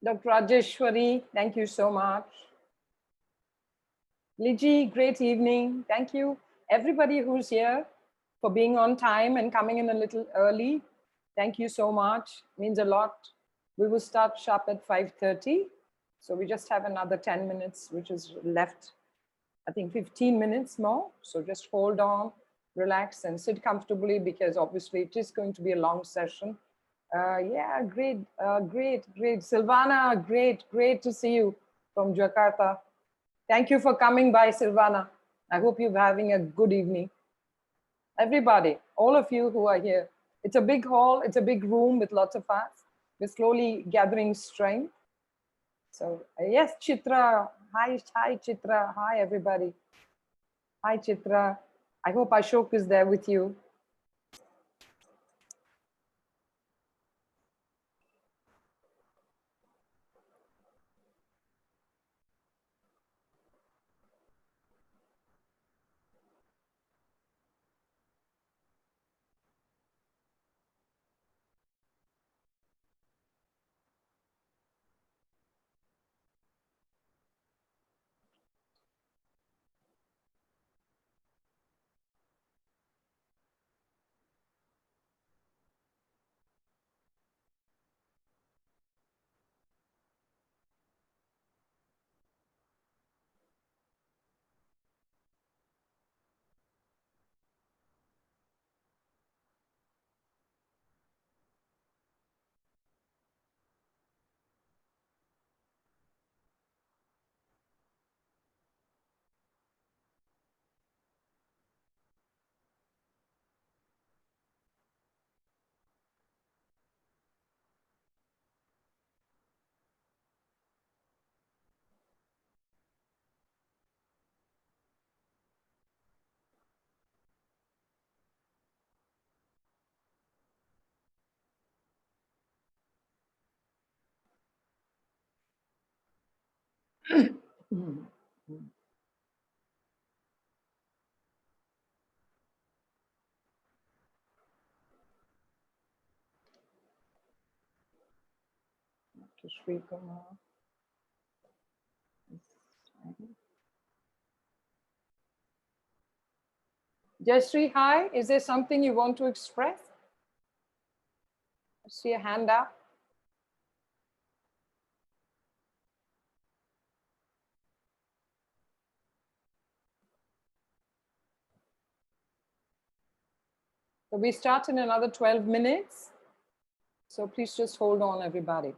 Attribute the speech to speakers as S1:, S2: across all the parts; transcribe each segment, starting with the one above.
S1: Dr. Rajeshwari, thank you so much. Liji, great evening. Thank you. Everybody who's here for being on time and coming in a little early. Thank you so much. Means a lot. We will start sharp at 5:30. So we just have another 10 minutes, which is left. I think 15 minutes more. So just hold on, relax and sit comfortably because obviously it is going to be a long session. Yeah, great, great. Silvana, great to see you from Jakarta. Thank you for coming by, Silvana. I hope you're having a good evening. Everybody, all of you who are here. It's a big hall, it's a big room with lots of us. We're slowly gathering strength. So yes, Chitra. Hi, Chitra. Hi, everybody. Hi, Chitra. I hope Ashok is there with you. Sri Kumar. Jayashree, hi. Is there something you want to express? I see a hand up. So we start in another 12 minutes. So please just hold on, everybody.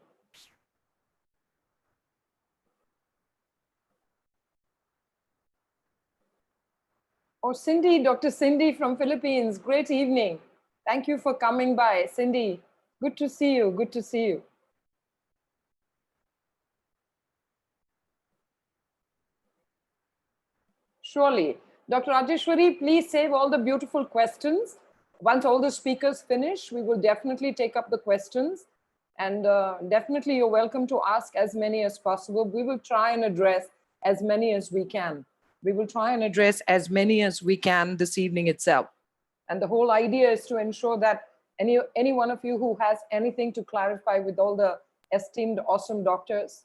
S1: Oh, Cindy, Dr. Cindy from Philippines. Great evening. Thank you for coming by, Cindy. Good to see you. Good to see you. Surely. Dr. Rajeshwari, please save all the beautiful questions. Once all the speakers finish, we will definitely take up the questions. And definitely you're welcome to ask as many as possible. We will try and address as many as we can. We will try and address as many as we can this evening itself. And the whole idea is to ensure that any one of you who has anything to clarify with all the esteemed, awesome doctors,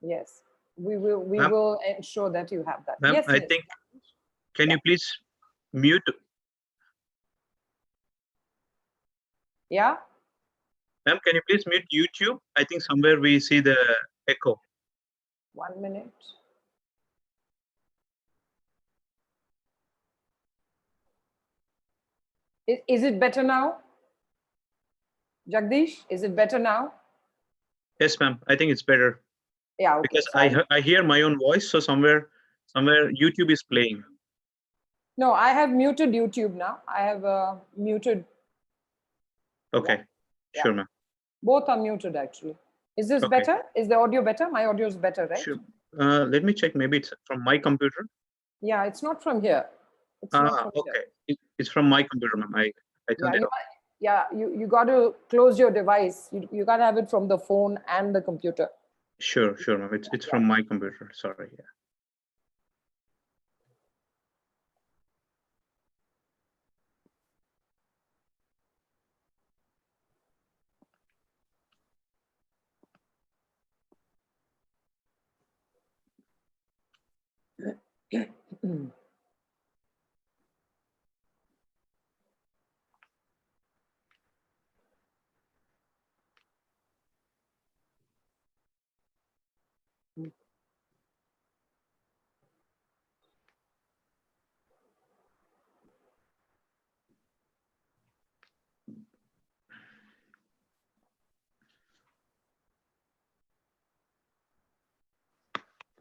S1: yes, we will ensure that you have that. Yes,
S2: I think, can you please mute?
S1: Yeah.
S2: Ma'am, can you please mute YouTube? I think somewhere we see the echo.
S1: 1 minute. Is it better now? Jagdish, is it better now?
S2: Yes, ma'am. I think it's better.
S1: Yeah, okay.
S2: Because so I hear my own voice, so somewhere YouTube is playing.
S1: No, I have muted YouTube now. I have muted.
S2: Okay,
S1: yeah.
S2: Sure, ma'am.
S1: Both are muted actually. Is this better? Is the audio better? My audio is better, right?
S2: Sure. Let me check. Maybe it's from my computer.
S1: Yeah, it's not from here. It's not from
S2: okay.
S1: here.
S2: It's from my computer, ma'am. I turned it off.
S1: Yeah, you got to close your device. You got to have it from the phone and the computer.
S2: Sure, ma'am. It's from my computer. Sorry. Yeah.
S1: I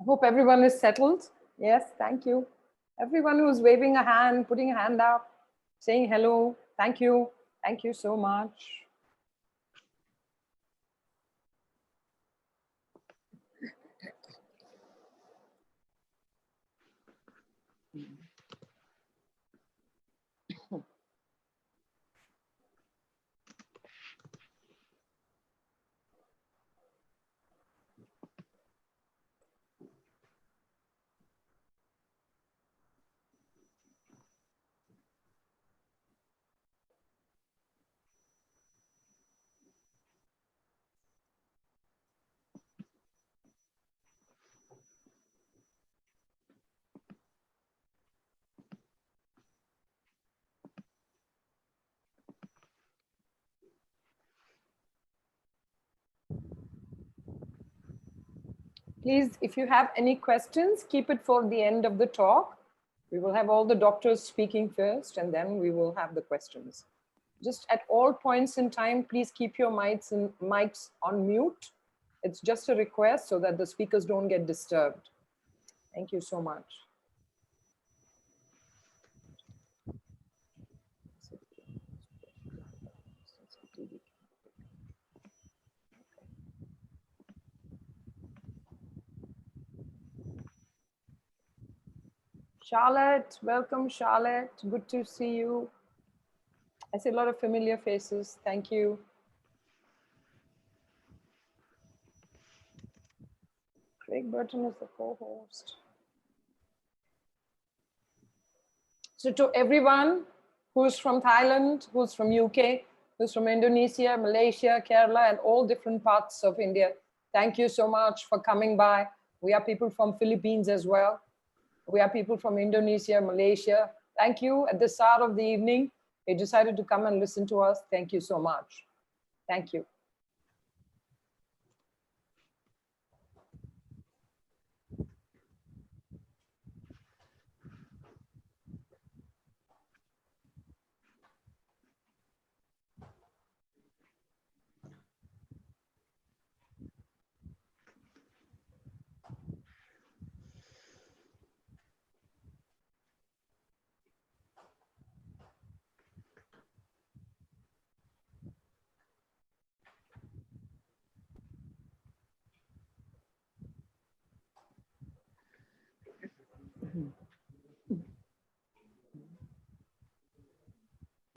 S1: hope everyone is settled. Yes, thank you. Everyone who's waving a hand, putting a hand up, saying hello, thank you. Thank you so much. Please, if you have any questions, keep it for the end of the talk. We will have all the doctors speaking first, and then we will have the questions. Just at all points in time, please keep your mics on mute. It's just a request so that the speakers don't get disturbed. Thank you so much. Charlotte, welcome, Charlotte. Good to see you. I see a lot of familiar faces. Thank you. Craig Burton is the co-host. So to everyone who's from Thailand, who's from UK, who's from Indonesia, Malaysia, Kerala, and all different parts of India, thank you so much for coming by. We have people from Philippines as well. We have people from Indonesia, Malaysia. Thank you. At the start of the evening, you decided to come and listen to us. Thank you so much. Thank you.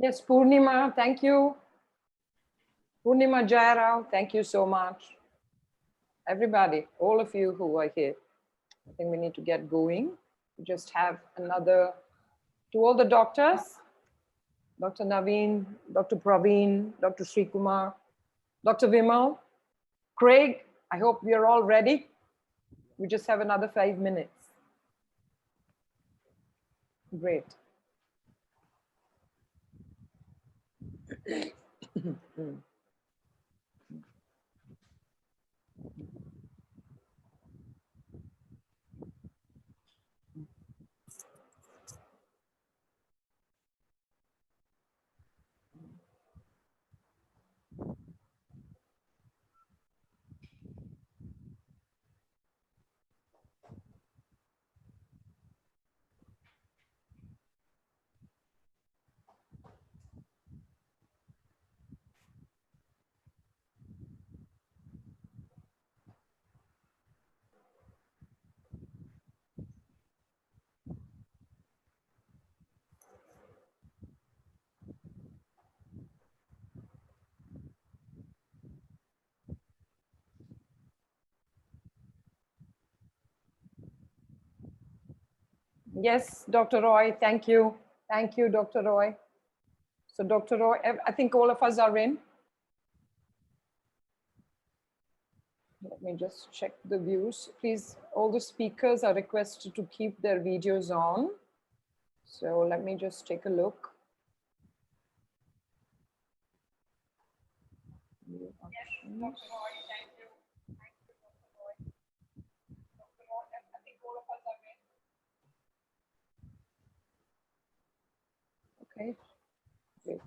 S1: Yes, Purnima, thank you. Purnima Jairao, thank you so much. Everybody, all of you who are here. I think we need to get going. We just have another, to all the doctors, Dr. Naveen, Dr. Praveen, Dr. Srikumar, Dr. Vimal, Craig, I hope we are all ready. We just have another 5 minutes. Great. Yes, Dr. Roy, thank you. Thank you, Dr. Roy. So Dr. Roy, I think all of us are in. Let me just check the views. Please all the speakers are requested to keep their videos on. So let me just take a look. Okay, great.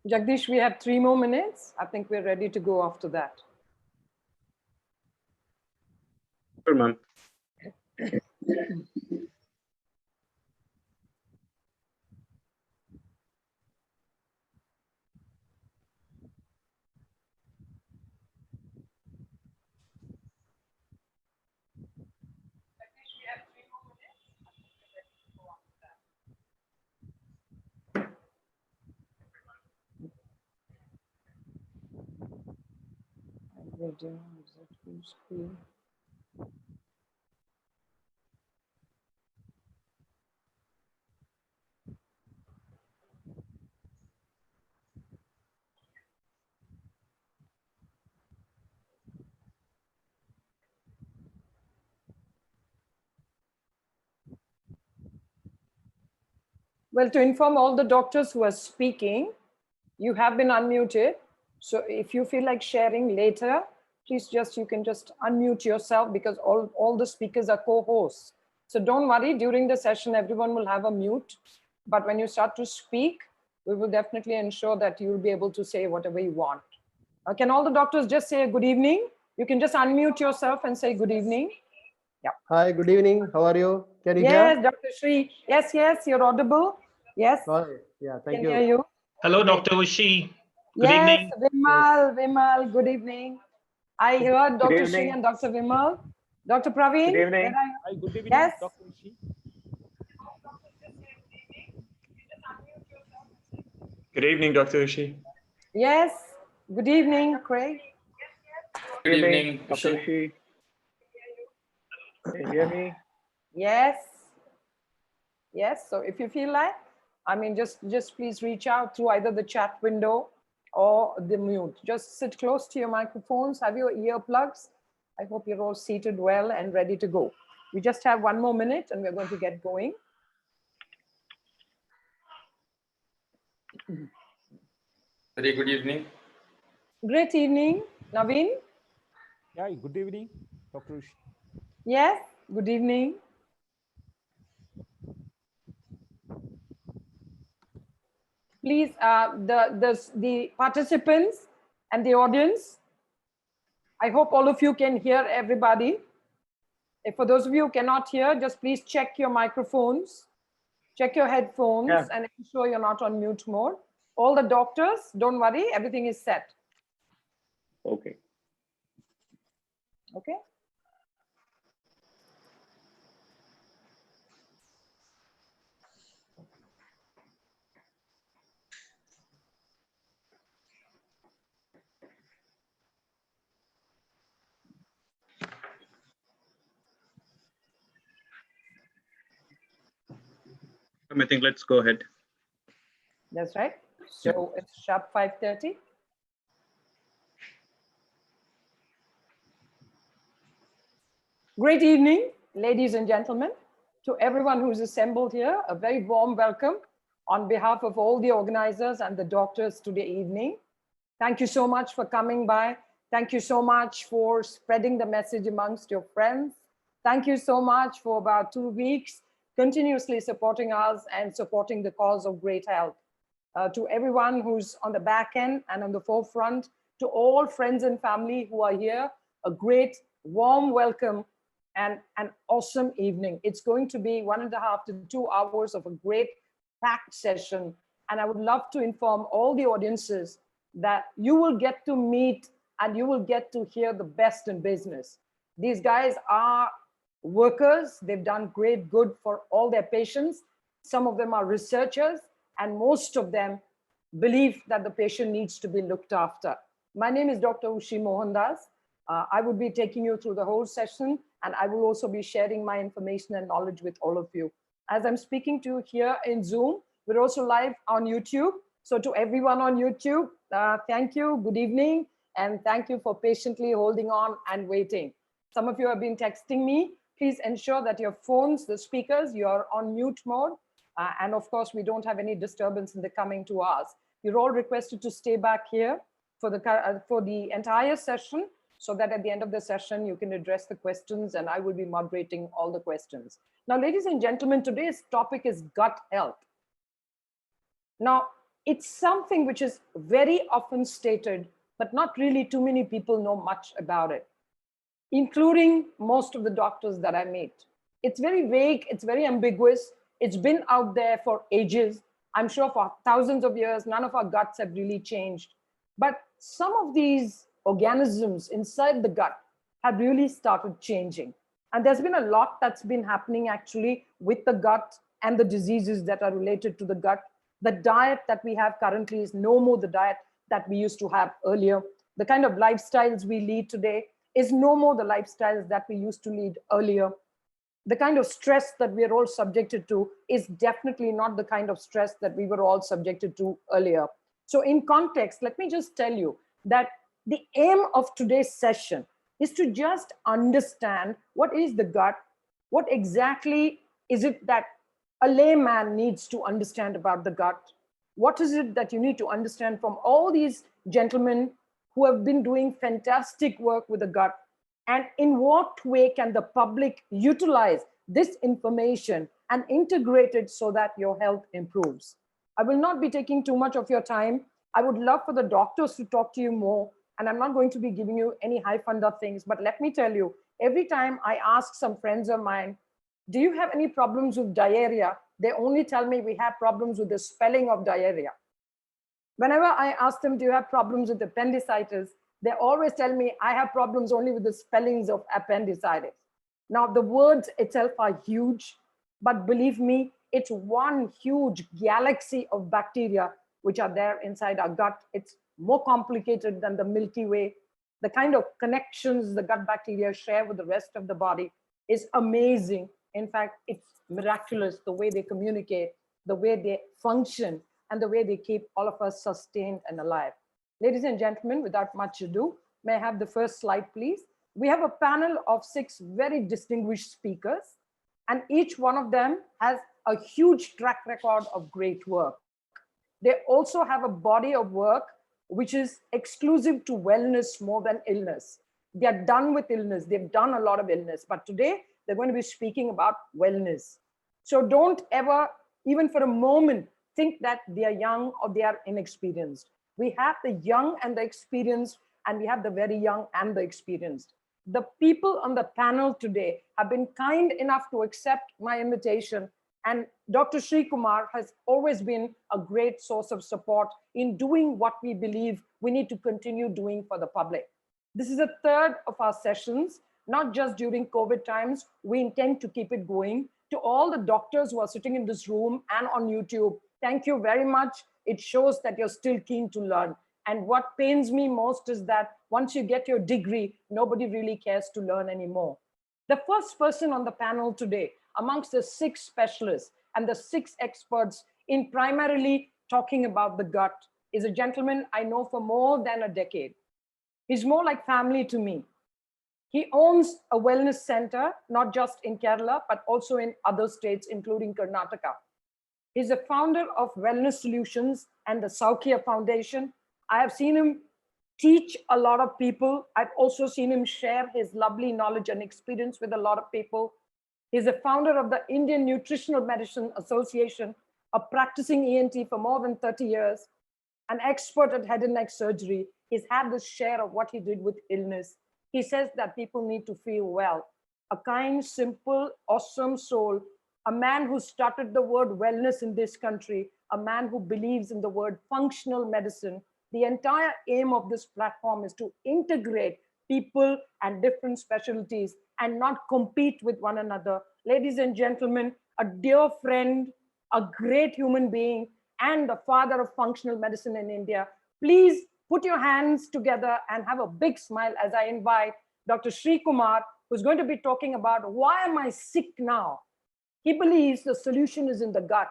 S1: Jagdish, we have 3 more minutes. I think we're ready to go after that.
S2: Sure, ma'am.
S1: Well, to inform all the doctors who are speaking, you have been unmuted. So if you feel like sharing later, please you can just unmute yourself because all the speakers are co-hosts. So don't worry, during the session, everyone will have a mute. But when you start to speak, we will definitely ensure that you'll be able to say whatever you want. Can all the doctors just say good evening? You can just unmute yourself and say good evening. Yeah.
S3: Hi, good evening. How are you? Can you
S1: Yes,
S3: hear?
S1: Dr. Shri. Yes, you're audible. Yes.
S3: Hi. Yeah, thank
S1: Can
S3: you.
S1: hear you.
S4: Hello,
S1: Great.
S4: Dr. Ushi. Good
S1: Yes,
S4: evening.
S1: Vimal, good evening. I heard Dr. Shri
S5: evening.
S1: and Dr. Vimal. Dr. Praveen,
S5: Good evening.
S1: where are you?
S6: Hi, good evening,
S1: Yes.
S6: Dr. Ushi.
S5: Good evening, Dr. Ushi.
S1: Yes, good evening, Craig.
S5: Good evening, Dr. Ushi. Can you hear me?
S1: Yes. Yes, so if you feel like, I mean, just please reach out through either the chat window or the mute. Just sit close to your microphones, have your earplugs. I hope you're all seated well and ready to go. We just have 1 more minute and we're going to get going.
S5: Very good evening.
S1: Great evening, Naveen.
S6: Yeah, good evening, Dr. Ushi.
S1: Yes, good evening. Please, the participants and the audience, I hope all of you can hear everybody. If for those of you who cannot hear, just please check your microphones, check your headphones, and ensure you're not on mute mode. All the doctors, don't worry, everything is set.
S5: Okay.
S1: Okay.
S2: I think let's go ahead.
S1: That's right. So it's sharp 5:30. Great evening, ladies and gentlemen. To everyone who's assembled here, a very warm welcome on behalf of all the organizers and the doctors today evening. Thank you so much for coming by. Thank you so much for spreading the message amongst your friends. Thank you so much for about 2 weeks continuously supporting us and supporting the cause of great health. To everyone who's on the back end and on the forefront, to all friends and family who are here, a great warm welcome and an awesome evening. It's going to be 1.5 to 2 hours of a great packed session. And I would love to inform all the audiences that you will get to meet and you will get to hear the best in business. These guys are workers. They've done great good for all their patients. Some of them are researchers, and most of them believe that the patient needs to be looked after. My name is Dr. Ushi Mohandas. I will be taking you through the whole session, and I will also be sharing my information and knowledge with all of you. As I'm speaking to you here in Zoom, we're also live on YouTube. So to everyone on YouTube, thank you, good evening, and thank you for patiently holding on and waiting. Some of you have been texting me. Please ensure that your phones, the speakers, you're on mute mode. And of course, we don't have any disturbance in the coming 2 hours. You're all requested to stay back here for the entire session, so that at the end of the session, you can address the questions and I will be moderating all the questions. Now, ladies and gentlemen, today's topic is gut health. Now, it's something which is very often stated, but not really too many people know much about it, including most of the doctors that I meet. It's very vague, it's very ambiguous. It's been out there for ages. I'm sure for thousands of years, none of our guts have really changed. But some of these organisms inside the gut have really started changing. And there's been a lot that's been happening actually with the gut and the diseases that are related to the gut. The diet that we have currently is no more the diet that we used to have earlier. The kind of lifestyles we lead today is no more the lifestyles that we used to lead earlier. The kind of stress that we are all subjected to is definitely not the kind of stress that we were all subjected to earlier. So in context, let me just tell you that the aim of today's session is to just understand what is the gut, what exactly is it that a layman needs to understand about the gut, what is it that you need to understand from all these gentlemen who have been doing fantastic work with the gut, and in what way can the public utilize this information and integrate it so that your health improves. I will not be taking too much of your time. I would love for the doctors to talk to you more, and I'm not going to be giving you any high funder things, but let me tell you, every time I ask some friends of mine, do you have any problems with diarrhea? They only tell me we have problems with the spelling of diarrhea. Whenever I ask them, do you have problems with appendicitis? They always tell me I have problems only with the spellings of appendicitis. Now, the words itself are huge, but believe me, it's one huge galaxy of bacteria which are there inside our gut. It's more complicated than the Milky Way. The kind of connections the gut bacteria share with the rest of the body is amazing. In fact, it's miraculous the way they communicate, the way they function, and the way they keep all of us sustained and alive. Ladies and gentlemen, without much ado, may I have the first slide, please? We have a panel of 6 very distinguished speakers, and each one of them has a huge track record of great work. They also have a body of work which is exclusive to wellness more than illness. They are done with illness. They've done a lot of illness, but today they're going to be speaking about wellness. So don't ever, even for a moment, think that they are young or they are inexperienced. We have the young and the experienced, and we have the very young and the experienced. The people on the panel today have been kind enough to accept my invitation, and Dr. Sri Kumar has always been a great source of support in doing what we believe we need to continue doing for the public. This is the 3rd of our sessions, not just during COVID times. We intend to keep it going. To all the doctors who are sitting in this room and on YouTube, thank you very much. It shows that you're still keen to learn. And what pains me most is that once you get your degree, nobody really cares to learn anymore. The first person on the panel today, amongst the 6 specialists, and the 6 experts in primarily talking about the gut, is a gentleman I know for more than a decade. He's more like family to me. He owns a wellness center, not just in Kerala, but also in other states, including Karnataka. He's the founder of Wellness Solutions and the Saukya Foundation. I have seen him teach a lot of people. I've also seen him share his lovely knowledge and experience with a lot of people. He's the founder of the Indian Nutritional Medicine Association, a practicing ENT for more than 30 years, an expert at head and neck surgery. He's had this share of what he did with illness. He says that people need to feel well. A kind, simple, awesome soul, a man who started the word wellness in this country, a man who believes in the word functional medicine. The entire aim of this platform is to integrate people and different specialties and not compete with one another. Ladies and gentlemen, a dear friend, a great human being, and the father of functional medicine in India. Please put your hands together and have a big smile as I invite Dr. Sri Kumar, who's going to be talking about why am I sick now? He believes the solution is in the gut.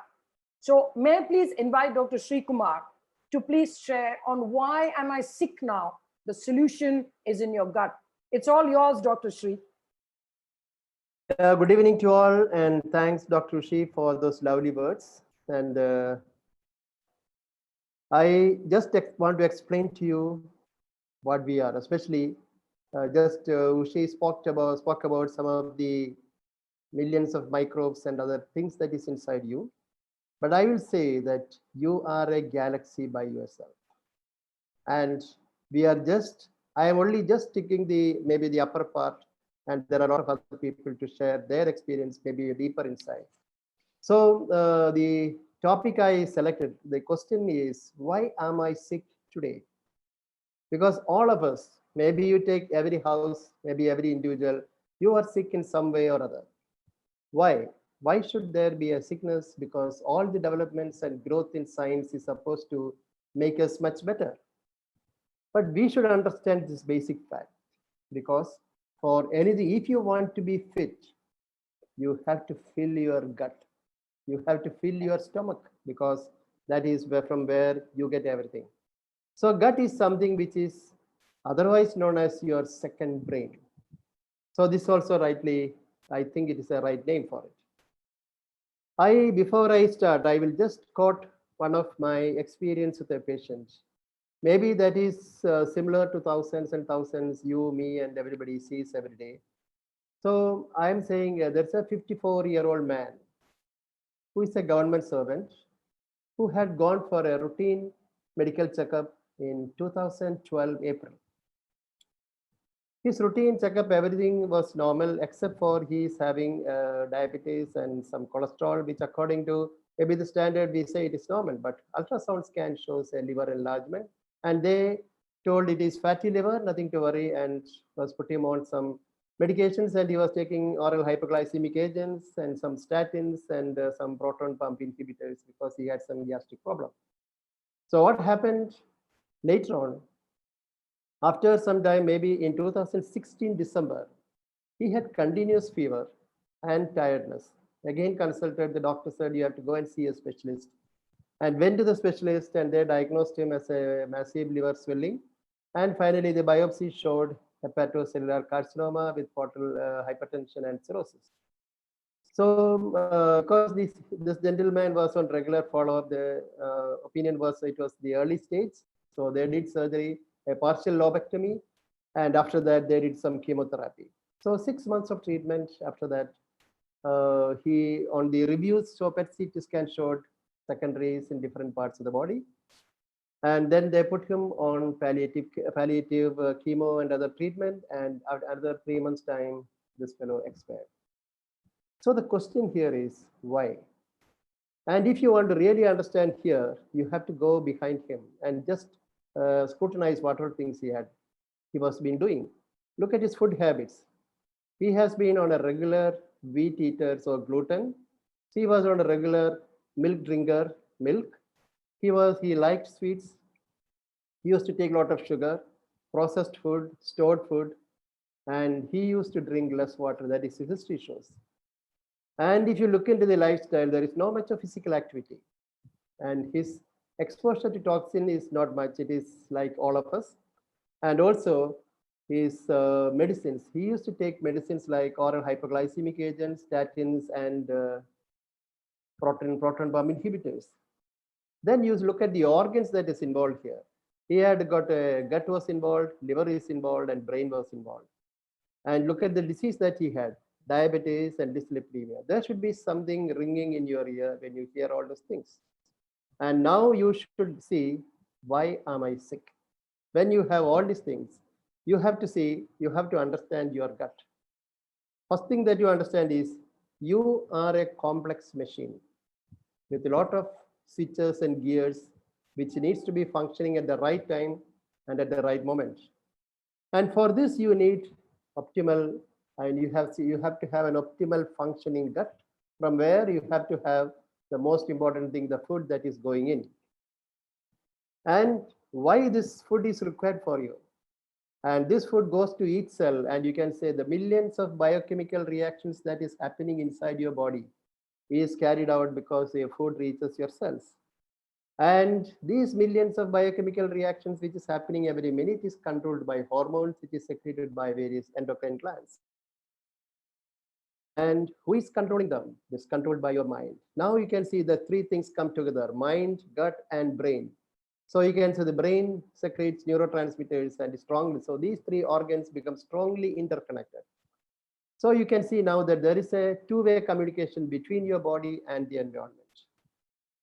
S1: So may I please invite Dr. Sri Kumar to please share on why am I sick now? The solution is in your gut. It's all yours, Dr. Sri.
S3: Good evening to all, and thanks, Dr. Rishi, for those lovely words. And I just want to explain to you what we are, especially Ushi spoke about some of the millions of microbes and other things that is inside you. But I will say that you are a galaxy by yourself. And I am only just taking maybe the upper part, and there are a lot of other people to share their experience, maybe a deeper insight. So the topic I selected, the question is, why am I sick today? Because all of us, maybe you take every house, maybe every individual, you are sick in some way or other. Why? Why should there be a sickness? Because all the developments and growth in science is supposed to make us much better. But we should understand this basic fact, because for anything, if you want to be fit, you have to fill your gut. You have to fill your stomach, because that is from where you get everything. So gut is something which is otherwise known as your second brain. So this also rightly, I think it is a right name for it. Before I start, I will just quote one of my experience with a patient. Maybe that is similar to thousands and thousands you, me, and everybody sees every day. So I'm saying there's a 54-year-old man who is a government servant who had gone for a routine medical checkup in 2012 April. His routine checkup, everything was normal except for he's having diabetes and some cholesterol, which according to maybe the standard we say it is normal, but ultrasound scan shows a liver enlargement, and they told it is fatty liver, nothing to worry, and was put him on some medications, and he was taking oral hypoglycemic agents and some statins and some proton pump inhibitors because he had some gastric problem. So what happened later on? After some time, maybe in 2016 December, he had continuous fever and tiredness. Again consulted, the doctor said you have to go and see a specialist, and went to the specialist, and they diagnosed him as a massive liver swelling. And finally, the biopsy showed hepatocellular carcinoma with portal hypertension and cirrhosis. So because this gentleman was on regular follow-up, the opinion was it was the early stage. So they did surgery, a partial lobectomy, and after that they did some chemotherapy. So 6 months of treatment. After that, he on the reviews, so PET CT scan showed secondaries in different parts of the body. And then they put him on palliative chemo and other treatment, and after another 3 months time, this fellow expired. So the question here is why? And if you want to really understand here, you have to go behind him and just scrutinize whatever things he was been doing. Look at his food habits. He has been on a regular wheat eater, so gluten. He was on a regular milk drinker, milk. He liked sweets. He used to take a lot of sugar, processed food, stored food, and he used to drink less water. That is his history shows. And if you look into the lifestyle, there is not much of physical activity. And his exposure to toxin is not much. It is like all of us. And also his medicines. He used to take medicines like oral hypoglycemic agents, statins, and proton pump inhibitors. Then you look at the organs that is involved here. He had got a gut was involved, liver is involved, and brain was involved. And look at the disease that he had, diabetes and dyslipidemia. There should be something ringing in your ear when you hear all those things. And now you should see, why am I sick? When you have all these things, you have to see, you have to understand your gut. First thing that you understand is you are a complex machine with a lot of switches and gears, which needs to be functioning at the right time and at the right moment. And for this, you need optimal, and you have to have an optimal functioning gut, from where you have to have the most important thing, the food that is going in. And why this food is required for you. And this food goes to each cell, and you can say the millions of biochemical reactions that is happening inside your body is carried out because your food reaches your cells. And these millions of biochemical reactions which is happening every minute is controlled by hormones, which is secreted by various endocrine glands. And who is controlling them? It's controlled by your mind. Now you can see the three things come together: mind, gut, and brain. So you can say the brain secretes neurotransmitters and is strongly. So these three organs become strongly interconnected. So you can see now that there is a two-way communication between your body and the environment.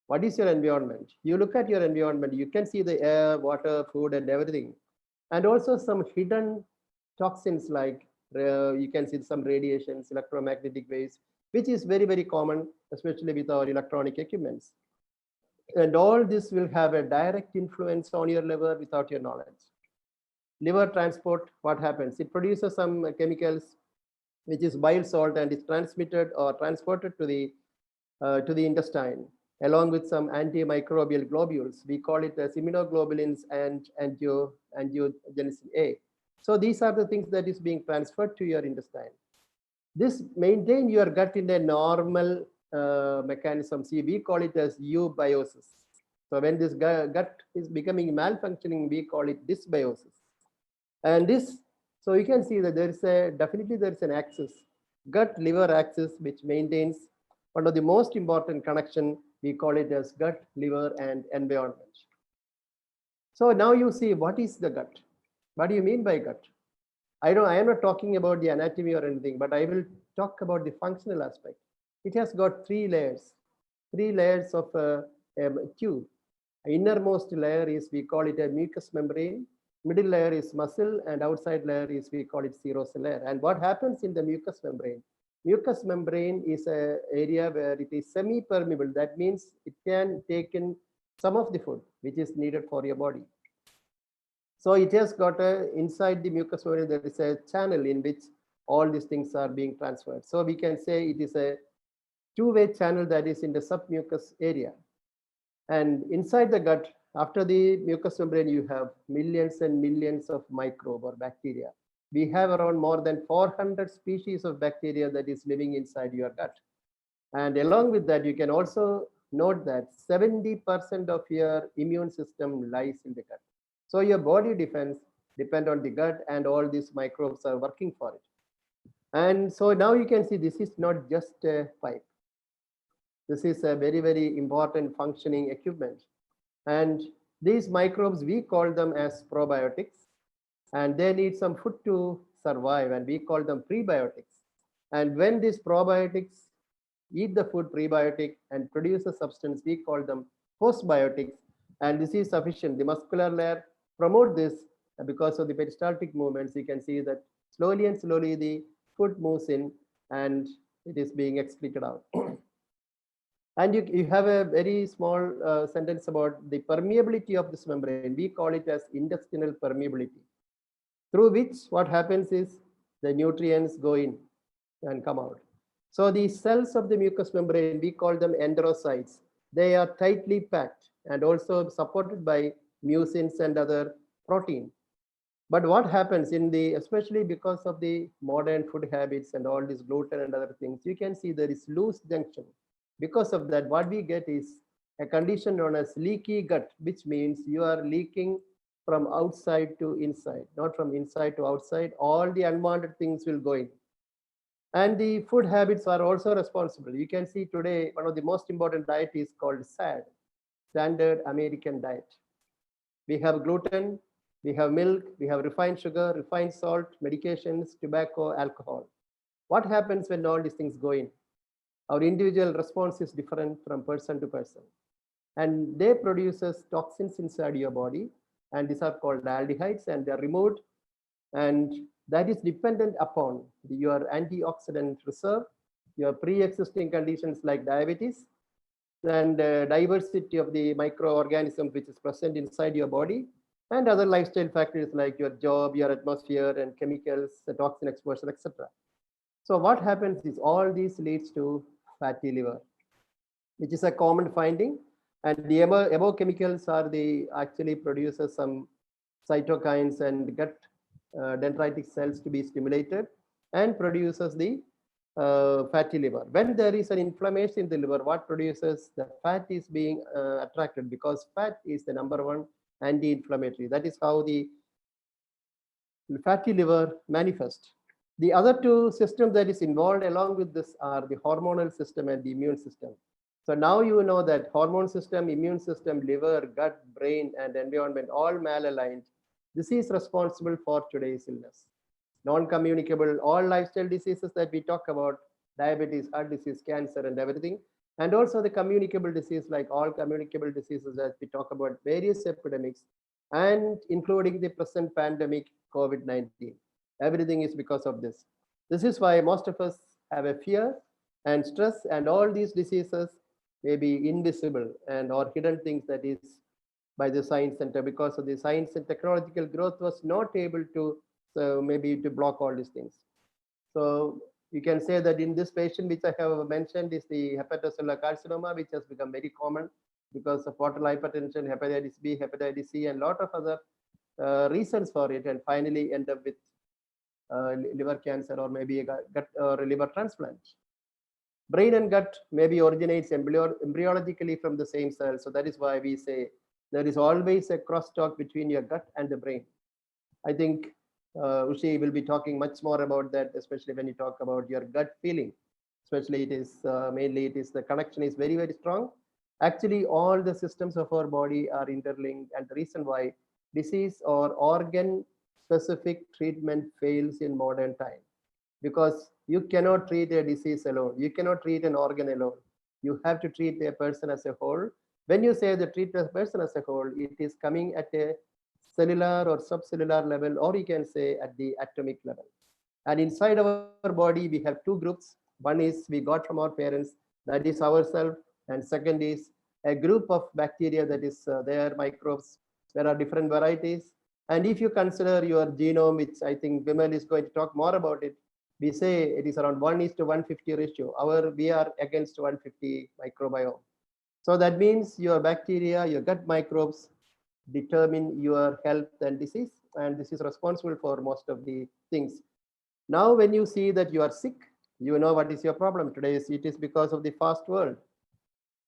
S3: What is your environment? You look at your environment, you can see the air, water, food, and everything. And also some hidden toxins like you can see some radiations, electromagnetic waves, which is very, very common, especially with our electronic equipments. And all this will have a direct influence on your liver without your knowledge. Liver transport, what happens? It produces some chemicals, which is bile salt, and is transmitted or transported to the intestine, along with some antimicrobial globules. We call it as immunoglobulins and angiogenesin A. So these are the things that is being transferred to your intestine. This maintain your gut in a normal mechanism. See, we call it as eubiosis. So when this gut is becoming malfunctioning, we call it dysbiosis. And this, so you can see that there is definitely an axis, gut-liver axis, which maintains one of the most important connection. We call it as gut, liver, and environment. So now you see, what is the gut? What do you mean by gut? I am not talking about the anatomy or anything, but I will talk about the functional aspect. It has got three layers of a tube. Innermost layer is, we call it a mucous membrane. Middle layer is muscle, and outside layer is, we call it serous layer. And what happens in the mucous membrane? Mucous membrane is an area where it is semi-permeable. That means it can take in some of the food which is needed for your body. So it has got inside the mucous membrane, there is a channel in which all these things are being transferred. So we can say it is a two-way channel that is in the submucous area. And inside the gut, after the mucous membrane, you have millions and millions of microbes or bacteria. We have around more than 400 species of bacteria that is living inside your gut. And along with that, you can also note that 70% of your immune system lies in the gut. So your body defense depend on the gut, and all these microbes are working for it. And so now you can see this is not just a pipe. This is a very, very important functioning equipment. And these microbes, we call them as probiotics, and they need some food to survive, and we call them prebiotics. And when these probiotics eat the food prebiotic and produce a substance, we call them postbiotics. And this is sufficient. The muscular layer promote this, because of the peristaltic movements. You can see that slowly and slowly the food moves in and it is being excreted out. And you have a very small sentence about the permeability of this membrane. We call it as intestinal permeability, through which what happens is the nutrients go in and come out. So the cells of the mucous membrane, we call them enterocytes. They are tightly packed and also supported by mucins and other protein. But what happens in the, especially because of the modern food habits and all this gluten and other things, you can see there is loose junction. Because of that, what we get is a condition known as leaky gut, which means you are leaking from outside to inside, not from inside to outside. All the unwanted things will go in. And the food habits are also responsible. You can see today, one of the most important diet is called SAD, Standard American Diet. We have gluten, we have milk, we have refined sugar, refined salt, medications, tobacco, alcohol. What happens when all these things go in? Our individual response is different from person to person. And they produces toxins inside your body, and these are called aldehydes, and they're removed. And that is dependent upon your antioxidant reserve, your pre-existing conditions like diabetes, and diversity of the microorganisms which is present inside your body, and other lifestyle factors like your job, your atmosphere, and chemicals, the toxin exposure, etc. So what happens is all these leads to fatty liver, which is a common finding. And the above chemicals are the actually produces some cytokines and gut dendritic cells to be stimulated and produces the fatty liver. When there is an inflammation in the liver, what produces the fat is being attracted, because fat is the number one anti-inflammatory. That is how the fatty liver manifests. The other two systems that is involved along with this are the hormonal system and the immune system. So now you know that hormone system, immune system, liver, gut, brain, and environment all malaligned. This is responsible for today's illness. Non-communicable, all lifestyle diseases that we talk about, diabetes, heart disease, cancer, and everything. And also the communicable disease, like all communicable diseases that we talk about, various epidemics, and including the present pandemic, COVID-19. Everything is because of this. This is why most of us have a fear and stress, and all these diseases may be invisible and or hidden things that is by the science center, because of the science and technological growth was not able to, so maybe to block all these things. So you can say that in this patient, which I have mentioned, is the hepatocellular carcinoma, which has become very common because of portal hypertension, hepatitis B, hepatitis C, and a lot of other reasons for it, and finally end up with liver cancer or maybe a gut or a liver transplant. Brain and gut maybe originates embryologically from the same cell. So that is why we say there is always a crosstalk between your gut and the brain. I think Ushi will be talking much more about that, especially when you talk about your gut feeling. Especially it is mainly it is the connection is very, very strong. Actually, all the systems of our body are interlinked, and the reason why disease or organ specific treatment fails in modern time, because you cannot treat a disease alone. You cannot treat an organ alone. You have to treat a person as a whole. When you say the treat a person as a whole, it is coming at a cellular or subcellular level, or you can say at the atomic level. And inside our body, we have two groups. One is we got from our parents, that is ourselves. And second is a group of bacteria that is their microbes. There are different varieties. And if you consider your genome, which I think Vimal is going to talk more about it, we say it is around 1:150 ratio. We are against 150 microbiome. So that means your bacteria, your gut microbes determine your health and disease. And this is responsible for most of the things. Now, when you see that you are sick, you know what is your problem today. It is because of the fast world,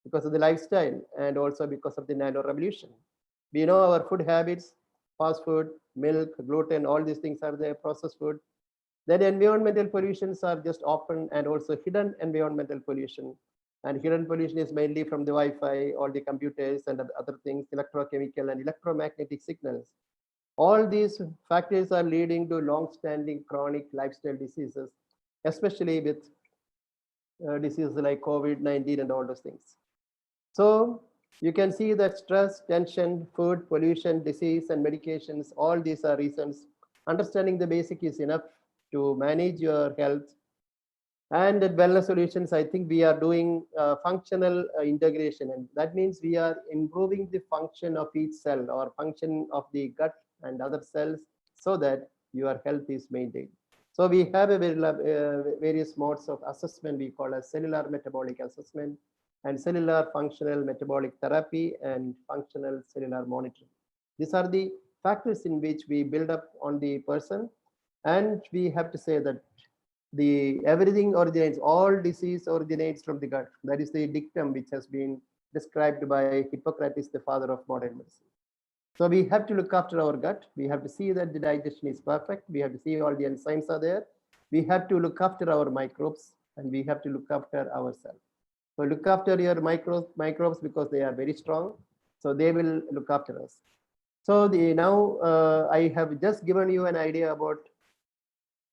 S3: because of the lifestyle, and also because of the nano revolution. We know our food habits, fast food, milk, gluten, all these things are there, processed food. Then environmental pollutions are just open and also hidden environmental pollution. And hidden pollution is mainly from the Wi-Fi, all the computers and other things, electrochemical and electromagnetic signals. All these factors are leading to long-standing chronic lifestyle diseases, especially with diseases like COVID-19 and all those things. So you can see that stress, tension, food, pollution, disease, and medications, all these are reasons. Understanding the basic is enough to manage your health. And at Wellness Solutions, I think we are doing functional integration. And that means we are improving the function of each cell or function of the gut and other cells so that your health is maintained. So we have a various modes of assessment we call as cellular metabolic assessment and cellular functional metabolic therapy and functional cellular monitoring. These are the factors in which we build up on the person. And we have to say that everything originates, all disease originates from the gut. That is the dictum which has been described by Hippocrates, the father of modern medicine. So we have to look after our gut. We have to see that the digestion is perfect. We have to see all the enzymes are there. We have to look after our microbes, and we have to look after ourselves. So look after your microbes because they are very strong. So they will look after us. So now I have just given you an idea about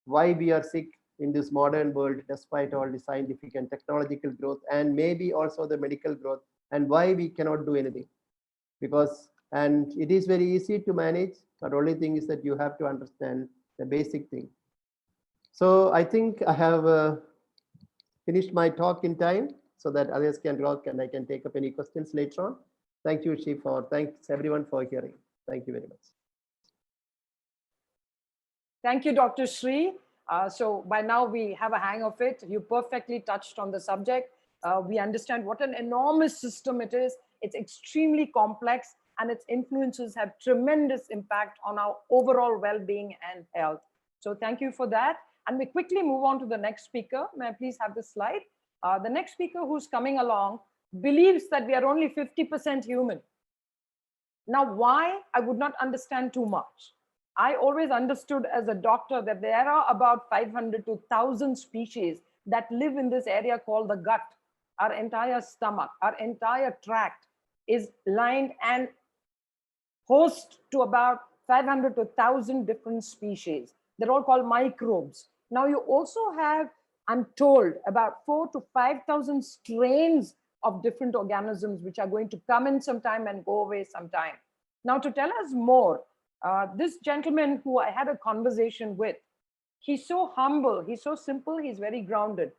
S3: why we are sick in this modern world, despite all the scientific and technological growth, and maybe also the medical growth, and why we cannot do anything. And it is very easy to manage, but only thing is that you have to understand the basic thing. So I think I have finished my talk in time so that others can talk and I can take up any questions later on. Thank you, Chief, thanks everyone for hearing. Thank you very much.
S1: Thank you, Dr. Sri. So by now we have a hang of it. You perfectly touched on the subject. We understand what an enormous system it is. It's extremely complex, and its influences have tremendous impact on our overall well-being and health. So thank you for that. And we quickly move on to the next speaker. May I please have the slide? The next speaker who's coming along believes that we are only 50% human. Now, why? I would not understand too much. I always understood as a doctor that there are about 500 to 1,000 species that live in this area called the gut. Our entire stomach, our entire tract is lined and host to about 500 to 1,000 different species. They're all called microbes. Now you also have, I'm told, about 4,000 to 5,000 strains of different organisms which are going to come in sometime and go away sometime. Now to tell us more, this gentleman who I had a conversation with, he's so humble, he's so simple, he's very grounded.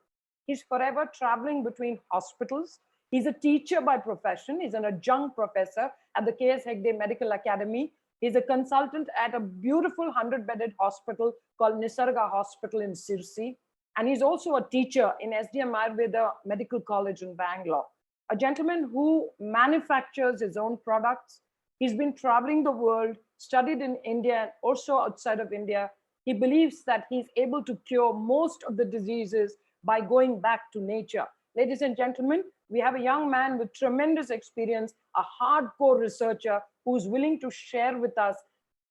S1: He's forever traveling between hospitals. He's a teacher by profession. He's an adjunct professor at the K.S. Hegde Medical Academy. He's a consultant at a beautiful 100-bedded hospital called Nisarga Hospital in Sirsi. And he's also a teacher in SDM Ayurveda Medical College in Bangalore. A gentleman who manufactures his own products. He's been traveling the world, studied in India and also outside of India. He believes that he's able to cure most of the diseases by going back to nature. Ladies and gentlemen, we have a young man with tremendous experience, a hardcore researcher who's willing to share with us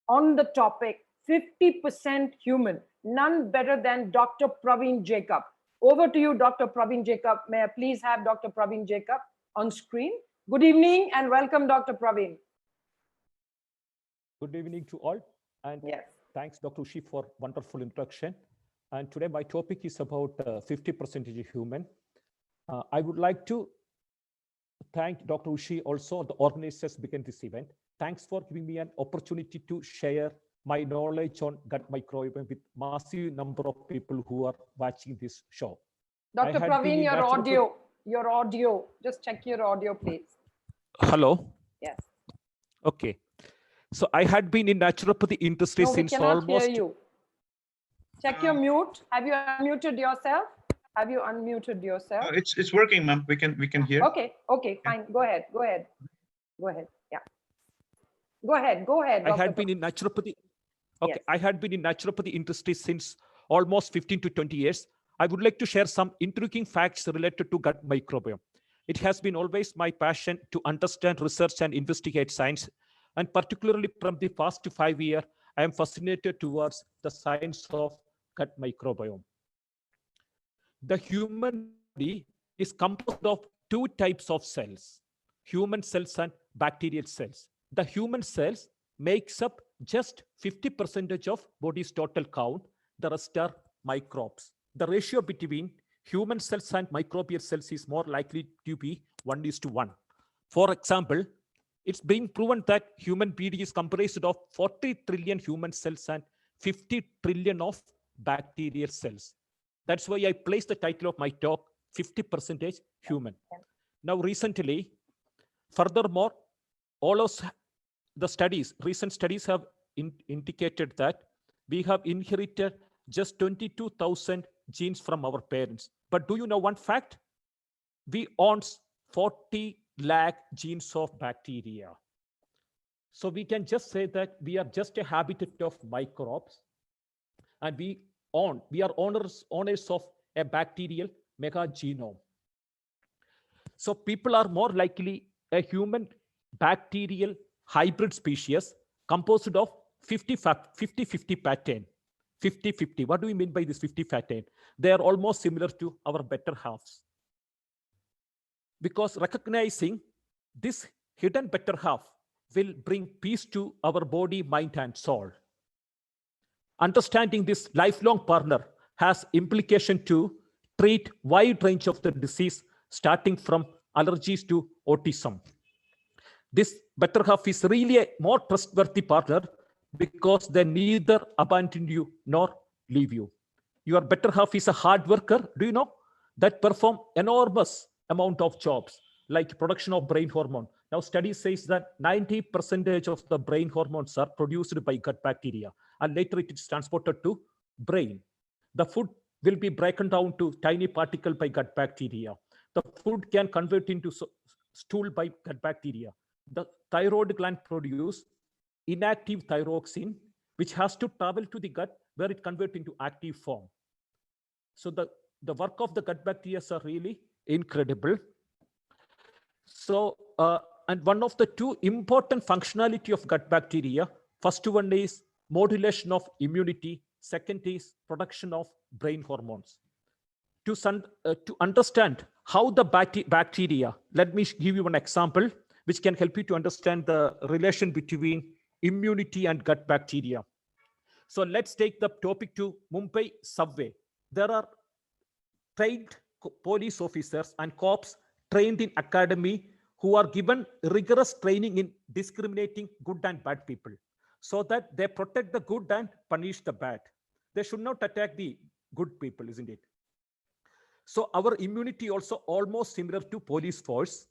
S1: on the topic 50% human, none better than Dr. Praveen Jacob. Over to you, Dr. Praveen Jacob. May I please have Dr. Praveen Jacob on screen? Good evening and welcome, Dr. Praveen.
S6: Good evening to all. And
S1: yes,
S6: thanks, Dr. Ushi, for wonderful introduction. And today my topic is about 50% human. I would like to thank Dr. Ushi, also the organizers behind this event. Thanks for giving me an opportunity to share my knowledge on gut microbiome with massive number of people who are watching this show.
S1: Dr. Praveen, your audio, just check your audio, please.
S6: Hello.
S1: Yes.
S6: Okay. So I had been in naturopathy industry since almost.
S1: Hear you. Check your mute. Have you unmuted yourself? Have you unmuted yourself?
S2: It's working, ma'am. We can hear.
S1: Okay, fine. Go ahead. Yeah. Go ahead.
S6: I had been in naturopathy. Okay, yes. I had been in naturopathy industry since almost 15 to 20 years. I would like to share some intriguing facts related to gut microbiome. It has been always my passion to understand, research, and investigate science. And particularly from the past 5 years, I am fascinated towards the science of gut microbiome. The human body is composed of two types of cells, human cells and bacterial cells. The human cells makes up just 50% of body's total count. The rest are microbes. The ratio between human cells and microbial cells is more likely to be 1:1. For example, it's been proven that human body is comprised of 40 trillion human cells and 50 trillion of bacterial cells. That's why I placed the title of my talk, 50% human. Now, recently, furthermore, all of the recent studies have indicated that we have inherited just 22,000 genes from our parents. But do you know one fact? We own 40 lakh genes of bacteria. So we can just say that we are just a habitat of microbes, and we are owners of a bacterial megagenome. So people are more likely a human bacterial hybrid species composed of 50-50 pattern. 50-50. What do we mean by this 50 pattern? They are almost similar to our better halves. Because recognizing this hidden better half will bring peace to our body, mind, and soul. Understanding this lifelong partner has implication to treat wide range of the disease, starting from allergies to autism. This better half is really a more trustworthy partner because they neither abandon you nor leave you. Your better half is a hard worker, do you know, that perform enormous amount of jobs like production of brain hormone. Now study says that 90% of the brain hormones are produced by gut bacteria, and later it is transported to brain. The food will be broken down to tiny particle by gut bacteria. The food can convert into stool by gut bacteria. The thyroid gland produce inactive thyroxine, which has to travel to the gut where it converts into active form. So the work of the gut bacteria are really incredible. So, and one of the two important functionality of gut bacteria, first one is modulation of immunity, second is production of brain hormones. To understand how the bacteria, let me give you one example which can help you to understand the relation between immunity and gut bacteria. So let's take the topic to Mumbai subway. There are trained police officers and cops trained in academy who are given rigorous training in discriminating good and bad people, so that they protect the good and punish the bad. They should not attack the good people, isn't it? So our immunity also almost similar to police force.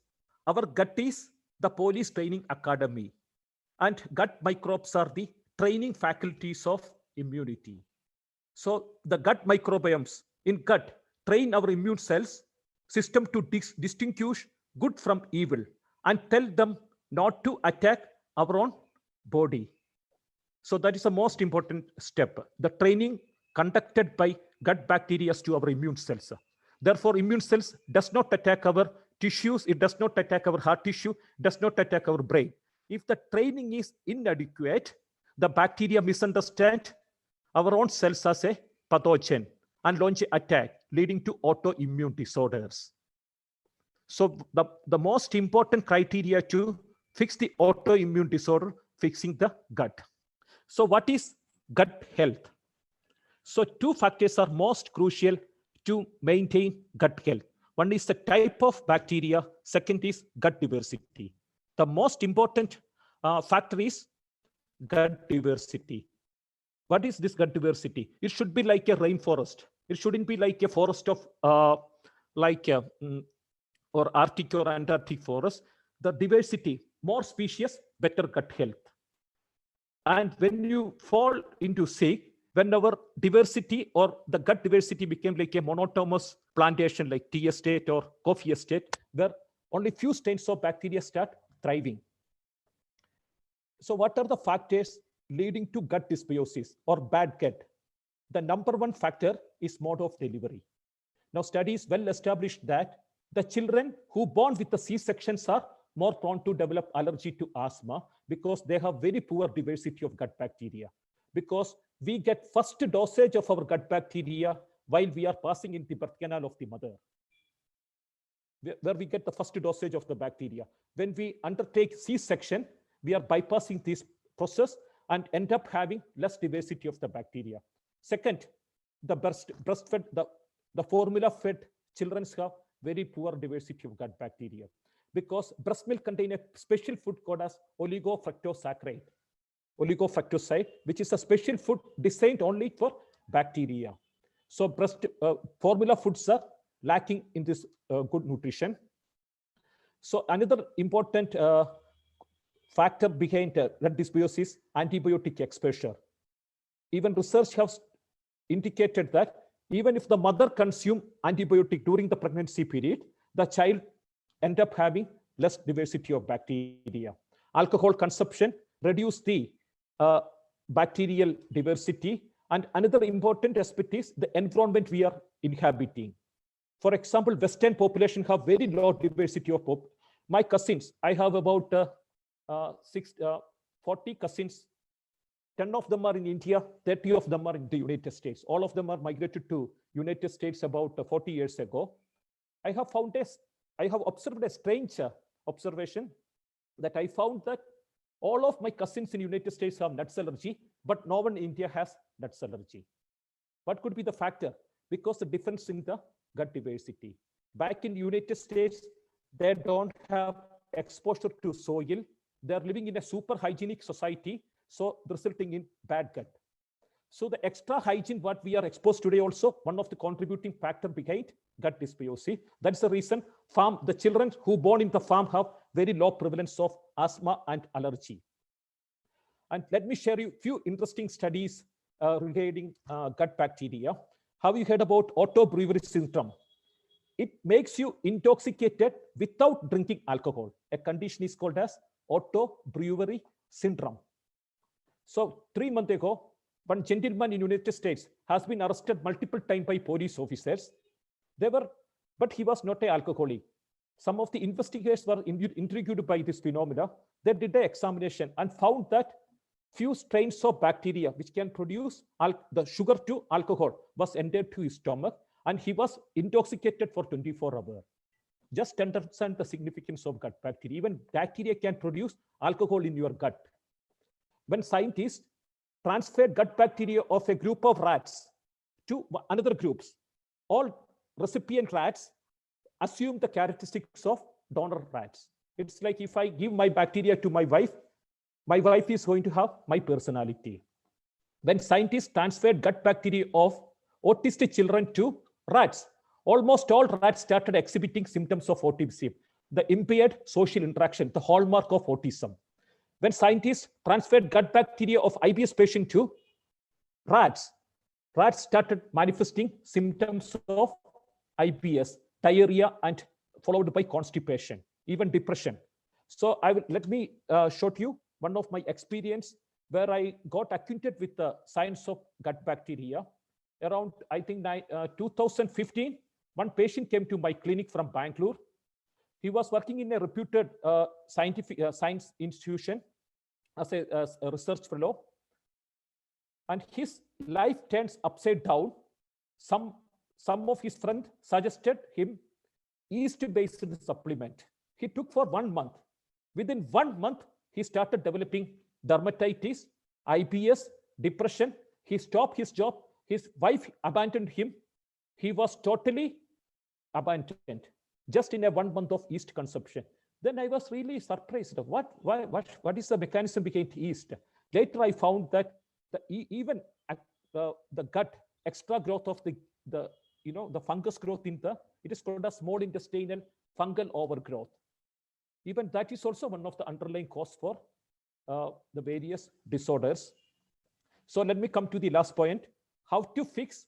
S6: Our gut is the police training academy, and gut microbes are the training faculties of immunity. So the gut microbiomes in gut train our immune cells system to distinguish good from evil and tell them not to attack our own body. So that is the most important step, the training conducted by gut bacteria to our immune cells. Therefore, immune cells does not attack our tissues, it does not attack our heart tissue, does not attack our brain. If the training is inadequate, the bacteria misunderstand our own cells as a pathogen and launch an attack, leading to autoimmune disorders. So the most important criteria to fix the autoimmune disorder, fixing the gut. So what is gut health? So two factors are most crucial to maintain gut health. One is the type of bacteria, second is gut diversity. The most important factor is gut diversity. What is this gut diversity? It should be like a rainforest. It shouldn't be like a forest of or Arctic or Antarctic forest. The diversity, more species, better gut health. And when you fall into sick, when our diversity or the gut diversity became like a monotomous plantation like tea estate or coffee estate, where only few strains of bacteria start thriving. So what are the factors leading to gut dysbiosis or bad gut? The number one factor is mode of delivery. Now studies well established that the children who born with the C-sections are more prone to develop allergy to asthma because they have very poor diversity of gut bacteria. Because we get first dosage of our gut bacteria while we are passing in the birth canal of the mother, where we get the first dosage of the bacteria. When we undertake C-section, we are bypassing this process and end up having less diversity of the bacteria. Second, the breastfed, the formula-fed children have very poor diversity of gut bacteria because breast milk contains a special food called as oligofructosaccharide, which is a special food designed only for bacteria. So formula foods are lacking in this good nutrition. So another important factor behind gut dysbiosis is antibiotic exposure. Even research has indicated that even if the mother consumes antibiotic during the pregnancy period, the child end up having less diversity of bacteria. Alcohol consumption reduce the bacterial diversity. And another important aspect is the environment we are inhabiting. For example, Western population have very low diversity of my cousins. I have about 40 cousins. 10 of them are in India, 30 of them are in the United States. All of them are migrated to United States about 40 years ago. I have observed a strange observation that I found that all of my cousins in United States have nuts allergy, but no one in India has nuts allergy. What could be the factor? Because the difference in the gut diversity. Back in the United States, they don't have exposure to soil. They're living in a super hygienic society, so resulting in bad gut. So the extra hygiene what we are exposed today also, one of the contributing factor behind gut dysbiosis. That's the reason the children who born in the farm have very low prevalence of asthma and allergy. And let me share you a few interesting studies regarding gut bacteria. Have you heard about Auto-Brewery Syndrome? It makes you intoxicated without drinking alcohol. A condition is called as Auto-Brewery Syndrome. So 3 months ago, one gentleman in the United States has been arrested multiple times by police officers. But he was not an alcoholic. Some of the investigators were intrigued by this phenomena. They did an examination and found that few strains of bacteria which can produce the sugar to alcohol was entered to his stomach, and he was intoxicated for 24 hours. Just understand the significance of gut bacteria. Even bacteria can produce alcohol in your gut. When scientists transferred gut bacteria of a group of rats to another groups, all recipient rats assume the characteristics of donor rats. It's like if I give my bacteria to my wife is going to have my personality. When scientists transferred gut bacteria of autistic children to rats, almost all rats started exhibiting symptoms of autism, the impaired social interaction, the hallmark of autism. When scientists transferred gut bacteria of IBS patient to rats started manifesting symptoms of IBS, diarrhea, and followed by constipation, even depression. So let me show you one of my experience where I got acquainted with the science of gut bacteria. Around, I think, 2015, one patient came to my clinic from Bangalore. He was working in a reputed science institution as a research fellow. And his life turns upside down. Some of his friends suggested him yeast-based supplement. He took for 1 month. Within 1 month, he started developing dermatitis, IBS, depression. He stopped his job. His wife abandoned him. He was totally abandoned just in a 1 month of yeast consumption. Then I was really surprised. What is the mechanism behind yeast? Later, I found that even the gut extra growth of the fungus growth it is called a small intestinal fungal overgrowth. Even that is also one of the underlying cause for the various disorders. So let me come to the last point: how to fix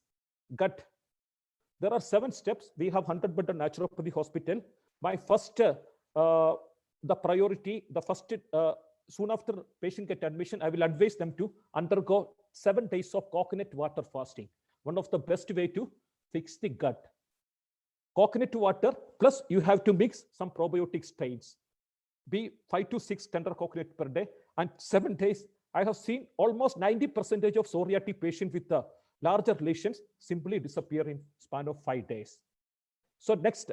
S6: gut. There are 7 steps. We have 100-bed naturopathy hospital. My first, the priority, the first, soon after patient get admission, I will advise them to undergo 7 days of coconut water fasting. One of the best way to fix the gut. Coconut water, plus you have to mix some probiotic strains. Be 5 to 6 tender coconut per day, and 7 days. I have seen almost 90% of psoriatic patients with the larger lesions simply disappear in span of 5 days. So next,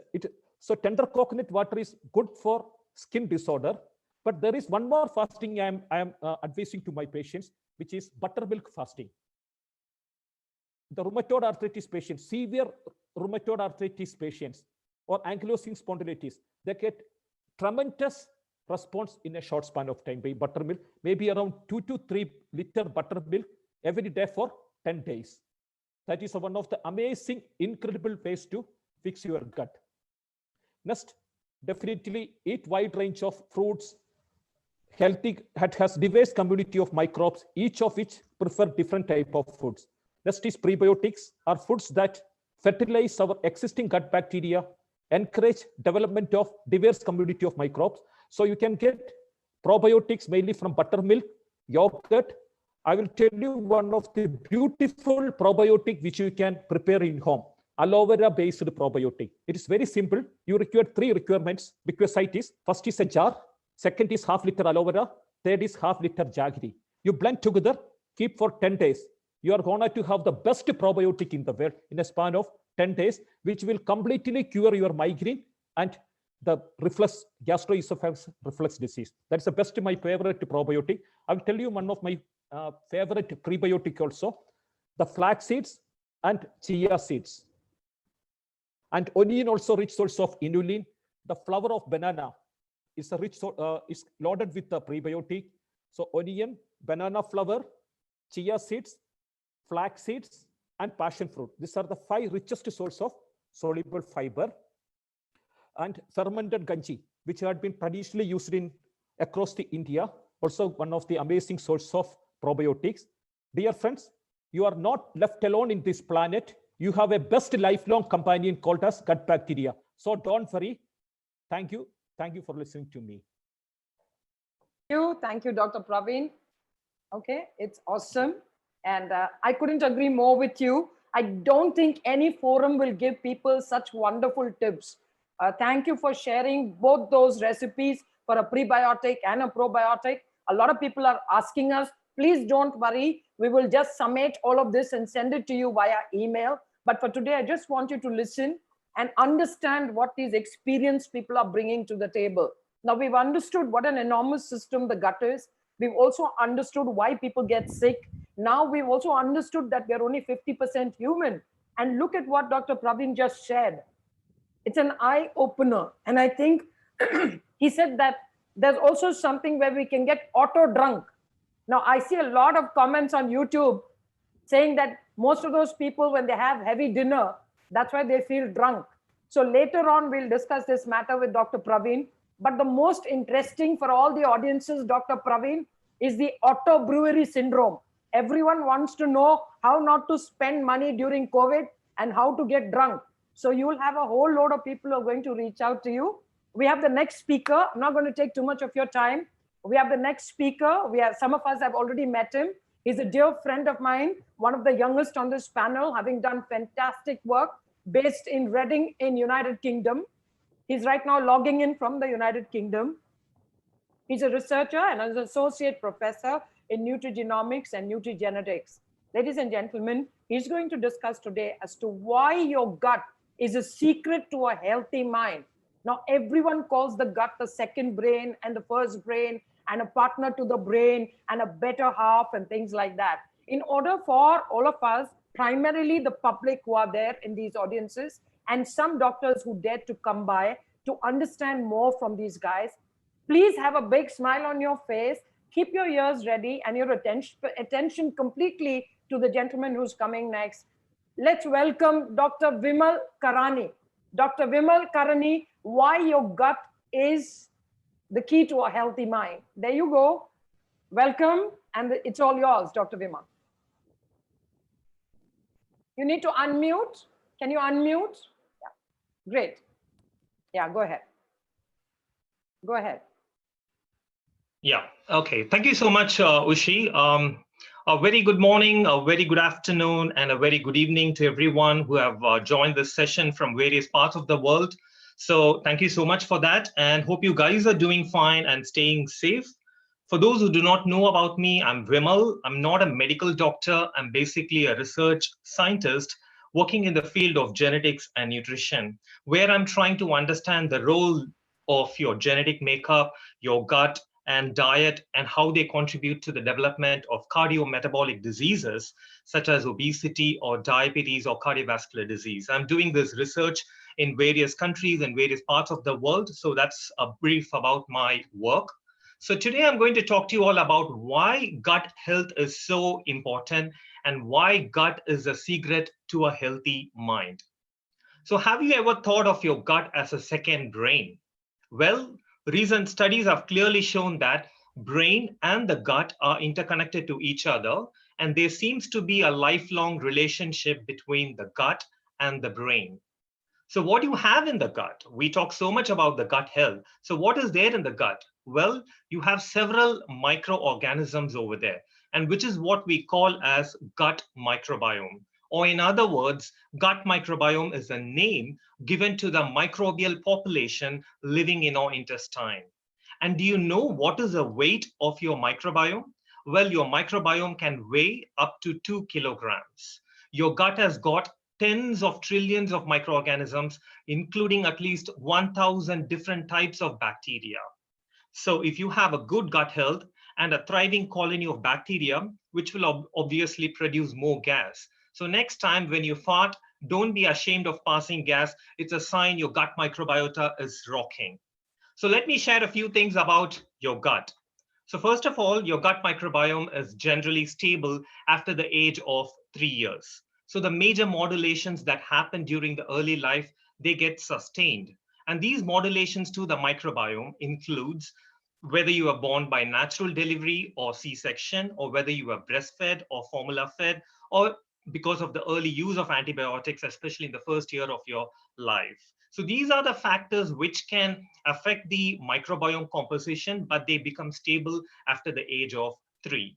S6: so tender coconut water is good for skin disorder, but there is one more fasting I am advising to my patients, which is buttermilk fasting. The rheumatoid arthritis patients, severe rheumatoid arthritis patients, or ankylosing spondylitis, they get tremendous response in a short span of time by buttermilk, maybe around 2 to 3 liter buttermilk every day for 10 days. That is one of the amazing, incredible ways to fix your gut. Next, definitely eat wide range of fruits. Healthy has diverse community of microbes, each of which prefer different type of foods. Next is prebiotics, are foods that fertilize our existing gut bacteria, encourage development of diverse community of microbes. So you can get probiotics mainly from buttermilk, yogurt. I will tell you one of the beautiful probiotic which you can prepare in home. Aloe vera based probiotic. It is very simple. You require 3 requirements because it is: first is a jar, second is half liter aloe vera, third is half liter jaggery. You blend together, keep for 10 days. You are going to have the best probiotic in the world in a span of 10 days, which will completely cure your migraine and the reflux, gastroesophageal reflux disease. That's the best, my favorite probiotic. I will tell you one of my favorite prebiotic also, the flax seeds and chia seeds. And onion also rich source of inulin. The flower of banana is a rich is loaded with the prebiotic. So onion, banana flower, chia seeds, flax seeds, and passion fruit. These are the 5 richest source of soluble fiber. And fermented ganji, which had been traditionally used in across the India, also one of the amazing source of probiotics. Dear friends, you are not left alone in this planet. You have a best lifelong companion called as gut bacteria. So don't worry. Thank you. Thank you for listening to me.
S1: Thank you, Dr. Praveen. Okay, it's awesome. And I couldn't agree more with you. I don't think any forum will give people such wonderful tips. Thank you for sharing both those recipes for a prebiotic and a probiotic. A lot of people are asking us, please don't worry. We will just summate all of this and send it to you via email. But for today, I just want you to listen and understand what these experienced people are bringing to the table. Now, we've understood what an enormous system the gut is. We've also understood why people get sick. Now, we've also understood that we're only 50% human. And look at what Dr. Praveen just shared. It's an eye opener. And I think he said that there's also something where we can get auto drunk. Now, I see a lot of comments on YouTube saying that most of those people, when they have heavy dinner, that's why they feel drunk. So later on, we'll discuss this matter with Dr. Praveen. But the most interesting for all the audiences, Dr. Praveen, is the Auto-Brewery Syndrome. Everyone wants to know how not to spend money during COVID and how to get drunk. So you will have a whole load of people who are going to reach out to you. We have the next speaker. I'm not going to take too much of your time. We have the next speaker. Some of us have already met him. He's a dear friend of mine, one of the youngest on this panel, having done fantastic work based in Reading in United Kingdom. He's right now logging in from the United Kingdom. He's a researcher and an associate professor in nutrigenomics and nutrigenetics. Ladies and gentlemen, he's going to discuss today as to why your gut is a secret to a healthy mind. Now, everyone calls the gut the second brain and the first brain and a partner to the brain and a better half and things like that. In order for all of us, primarily the public who are there in these audiences and some doctors who dare to come by to understand more from these guys, please have a big smile on your face, keep your ears ready and your attention completely to the gentleman who's coming next. Let's welcome Dr. Vimal Karani. Dr. Vimal Karani, why your gut is the key to a healthy mind. There you go. Welcome, and it's all yours, Dr. Vimal. You need to unmute. Can you unmute? Yeah. Great. Yeah, go ahead. Go ahead.
S4: Yeah, okay. Thank you so much, Ushi. A very good morning, a very good afternoon, and a very good evening to everyone who have joined this session from various parts of the world. So thank you so much for that, and hope you guys are doing fine and staying safe. For those who do not know about me, I'm Vimal. I'm not a medical doctor. I'm basically a research scientist working in the field of genetics and nutrition, where I'm trying to understand the role of your genetic makeup, your gut, and diet, and how they contribute to the development of cardiometabolic diseases such as obesity or diabetes or cardiovascular disease. I'm doing this research in various countries and various parts of the world. So that's a brief about my work. So today I'm going to talk to you all about why gut health is so important and why gut is a secret to a healthy mind. So have you ever thought of your gut as a second brain? Well, recent studies have clearly shown that brain and the gut are interconnected to each other, and there seems to be a lifelong relationship between the gut and the brain. So what you have in the gut, we talk so much about the gut health. So what is there in the gut? Well, you have several microorganisms over there, and which is what we call as gut microbiome. Or in other words, gut microbiome is a name given to the microbial population living in our intestine. And do you know what is the weight of your microbiome? Well, your microbiome can weigh up to 2 kilograms. Your gut has got tens of trillions of microorganisms, including at least 1,000 different types of bacteria. So if you have a good gut health and a thriving colony of bacteria, which will obviously produce more gas. So next time when you fart, don't be ashamed of passing gas. It's a sign your gut microbiota is rocking. So let me share a few things about your gut. So first of all, your gut microbiome is generally stable after the age of 3 years. So the major modulations that happen during the early life, they get sustained. And these modulations to the microbiome includes whether you are born by natural delivery or C-section, or whether you are breastfed or formula fed, or because of the early use of antibiotics, especially in the first year of your life. So these are the factors which can affect the microbiome composition, but they become stable after the age of 3.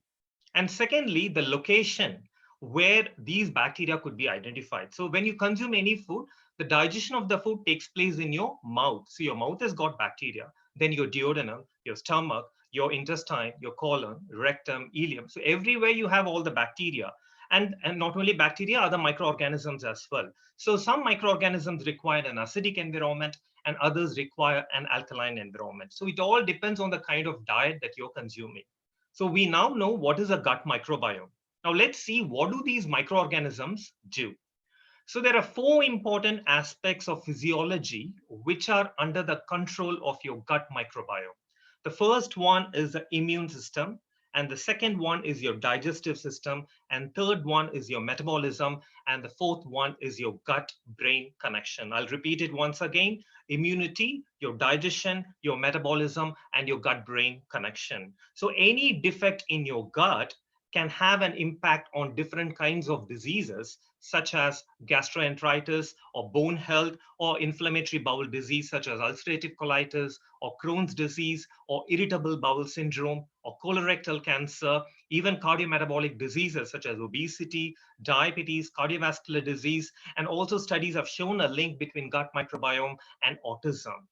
S4: And secondly, the location where these bacteria could be identified. So when you consume any food, the digestion of the food takes place in your mouth. So your mouth has got bacteria, then your duodenum, your stomach, your intestine, your colon, rectum, ileum. So everywhere you have all the bacteria. And not only bacteria, other microorganisms as well. So some microorganisms require an acidic environment and others require an alkaline environment. So it all depends on the kind of diet that you're consuming. So we now know what is a gut microbiome. Now let's see, what do these microorganisms do? So there are 4 important aspects of physiology which are under the control of your gut microbiome. The first one is the immune system, and the second one is your digestive system, and third one is your metabolism, and the fourth one is your gut-brain connection. I'll repeat it once again: immunity, your digestion, your metabolism, and your gut-brain connection. So any defect in your gut can have an impact on different kinds of diseases, such as gastroenteritis or bone health, or inflammatory bowel disease such as ulcerative colitis or Crohn's disease or irritable bowel syndrome or colorectal cancer, even cardiometabolic diseases such as obesity, diabetes, cardiovascular disease, and also studies have shown a link between gut microbiome and autism.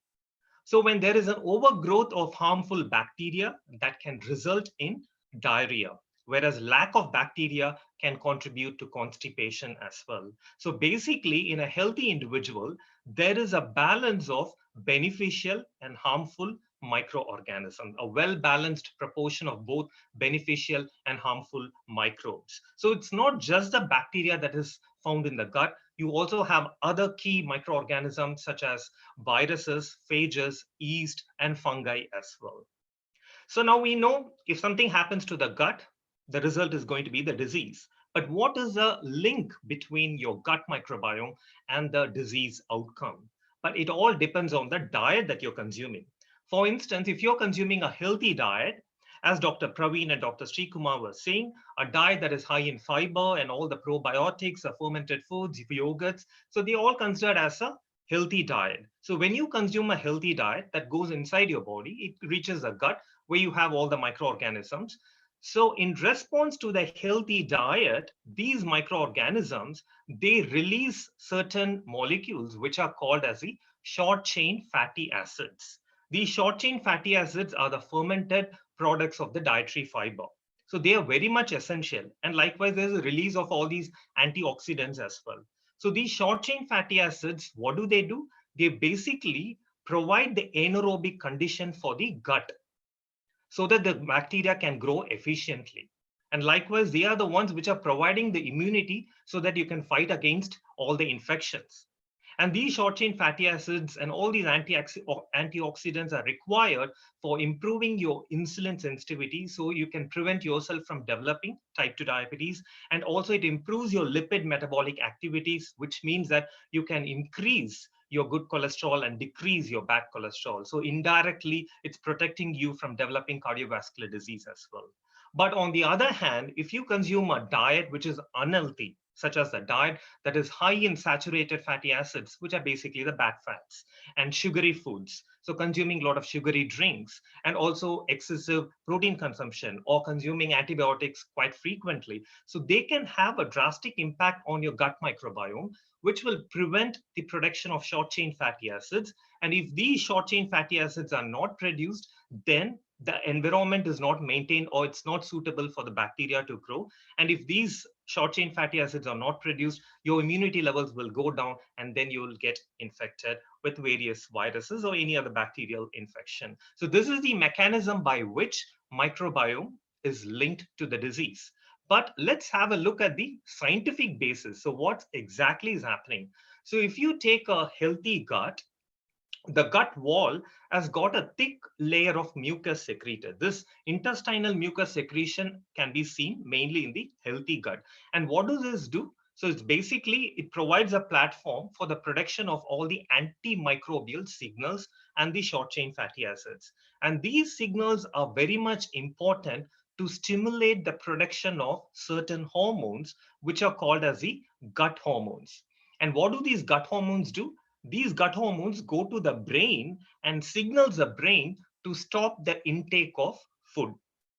S4: So when there is an overgrowth of harmful bacteria, that can result in diarrhea, whereas lack of bacteria can contribute to constipation as well. So basically, in a healthy individual, there is a balance of beneficial and harmful microorganisms, a well-balanced proportion of both beneficial and harmful microbes. So it's not just the bacteria that is found in the gut. You also have other key microorganisms such as viruses, phages, yeast, and fungi as well. So now we know if something happens to the gut, the result is going to be the disease. But what is the link between your gut microbiome and the disease outcome? But it all depends on the diet that you're consuming. For instance, if you're consuming a healthy diet, as Dr. Praveen and Dr. Srikumar were saying, a diet that is high in fiber and all the probiotics, fermented foods, yogurts, so they all considered as a healthy diet. So when you consume a healthy diet that goes inside your body, it reaches the gut where you have all the microorganisms. So in response to the healthy diet, these microorganisms, they release certain molecules which are called as the short chain fatty acids. These short chain fatty acids are the fermented products of the dietary fiber. So they are very much essential. And likewise, there's a release of all these antioxidants as well. So these short chain fatty acids, what do? They basically provide the anaerobic condition for the gut so that the bacteria can grow efficiently. And likewise, they are the ones which are providing the immunity so that you can fight against all the infections. And these short chain fatty acids and all these antioxidants are required for improving your insulin sensitivity so you can prevent yourself from developing type 2 diabetes. And also it improves your lipid metabolic activities, which means that you can increase your good cholesterol and decrease your bad cholesterol. So indirectly, it's protecting you from developing cardiovascular disease as well. But on the other hand, if you consume a diet which is unhealthy, such as a diet that is high in saturated fatty acids, which are basically the bad fats, and sugary foods, so consuming a lot of sugary drinks, and also excessive protein consumption or consuming antibiotics quite frequently, so they can have a drastic impact on your gut microbiome, which will prevent the production of short chain fatty acids. And if these short chain fatty acids are not produced, then the environment is not maintained, or it's not suitable for the bacteria to grow. And if these short chain fatty acids are not produced, your immunity levels will go down, and then you will get infected with various viruses or any other bacterial infection. So this is the mechanism by which microbiome is linked to the disease. But let's have a look at the scientific basis. So what exactly is happening? So if you take a healthy gut, the gut wall has got a thick layer of mucus secreted. This intestinal mucus secretion can be seen mainly in the healthy gut. And what does this do? So it's basically, it provides a platform for the production of all the antimicrobial signals and the short chain fatty acids. And these signals are very much important to stimulate the production of certain hormones, which are called as the gut hormones. And what do these gut hormones do? These gut hormones go to the brain and signals the brain to stop the intake of food.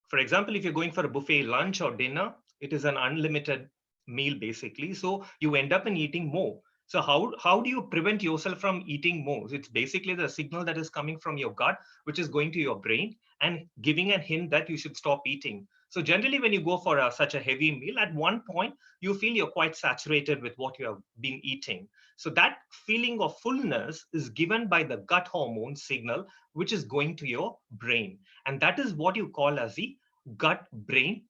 S4: For example, if you're going for a buffet lunch or dinner, it is an unlimited meal basically. So you end up in eating more. So how do you prevent yourself from eating more? It's basically the signal that is coming from your gut, which is going to your brain and giving a hint that you should stop eating. So generally, when you go for such a heavy meal, at one point, you feel you're quite saturated with what you have been eating. So that feeling of fullness is given by the gut hormone signal, which is going to your brain. And that is what you call as the gut-brain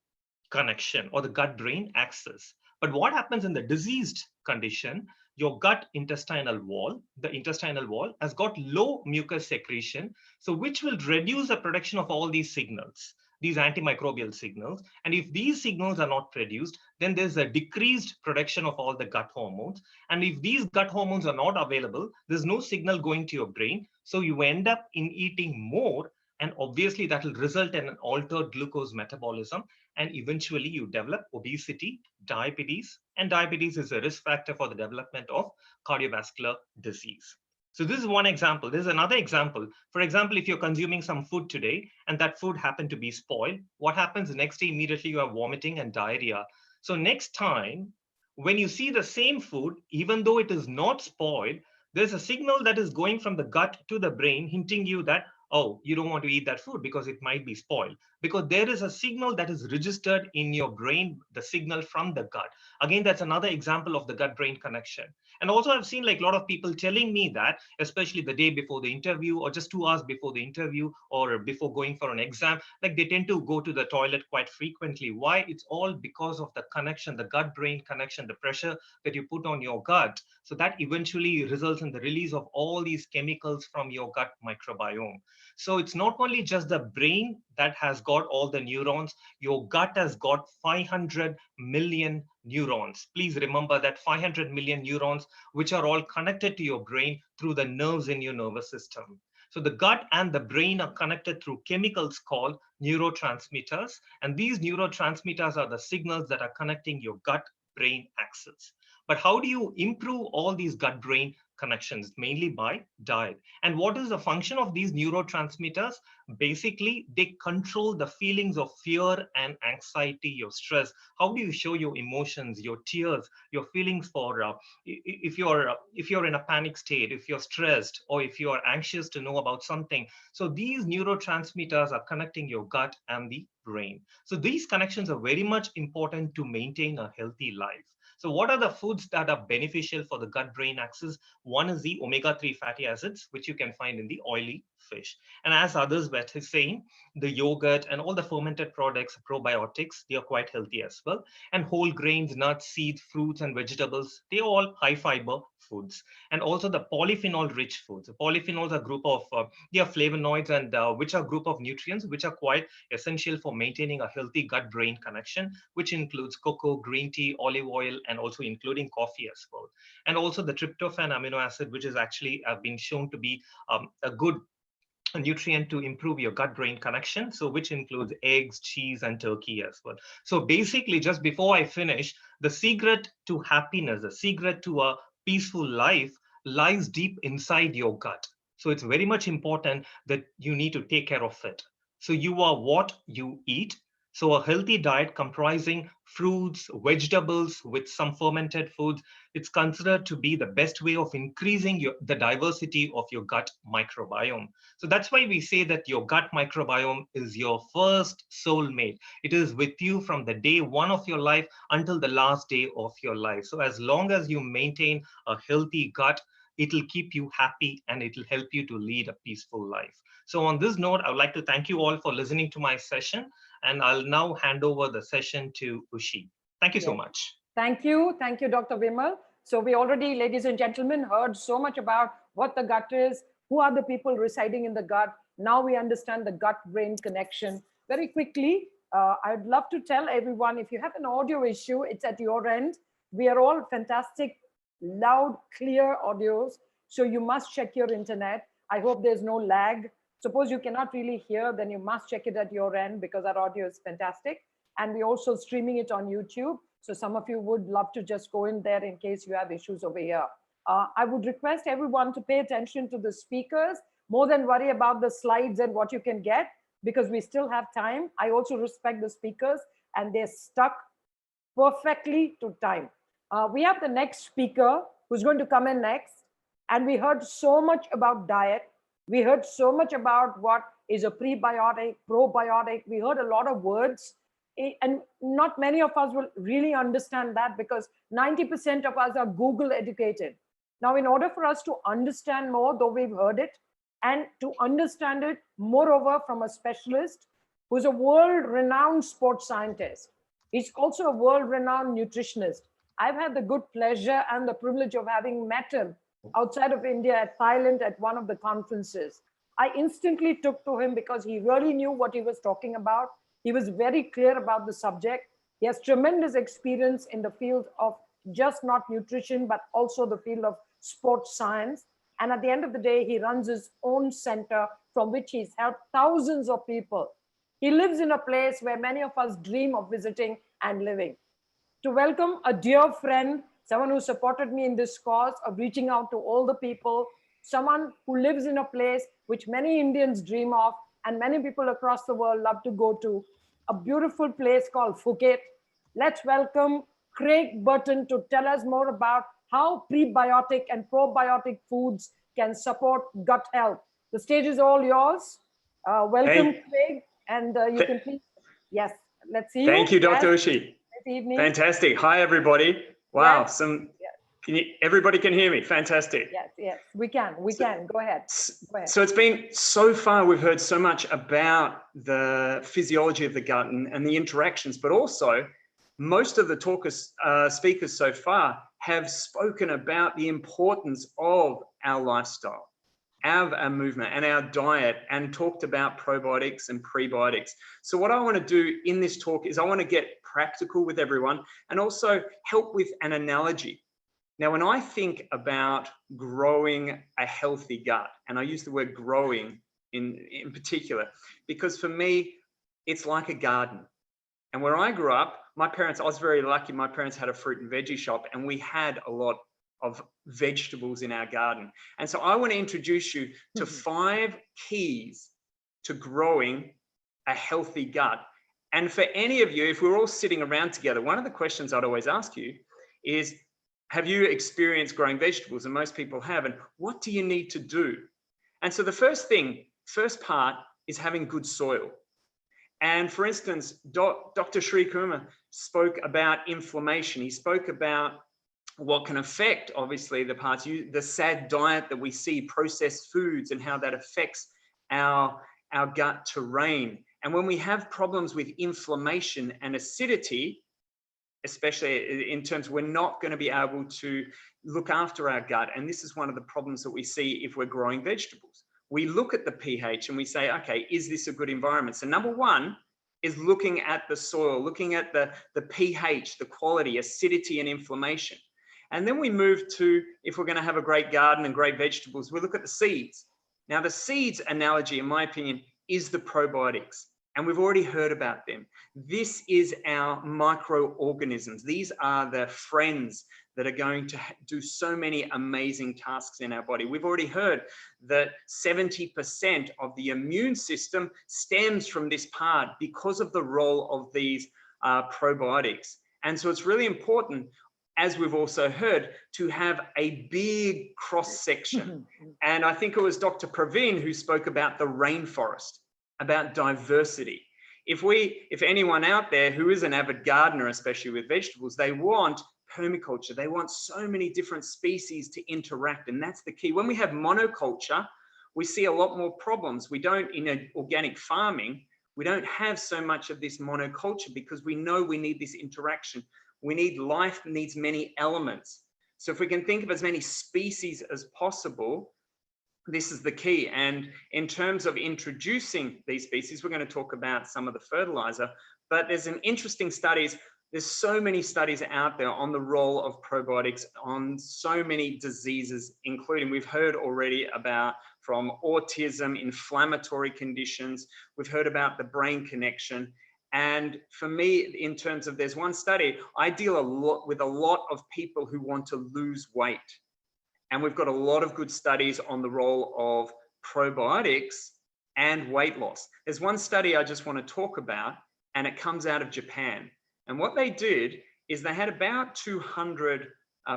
S4: connection or the gut-brain axis. But what happens in the diseased condition, your gut intestinal wall, the intestinal wall has got low mucus secretion, so which will reduce the production of all these signals, these antimicrobial signals. And if these signals are not produced, then there's a decreased production of all the gut hormones. And if these gut hormones are not available, there's no signal going to your brain. So you end up in eating more. And obviously that will result in an altered glucose metabolism. And eventually you develop obesity, diabetes, and diabetes is a risk factor for the development of cardiovascular disease. So this is one example. There's another example. For example, if you're consuming some food today and that food happened to be spoiled, what happens the next day? Immediately you have vomiting and diarrhea. So next time, when you see the same food, even though it is not spoiled, there's a signal that is going from the gut to the brain hinting you that, oh, you don't want to eat that food because it might be spoiled. Because there is a signal that is registered in your brain, the signal from the gut. Again, that's another example of the gut-brain connection. And also I've seen like a lot of people telling me that, especially the day before the interview or just 2 hours before the interview or before going for an exam, like they tend to go to the toilet quite frequently. Why? It's all because of the connection, the gut-brain connection, the pressure that you put on your gut. So that eventually results in the release of all these chemicals from your gut microbiome. So it's not only just the brain that has got all the neurons, your gut has got 500 million neurons. Please remember that 500 million neurons, which are all connected to your brain through the nerves in your nervous system. So the gut and the brain are connected through chemicals called neurotransmitters. And these neurotransmitters are the signals that are connecting your gut-brain axis. But how do you improve all these gut-brain connections? Mainly by diet. And what is the function of these neurotransmitters? Basically, they control the feelings of fear and anxiety, your stress. How do you show your emotions, your tears, your feelings for if you're in a panic state, if you're stressed, or if you're anxious to know about something? So these neurotransmitters are connecting your gut and the brain. So these connections are very much important to maintain a healthy life. So what are the foods that are beneficial for the gut-brain axis? One is the omega-3 fatty acids, which you can find in the oily fish. And as others were saying, the yogurt and all the fermented products, probiotics, they are quite healthy as well. And whole grains, nuts, seeds, fruits, and vegetables, they are all high fiber foods. And also the polyphenol-rich foods. The polyphenols are a group of, they are flavonoids, and which are a group of nutrients which are quite essential for maintaining a healthy gut-brain connection, which includes cocoa, green tea, olive oil, and also including coffee as well. And also the tryptophan amino acid, which is actually been shown to be a good a nutrient to improve your gut-brain connection, so which includes eggs, cheese, and turkey as well. So basically, just before I finish, the secret to happiness, the secret to a peaceful life lies deep inside your gut. So it's very much important that you need to take care of it. So you are what you eat. So a healthy diet comprising fruits, vegetables with some fermented foods, it's considered to be the best way of increasing the diversity of your gut microbiome. So that's why we say that your gut microbiome is your first soulmate. It is with you from the day one of your life until the last day of your life. So as long as you maintain a healthy gut, it'll keep you happy and it'll help you to lead a peaceful life. So on this note, I would like to thank you all for listening to my session, and I'll now hand over the session to Ushi. Thank you so much.
S1: Thank you, Dr. Vimal. So we already, ladies and gentlemen, heard so much about what the gut is, who are the people residing in the gut. Now we understand the gut-brain connection. Very quickly, I'd love to tell everyone, if you have an audio issue, it's at your end. We are all fantastic, loud, clear audios. So you must check your internet. I hope there's no lag. Suppose you cannot really hear, then you must check it at your end because our audio is fantastic. And we're also streaming it on YouTube. So some of you would love to just go in there in case you have issues over here. I would request everyone to pay attention to the speakers more than worry about the slides and what you can get, because we still have time. I also respect the speakers and they're stuck perfectly to time. We have the next speaker who's going to come in next. And we heard so much about diet. We heard so much about what is a prebiotic, probiotic. We heard a lot of words. And not many of us will really understand that because 90% of us are Google educated. Now, in order for us to understand more, though we've heard it, and to understand it, moreover, from a specialist who's a world-renowned sports scientist. He's also a world-renowned nutritionist. I've had the good pleasure and the privilege of having met him outside of India at Thailand at one of the conferences. I instantly took to him because he really knew what he was talking about. He was very clear about the subject. He has tremendous experience in the field of just not nutrition, but also the field of sports science. And at the end of the day, he runs his own center from which he's helped thousands of people. He lives in a place where many of us dream of visiting and living. To welcome a dear friend, someone who supported me in this cause of reaching out to all the people, someone who lives in a place which many Indians dream of and many people across the world love to go to, a beautiful place called Phuket. Let's welcome Craig Burton to tell us more about how prebiotic and probiotic foods can support gut health. The stage is all yours. Welcome, Craig, and you can please, yes, let's see you.
S7: Thank you, Dr. Ushi.
S1: Good evening.
S7: Fantastic. Hi, everybody. Wow,
S1: Yes.
S7: Everybody can hear me. Fantastic.
S1: Yes, we can. Go ahead.
S7: So it's been, so far, we've heard so much about the physiology of the gut and the interactions, but also most of the speakers so far have spoken about the importance of our lifestyle, our movement and our diet, and talked about probiotics and prebiotics. So what I want to do in this talk is I want to get practical with everyone and also help with an analogy. Now, when I think about growing a healthy gut, and I use the word growing in particular, because for me, it's like a garden. And where I grew up, I was very lucky. My parents had a fruit and veggie shop, and we had a lot of vegetables in our garden. And so I want to introduce you to 5 keys to growing a healthy gut. And for any of you, if we're all sitting around together, one of the questions I'd always ask you is, have you experienced growing vegetables? And most people have. And what do you need to do? And so the first part is having good soil. And for instance, Dr. Sri Kumar spoke about inflammation. He spoke about what can affect, obviously, the sad diet that we see, processed foods, and how that affects our gut terrain. And when we have problems with inflammation and acidity, especially in terms, we're not going to be able to look after our gut. And this is one of the problems that we see if we're growing vegetables. We look at the pH and we say, okay, is this a good environment? So number one is looking at the soil, looking at the pH, the quality, acidity, and inflammation. And then we move to, if we're going to have a great garden and great vegetables, we look at the seeds. Now, the seeds analogy, in my opinion, is the probiotics. And we've already heard about them. This is our microorganisms. These are the friends that are going to do so many amazing tasks in our body. We've already heard that 70% of the immune system stems from this part because of the role of these probiotics. And so it's really important, as we've also heard, to have a big cross section. And I think it was Dr. Praveen who spoke about the rainforest, about diversity. If anyone out there who is an avid gardener, especially with vegetables, they want permaculture. They want so many different species to interact, and that's the key. When we have monoculture, we see a lot more problems. We don't, in organic farming, we don't have so much of this monoculture because we know we need this interaction. We need life needs many elements. So if we can think of as many species as possible, this is the key. And in terms of introducing these species, we're going to talk about some of the fertilizer, but there's an interesting studies. There's so many studies out there on the role of probiotics on so many diseases, including we've heard already about from autism, inflammatory conditions. We've heard about the brain connection. And for me, in terms of, there's one study, I deal with a lot of people who want to lose weight. And we've got a lot of good studies on the role of probiotics and weight loss. There's one study I just want to talk about, and it comes out of Japan. And what they did is they had about 200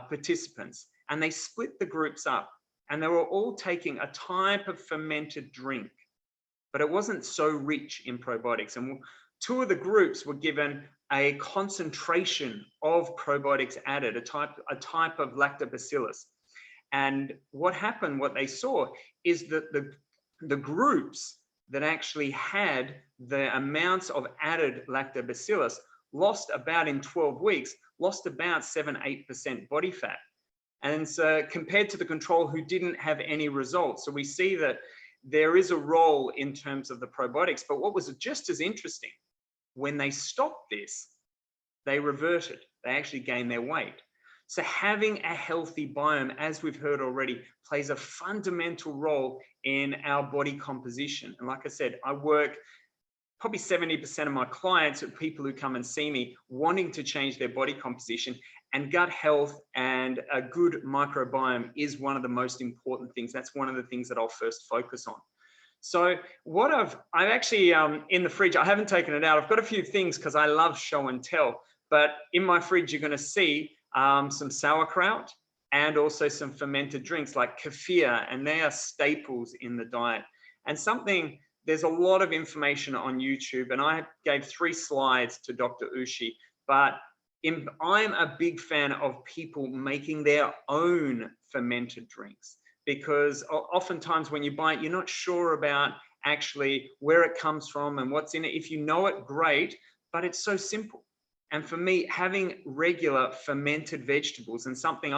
S7: participants, and they split the groups up, and they were all taking a type of fermented drink, but it wasn't so rich in probiotics. And two of the groups were given a concentration of probiotics added, a type of lactobacillus. And what happened, what they saw is that the groups that actually had the amounts of added lactobacillus lost about, in 12 weeks, lost about 7-8% body fat. And so compared to the control who didn't have any results. So we see that there is a role in terms of the probiotics, but what was just as interesting, when they stopped this, they reverted, they actually gained their weight. So having a healthy biome, as we've heard already, plays a fundamental role in our body composition. And like I said, I work, probably 70% of my clients are people who come and see me wanting to change their body composition, and gut health and a good microbiome is one of the most important things. That's one of the things that I'll first focus on. So what I've actually in the fridge, I haven't taken it out. I've got a few things because I love show and tell, but in my fridge, you're going to see some sauerkraut and also some fermented drinks like kefir, and they are staples in the diet. And something, there's a lot of information on YouTube, and I gave 3 slides to Dr. Ushi, but I'm a big fan of people making their own fermented drinks, because oftentimes when you buy it, you're not sure about actually where it comes from and what's in it. If you know it, great, but it's so simple. And for me, having regular fermented vegetables, and something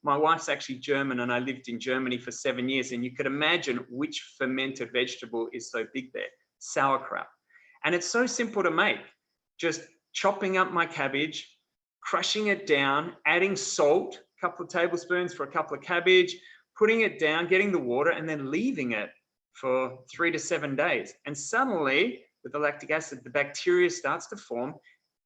S7: my wife's actually German, and I lived in Germany for 7 years, and you could imagine which fermented vegetable is so big there, sauerkraut. And it's so simple to make, just chopping up my cabbage, crushing it down, adding salt, a couple of tablespoons for a couple of cabbage, putting it down, getting the water, and then leaving it for 3 to 7 days. And suddenly, with the lactic acid, the bacteria starts to form,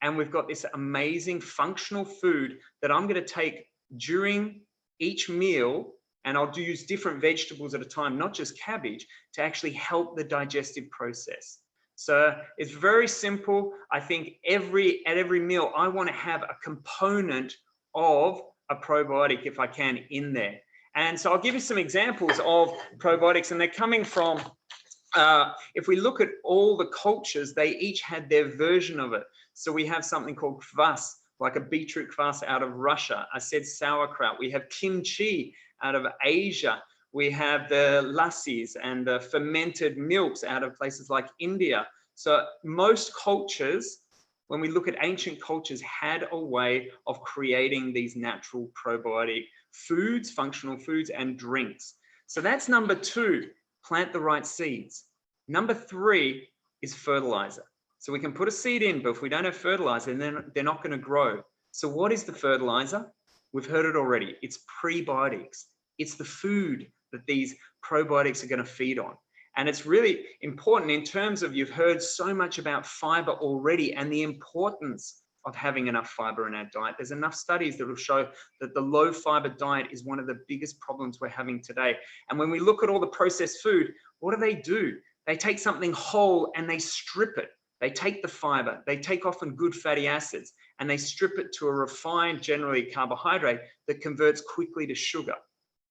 S7: and we've got this amazing functional food that I'm going to take during each meal, and I'll use different vegetables at a time, not just cabbage, to actually help the digestive process. So it's very simple. I think at every meal, I want to have a component of a probiotic, if I can, in there. And so I'll give you some examples of probiotics, and they're coming from, if we look at all the cultures, they each had their version of it. So we have something called kvass, like a beetroot kvass out of Russia. I said sauerkraut. We have kimchi out of Asia. We have the lassis and the fermented milks out of places like India. So most cultures, when we look at ancient cultures, had a way of creating these natural probiotic foods, functional foods, and drinks. So that's number 2, plant the right seeds. Number 3 is fertilizer. So we can put a seed in, but if we don't have fertilizer, then they're not going to grow. So what is the fertilizer? We've heard it already. It's prebiotics. It's the food that these probiotics are going to feed on. And it's really important in terms of, you've heard so much about fiber already and the importance of having enough fiber in our diet. There's enough studies that will show that the low fiber diet is one of the biggest problems we're having today. And when we look at all the processed food, what do? They take something whole and they strip it. They take the fiber, they take often good fatty acids, and they strip it to a refined, generally carbohydrate that converts quickly to sugar.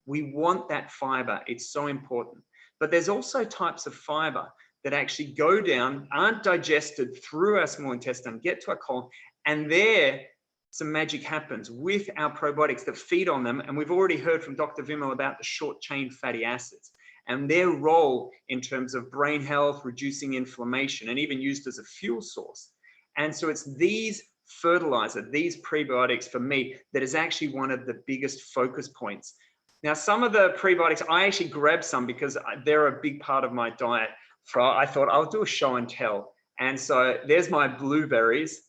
S7: We want that fiber, it's so important. But there's also types of fiber that actually go down, aren't digested through our small intestine, get to our colon, and there some magic happens with our probiotics that feed on them. And we've already heard from Dr. Vimal about the short chain fatty acids and their role in terms of brain health, reducing inflammation, and even used as a fuel source. And so it's these fertilizer, these prebiotics for me, that is actually one of the biggest focus points. Now, some of the prebiotics, I actually grabbed some because they're a big part of my diet. I thought I'll do a show and tell. And so there's my blueberries.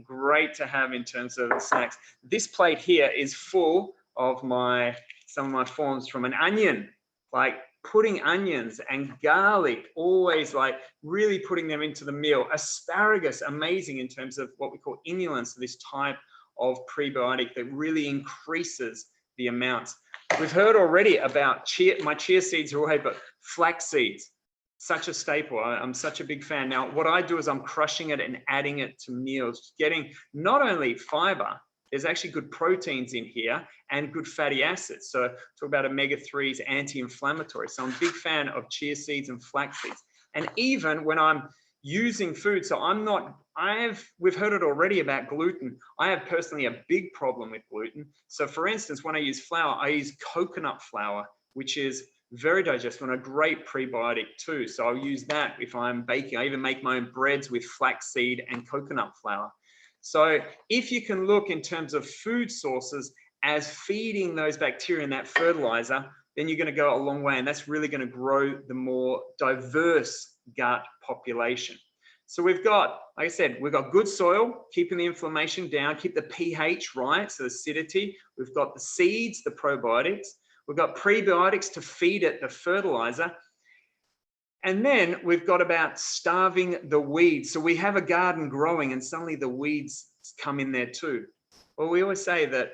S7: Great to have in terms of snacks. This plate here is full of some of my forms from an onion, like putting onions and garlic, always like really putting them into the meal. Asparagus, amazing in terms of what we call inulins, this type of prebiotic that really increases the amounts. We've heard already about my chia seeds are away, but flax seeds, such a staple. I'm such a big fan. Now, what I do is I'm crushing it and adding it to meals, getting not only fiber, there's actually good proteins in here and good fatty acids. So talk about omega-3s, anti-inflammatory. So I'm a big fan of chia seeds and flax seeds. And even when I'm using food, so we've heard it already about gluten. I have personally a big problem with gluten. So for instance, when I use flour, I use coconut flour, which is very digestible and a great prebiotic too. So I'll use that if I'm baking. I even make my own breads with flaxseed and coconut flour. So if you can look in terms of food sources as feeding those bacteria in that fertilizer, then you're going to go a long way. And that's really going to grow the more diverse gut population. So we've got, like I said, we've got good soil, keeping the inflammation down, keep the pH right, so acidity. We've got the seeds, the probiotics. We've got prebiotics to feed it, the fertilizer. And then we've got about starving the weeds. So we have a garden growing and suddenly the weeds come in there too. Well, we always say that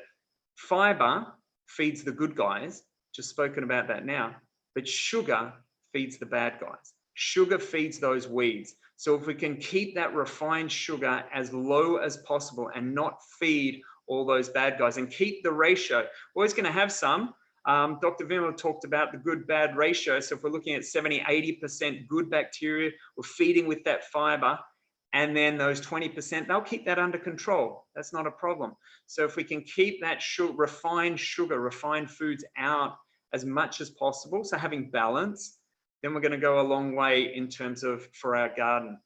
S7: fiber feeds the good guys, just spoken about that now, but sugar feeds the bad guys. Sugar feeds those weeds. So if we can keep that refined sugar as low as possible and not feed all those bad guys and keep the ratio, we're always going to have some. Dr. Vimal talked about the good-bad ratio. So if we're looking at 70, 80% good bacteria, we're feeding with that fiber, and then those 20%, they'll keep that under control. That's not a problem. So if we can keep that refined sugar, refined foods out as much as possible, so having balance, then we're going to go a long way in terms of for our garden.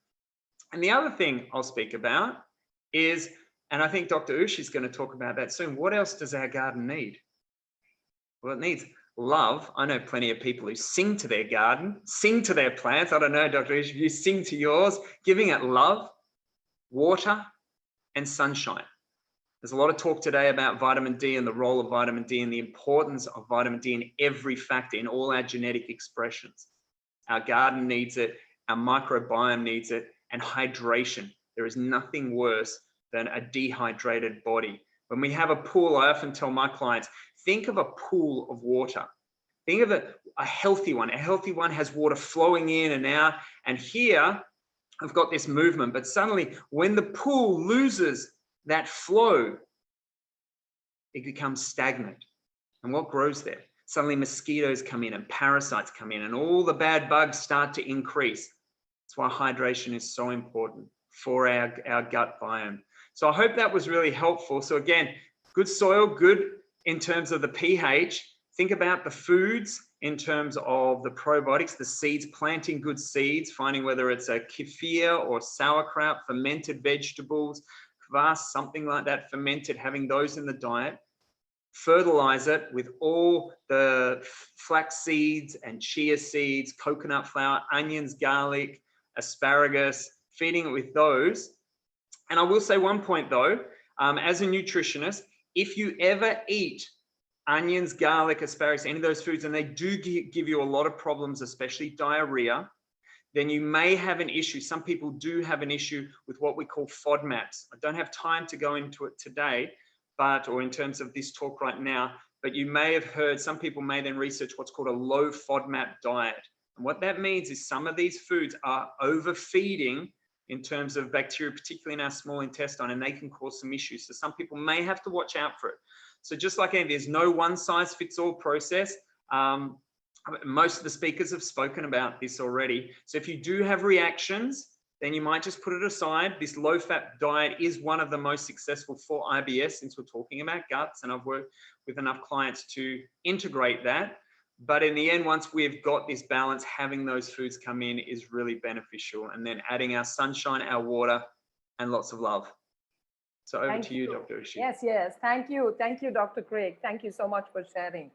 S7: And the other thing I'll speak about is, and I think Dr. Ushi is going to talk about that soon, what else does our garden need? Well, it needs love. I know plenty of people who sing to their garden, sing to their plants. I don't know, Dr. Ushi, if you sing to yours, giving it love, water, and sunshine. There's a lot of talk today about vitamin D and the role of vitamin D and the importance of vitamin D in every factor, in all our genetic expressions. Our garden needs it, our microbiome needs it, and hydration. There is nothing worse than a dehydrated body. When we have a pool, I often tell my clients, think of a pool of water. Think of a healthy one. A healthy one has water flowing in and out. And here, I've got this movement, but suddenly when the pool loses that flow, it becomes stagnant. And what grows there? Suddenly mosquitoes come in and parasites come in and all the bad bugs start to increase. That's why hydration is so important for our gut biome. So I hope that was really helpful. So again, good soil, good in terms of the pH. Think about the foods in terms of the probiotics, the seeds, planting good seeds, finding whether it's a kefir or sauerkraut, fermented vegetables, kvass, something like that, fermented, having those in the diet. Fertilize it with all the flax seeds and chia seeds, coconut flour, onions, garlic, asparagus, feeding it with those. And I will say one point though, as a nutritionist, if you ever eat onions, garlic, asparagus, any of those foods, and they do give you a lot of problems, especially diarrhea, then you may have an issue. Some people do have an issue with what we call FODMAPs. I don't have time to go into it today, or in terms of this talk right now, but you may have heard, some people may then research what's called a low FODMAP diet. And what that means is some of these foods are overfeeding in terms of bacteria, particularly in our small intestine, and they can cause some issues. So some people may have to watch out for it. So just like there's no one size fits all process. Most of the speakers have spoken about this already. So if you do have reactions, then you might just put it aside. This low-fat diet is one of the most successful for IBS, since we're talking about guts, and I've worked with enough clients to integrate that. But in the end, once we've got this balance, having those foods come in is really beneficial. And then adding our sunshine, our water, and lots of love. So over to you, Dr. Ushi.
S1: Yes, yes. Thank you. Thank you, Dr. Craig. Thank you so much for sharing.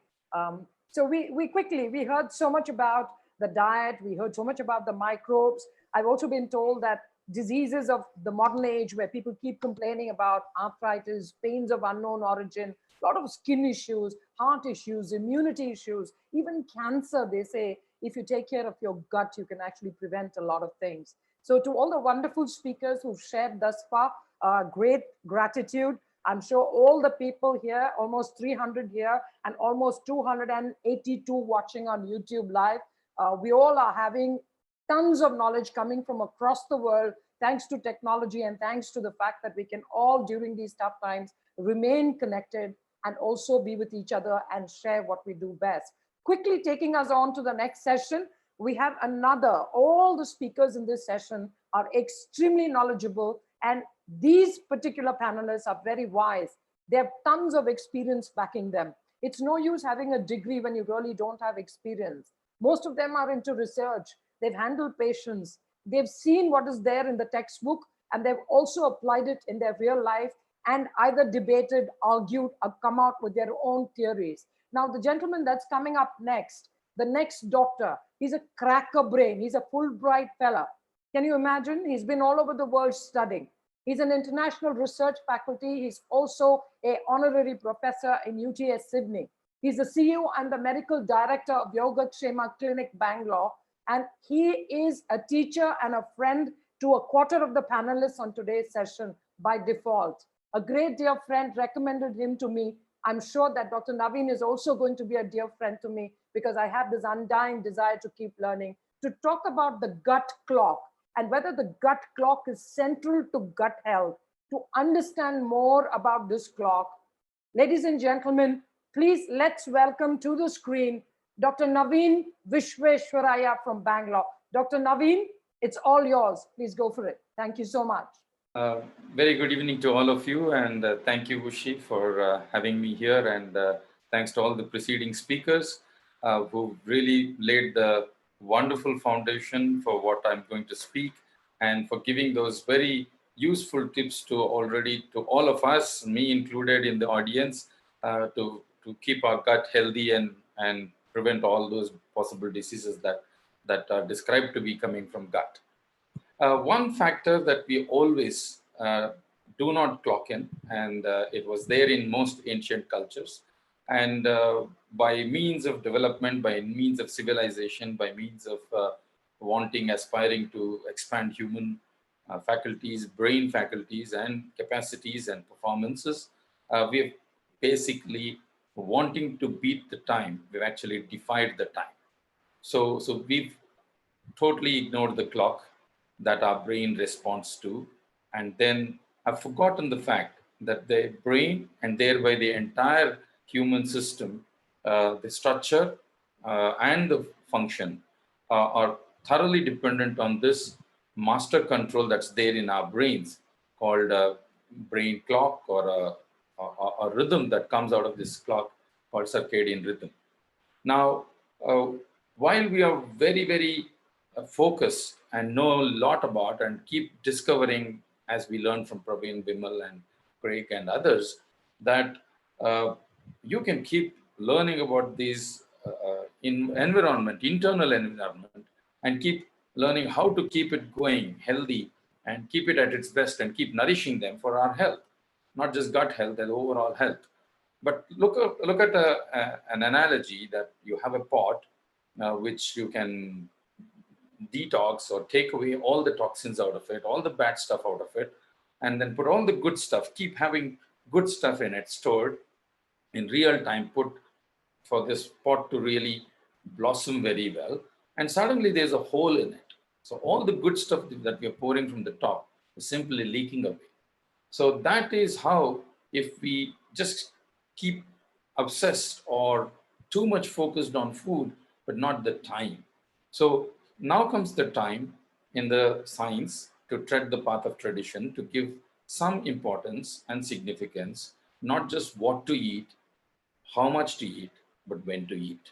S1: So we heard so much about the diet. We heard so much about the microbes. I've also been told that diseases of the modern age, where people keep complaining about arthritis, pains of unknown origin, a lot of skin issues, heart issues, immunity issues, even cancer, they say, if you take care of your gut, you can actually prevent a lot of things. So to all the wonderful speakers who've shared thus far, great gratitude. I'm sure all the people here, almost 300 here and almost 282 watching on YouTube Live, we all are having tons of knowledge coming from across the world, thanks to technology and thanks to the fact that we can all, during these tough times, remain connected and also be with each other and share what we do best. Quickly taking us on to the next session, we have all the speakers in this session are extremely knowledgeable, and these particular panelists are very wise. They have tons of experience backing them. It's no use having a degree when you really don't have experience. Most of them are into research. They've handled patients. They've seen what is there in the textbook, and they've also applied it in their real life and either debated, argued, or come out with their own theories. Now, the gentleman that's coming up next, the next doctor, he's a cracker brain. He's a Fulbright fella. Can you imagine? He's been all over the world studying. He's an international research faculty. He's also an honorary professor in UTS Sydney. He's the CEO and the medical director of Yogakshema Clinic, Bangalore. And he is a teacher and a friend to a quarter of the panelists on today's session by default. A great dear friend recommended him to me. I'm sure that Dr. Naveen is also going to be a dear friend to me, because I have this undying desire to keep learning, to talk about the gut clock and whether the gut clock is central to gut health. To understand more about this clock, ladies and gentlemen, please let's welcome to the screen Dr. Naveen Vishweshwaraya from Bangalore. Dr. Naveen, it's all yours. Please go for it. Thank you so much.
S8: Very good evening to all of you, and thank you, Ushi, for having me here, and thanks to all the preceding speakers who really laid the wonderful foundation for what I'm going to speak, and for giving those very useful tips to all of us, me included in the audience, to keep our gut healthy and prevent all those possible diseases that are described to be coming from gut. One factor that we always do not clock in, and it was there in most ancient cultures, and by means of development, by means of civilization, by means of aspiring to expand human faculties, brain faculties and capacities and performances, we've basically wanting to beat the time, we've actually defied the time. So we've totally ignored the clock that our brain responds to, and then have forgotten the fact that the brain and thereby the entire human system, the structure and the function are thoroughly dependent on this master control that's there in our brains, called a brain clock, or a rhythm that comes out of this clock called circadian rhythm. Now, while we are very, very focused and know a lot about and keep discovering, as we learn from Praveen, Bimal and Craig and others, that you can keep learning about these internal environment, and keep learning how to keep it going healthy and keep it at its best and keep nourishing them for our health, not just gut health and overall health. But look at an analogy that you have a pot which you can detox or take away all the toxins out of it, all the bad stuff out of it, and then put all the good stuff, keep having good stuff in it stored in real time, put for this pot to really blossom very well. And suddenly there's a hole in it. So all the good stuff that we're pouring from the top is simply leaking away. So that is how, if we just keep obsessed or too much focused on food, but not the time. So now comes the time in the science to tread the path of tradition, to give some importance and significance, not just what to eat, how much to eat, but when to eat.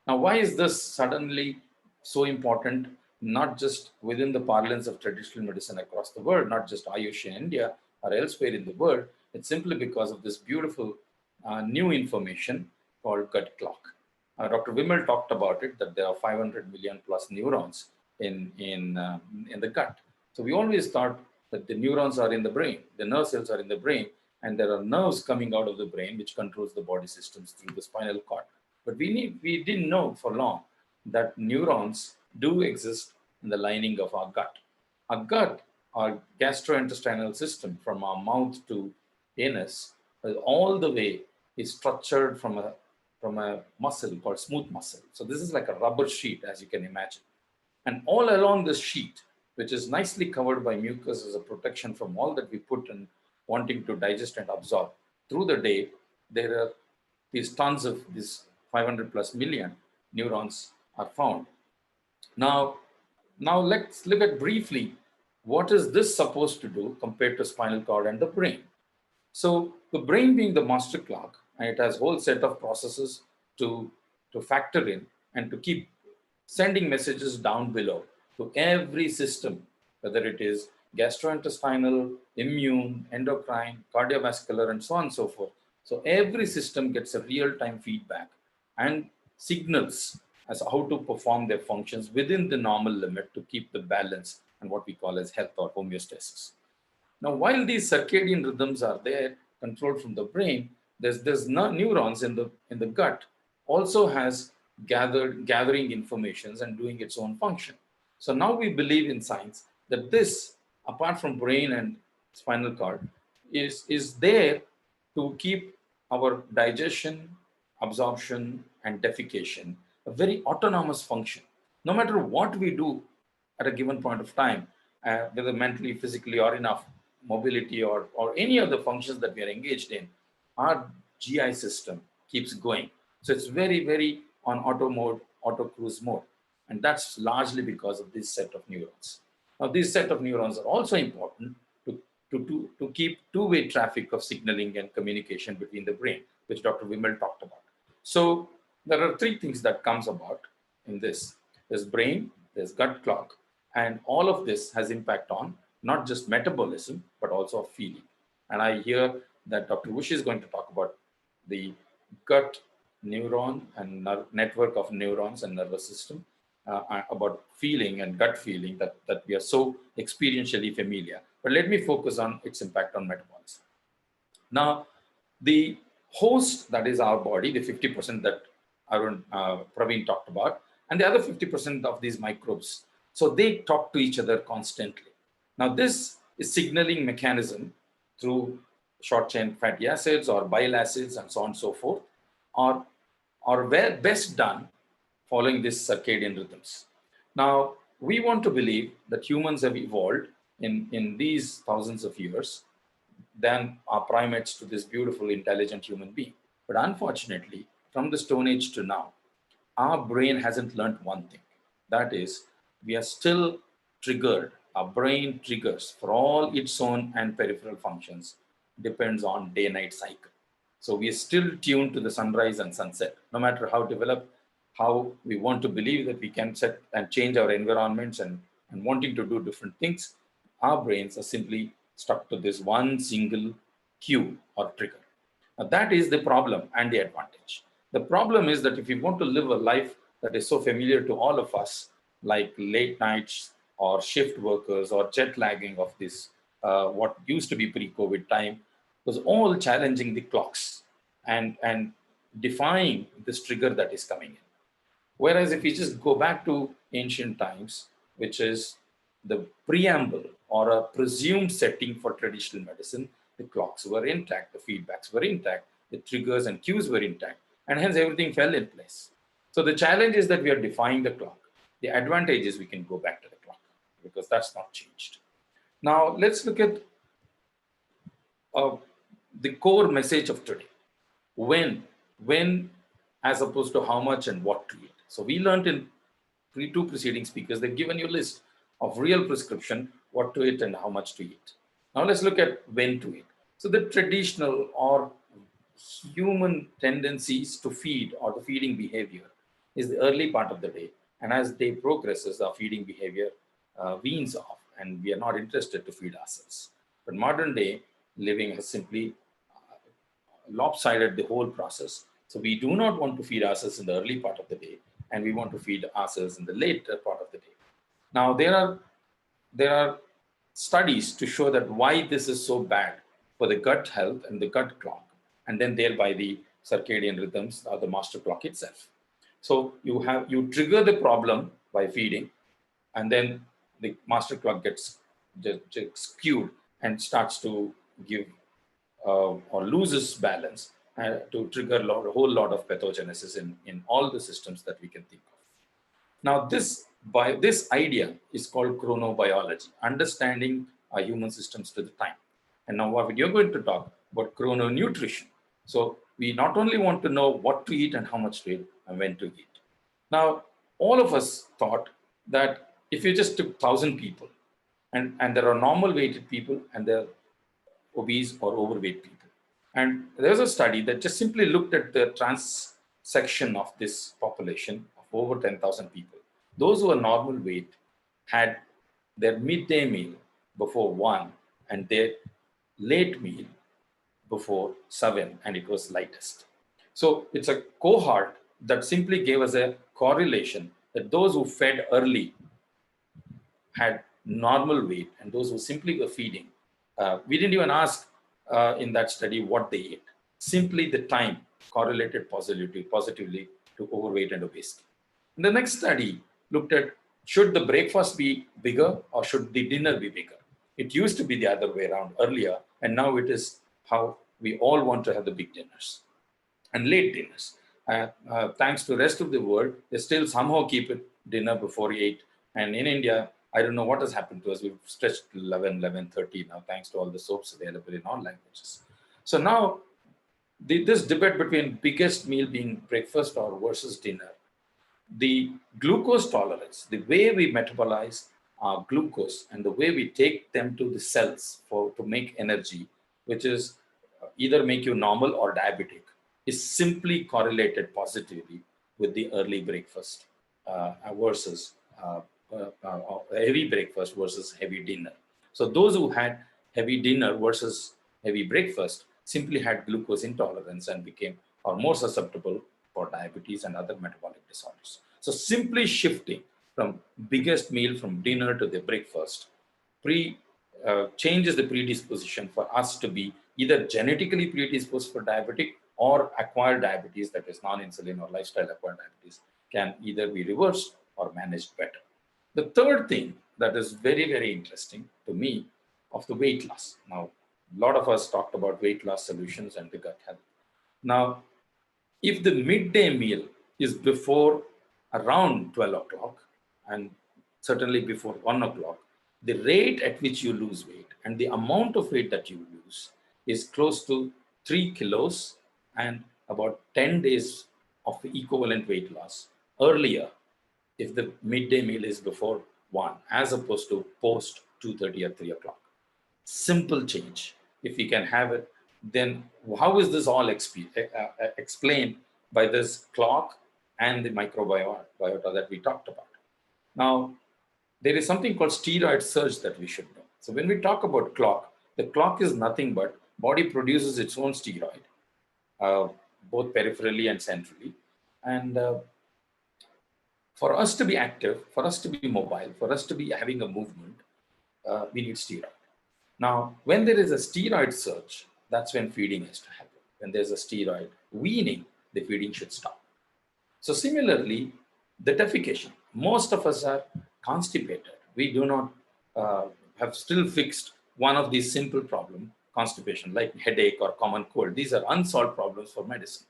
S8: Now, why is this suddenly so important, not just within the parlance of traditional medicine across the world, not just Ayush in India or elsewhere in the world? It's simply because of this beautiful new information called gut clock. Dr. Vimal talked about it, that there are 500 million plus neurons in the gut. So we always thought that the neurons are in the brain, the nerve cells are in the brain, and there are nerves coming out of the brain which controls the body systems through the spinal cord. But we didn't know for long that neurons do exist in the lining of our gut. Our gut, our gastrointestinal system, from our mouth to anus, all the way is structured from a muscle called smooth muscle. So this is like a rubber sheet, as you can imagine. And all along this sheet, which is nicely covered by mucus as a protection from all that we put in wanting to digest and absorb through the day, there are these tons of these 500 plus million neurons are found. Now let's look at briefly what is this supposed to do compared to spinal cord and the brain. So the brain being the master clock, and it has a whole set of processes to factor in and to keep sending messages down below to every system, whether it is gastrointestinal, immune, endocrine, cardiovascular, and so on and so forth. So every system gets a real-time feedback and signals as how to perform their functions within the normal limit to keep the balance and what we call as health or homeostasis. Now, while these circadian rhythms are there, controlled from the brain, there's neurons in the gut also has gathering informations and doing its own function. So now we believe in science that this, apart from brain and spinal cord, is there to keep our digestion, absorption, and defecation a very autonomous function. No matter what we do at a given point of time, whether mentally, physically, or enough mobility or any of the functions that we are engaged in, our GI system keeps going. So it's very, very on auto mode, auto cruise mode. And that's largely because of this set of neurons. Now, this set of neurons are also important to keep two-way traffic of signaling and communication between the brain, which Dr. Vimal talked about. So there are three things that comes about in this. There's brain, there's gut clock, and all of this has impact on not just metabolism, but also feeling. And I hear that Dr. Ushi is going to talk about the gut neuron and network of neurons and nervous system, about feeling and gut feeling that we are so experientially familiar. But let me focus on its impact on metabolism. Now, the host, that is our body, the 50% that Praveen talked about, and the other 50% of these microbes. So they talk to each other constantly. Now, this is signaling mechanism through short chain fatty acids or bile acids and so on and so forth, are best done following these circadian rhythms. Now, we want to believe that humans have evolved in these thousands of years than our primates to this beautiful, intelligent human being. But unfortunately, from the Stone Age to now, our brain hasn't learned one thing. That is, we are still triggered. Our brain triggers for all its own and peripheral functions depends on day-night cycle. So we are still tuned to the sunrise and sunset, no matter how developed, how we want to believe that we can set and change our environments and wanting to do different things. Our brains are simply stuck to this one single cue or trigger. Now, that is the problem and the advantage. The problem is that if you want to live a life that is so familiar to all of us, like late nights or shift workers or jet lagging of this, what used to be pre-COVID time, was all challenging the clocks. and defying this trigger that is coming in. Whereas if you just go back to ancient times, which is the preamble or a presumed setting for traditional medicine, the clocks were intact, the feedbacks were intact, the triggers and cues were intact, and hence everything fell in place. So the challenge is that we are defying the clock. The advantage is we can go back to the clock because that's not changed. Now let's look at the core message of today. When, as opposed to how much and what to eat. So we learned in two preceding speakers, they've given you a list of real prescription, what to eat and how much to eat. Now let's look at when to eat. So the traditional or human tendencies to feed or the feeding behavior is the early part of the day. And as day progresses, our feeding behavior weans off and we are not interested to feed ourselves. But modern day living has simply lopsided the whole process. So we do not want to feed ourselves in the early part of the day, and we want to feed ourselves in the later part of the day. Now there are studies to show that why this is so bad for the gut health and the gut clock, and then thereby the circadian rhythms or the master clock itself. So you trigger the problem by feeding, and then the master clock gets skewed and starts to give or loses balance to trigger a whole lot of pathogenesis in all the systems that we can think of. Now, this idea is called chronobiology, understanding our human systems to the time. And now you're going to talk about chrono nutrition. So we not only want to know what to eat and how much to eat and when to eat. Now, all of us thought that if you just took 1,000 people, and there are normal weighted people and there are obese or overweight people. And there's a study that just simply looked at the trans section of this population of over 10,000 people. Those who are normal weight had their midday meal before 1 and their late meal before 7, and it was lightest. So it's a cohort that simply gave us a correlation that those who fed early had normal weight and those who simply were feeding. We didn't even ask in that study what they ate. Simply the time correlated positively to overweight and obesity. And the next study looked at should the breakfast be bigger or should the dinner be bigger? It used to be the other way around earlier, and now it is how we all want to have the big dinners and late dinners. Thanks to the rest of the world, they still somehow keep it dinner before 8. And in India, I don't know what has happened to us. We've stretched to 11, 11:30 now, thanks to all the soaps available in all languages. So now, this debate between biggest meal being breakfast or versus dinner, the glucose tolerance, the way we metabolize our glucose and the way we take them to the cells to make energy, which is either make you normal or diabetic, is simply correlated positively with the early breakfast versus heavy breakfast versus heavy dinner. So those who had heavy dinner versus heavy breakfast simply had glucose intolerance and became or more susceptible for diabetes and other metabolic disorders. So simply shifting from biggest meal from dinner to the breakfast changes the predisposition for us to be either genetically predisposed for diabetic or acquired diabetes, that is non-insulin or lifestyle acquired diabetes, can either be reversed or managed better. The third thing that is very, very interesting to me of the weight loss. Now, a lot of us talked about weight loss solutions and the gut health. Now, if the midday meal is before around 12 o'clock and certainly before 1 o'clock, the rate at which you lose weight and the amount of weight that you lose is close to 3 kilos and about 10 days of equivalent weight loss earlier if the midday meal is before 1 as opposed to post 2:30 or 3 o'clock. Simple change. If we can have it, then how is this all explained by this clock and the microbiota that we talked about? Now, there is something called steroid surge that we should know. So when we talk about clock, the clock is nothing but body produces its own steroid, both peripherally and centrally. And for us to be active, for us to be mobile, for us to be having a movement, we need steroid. Now, when there is a steroid surge, that's when feeding has to happen. when there's a steroid weaning, the feeding should stop. So similarly, the defecation. Most of us are constipated. We do not have still fixed one of these simple problems, constipation, like headache or common cold. These are unsolved problems for medicine.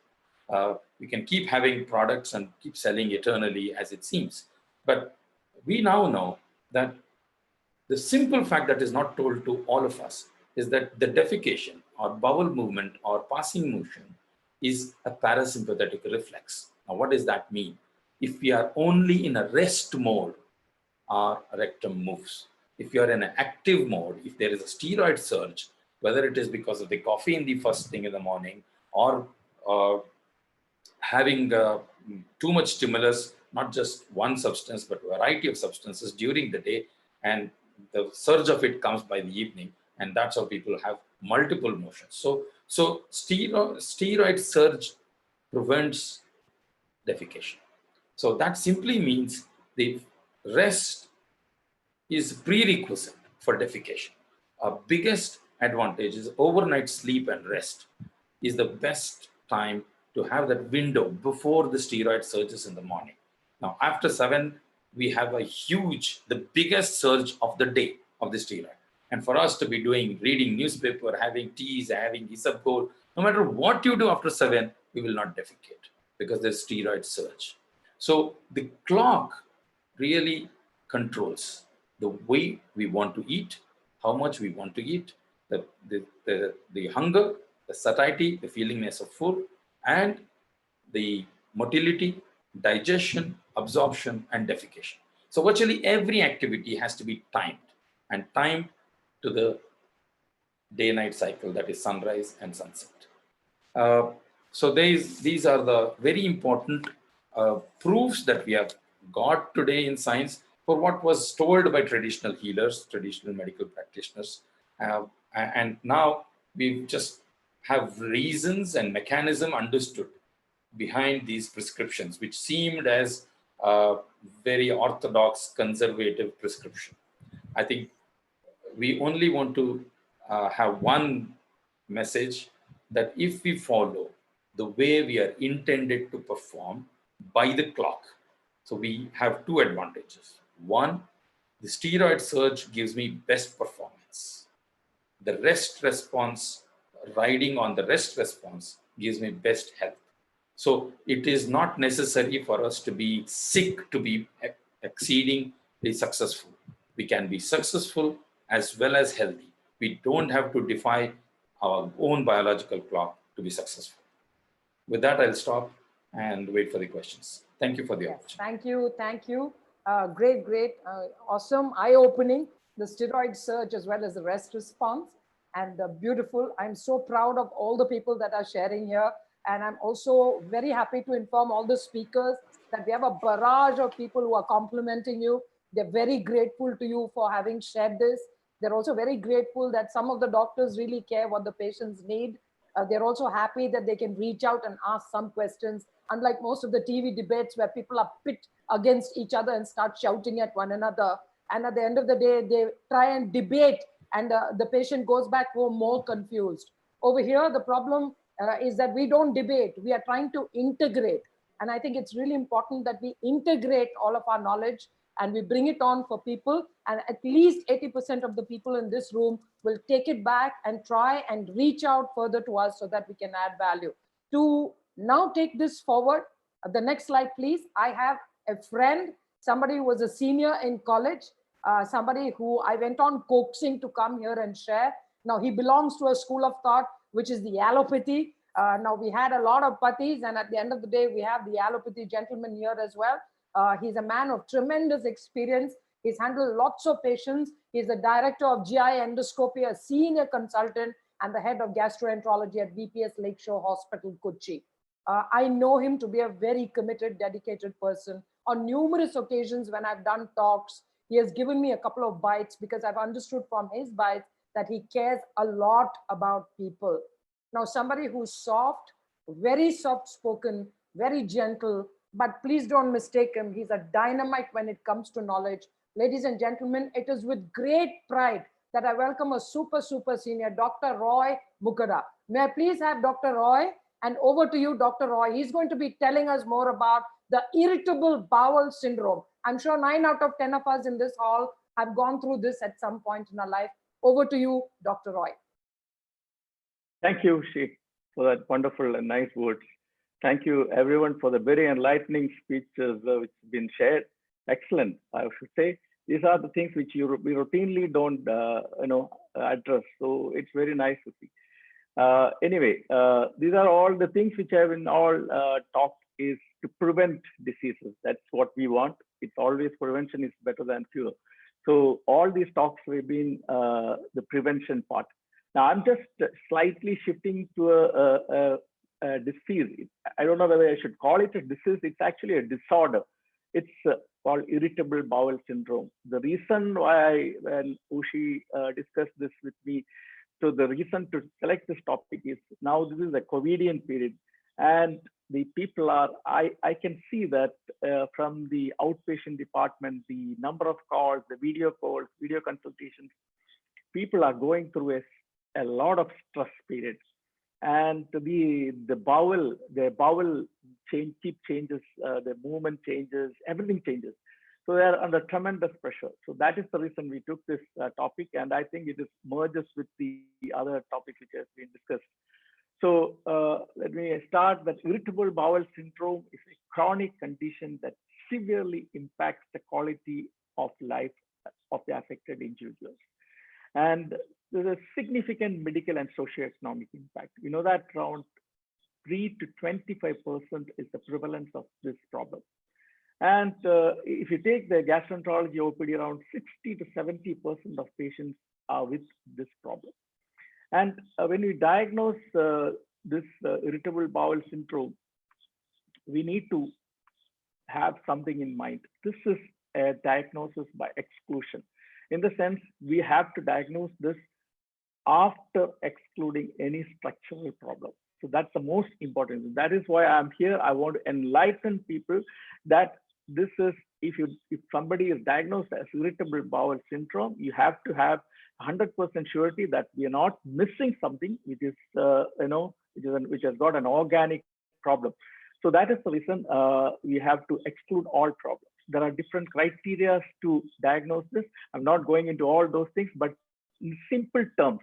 S8: We can keep having products and keep selling eternally as it seems. But we now know that the simple fact that is not told to all of us is that the defecation or bowel movement or passing motion is a parasympathetic reflex. Now, what does that mean? If we are only in a rest mode, our rectum moves. If you are in an active mode, if there is a steroid surge, whether it is because of the coffee in the first thing in the morning or having too much stimulus, not just one substance, but a variety of substances during the day, and the surge of it comes by the evening, and that's how people have multiple motions. So steroid surge prevents defecation. So that simply means the rest is prerequisite for defecation. Our biggest advantage is overnight sleep and rest is the best time to have that window before the steroid surges in the morning. Now, after 7, we have a huge, the biggest surge of the day of the steroid. And for us to be reading newspaper, having teas, having isabgol, no matter what you do after 7, we will not defecate because there's steroid surge. So the clock really controls the way we want to eat, how much we want to eat, the hunger, the satiety, the feelingness of food, and the motility, digestion, absorption, and defecation. So virtually every activity has to be timed, and timed to the day-night cycle, that is sunrise and sunset. So these are the very important proofs that we have got today in science for what was told by traditional healers, traditional medical practitioners. And now we just have reasons and mechanism understood behind these prescriptions, which seemed as a very orthodox, conservative prescription. I think we only want to have one message, that if we follow the way we are intended to perform by the clock, so we have two advantages. One, the steroid surge gives me best performance. The rest response, riding on the rest response, gives me best health. So it is not necessary for us to be sick to be exceedingly successful. We can be successful as well as healthy. We don't have to defy our own biological clock to be successful. With that, I'll stop and wait for the questions. Thank you for the opportunity.
S1: Thank you. Thank you. Great, awesome, eye-opening, the steroid surge as well as the rest response, and beautiful. I'm so proud of all the people that are sharing here. And I'm also very happy to inform all the speakers that we have a barrage of people who are complimenting you. They're very grateful to you for having shared this. They're also very grateful that some of the doctors really care what the patients need. They're also happy that they can reach out and ask some questions, unlike most of the TV debates where people are pit against each other and start shouting at one another. And at the end of the day, they try and debate, and the patient goes back home more confused. Over here, the problem is that we don't debate. We are trying to integrate. And I think it's really important that we integrate all of our knowledge and we bring it on for people. And at least 80% of the people in this room will take it back and try and reach out further to us so that we can add value. To now take this forward, the next slide, please. I have a friend, somebody who was a senior in college, somebody who I went on coaxing to come here and share. Now he belongs to a school of thought, which is the allopathy. Now we had a lot of pathis, and at the end of the day, we have the allopathy gentleman here as well. He's a man of tremendous experience. He's handled lots of patients. He's the director of GI endoscopy, a senior consultant, and the head of gastroenterology at BPS Lakeshore Hospital, Kochi. I know him to be a very committed, dedicated person. On numerous occasions when I've done talks, he has given me a couple of bites because I've understood from his bites that he cares a lot about people. Now, somebody who's soft, very soft-spoken, very gentle, but please don't mistake him. He's a dynamite when it comes to knowledge. Ladies and gentlemen, it is with great pride that I welcome a super senior, Dr. Roy Mukherjee. May I please have Dr. Roy? And over to you, Dr. Roy. He's going to be telling us more about the irritable bowel syndrome. I'm sure 9 out of 10 of us in this hall have gone through this at some point in our life. Over to you, Dr. Roy.
S5: Thank you, Ushi, for that wonderful and nice words. Thank you, everyone, for the very enlightening speeches which have been shared. Excellent, I should say. These are the things which we routinely don't, address. So it's very nice to see. Anyway, these are all the things which have been all talked is to prevent diseases. That's what we want. It's always prevention is better than cure. So all these talks have been the prevention part. Now I'm just slightly shifting to a disease. I don't know whether I should call it a disease. It's actually a disorder. It's called irritable bowel syndrome. The reason why when Ushi discussed this with me, so the reason to select this topic is now this is a COVIDian period, and the people are, I can see that from the outpatient department, the number of calls, the video calls, video consultations, people are going through a lot of stress period. And the bowel changes, the movement changes, everything changes. So they are under tremendous pressure. So that is the reason we took this topic, and I think it is merges with the other topic which has been discussed. So let me start that irritable bowel syndrome is a chronic condition that severely impacts the quality of life of the affected individuals. And there's a significant medical and socioeconomic impact. We know that around 3 to 25% is the prevalence of this problem. And if you take the gastroenterology OPD, around 60 to 70% of patients are with this problem. And when we diagnose this irritable bowel syndrome, we need to have something in mind. This is a diagnosis by exclusion. In the sense, we have to diagnose this after excluding any structural problem. So that's the most important. That is why I'm here. I want to enlighten people that this is, if somebody is diagnosed as irritable bowel syndrome, you have to have 100% surety that we are not missing something which is, which has got an organic problem. So that is the reason we have to exclude all problems. There are different criteria to diagnose this. I'm not going into all those things, but in simple terms,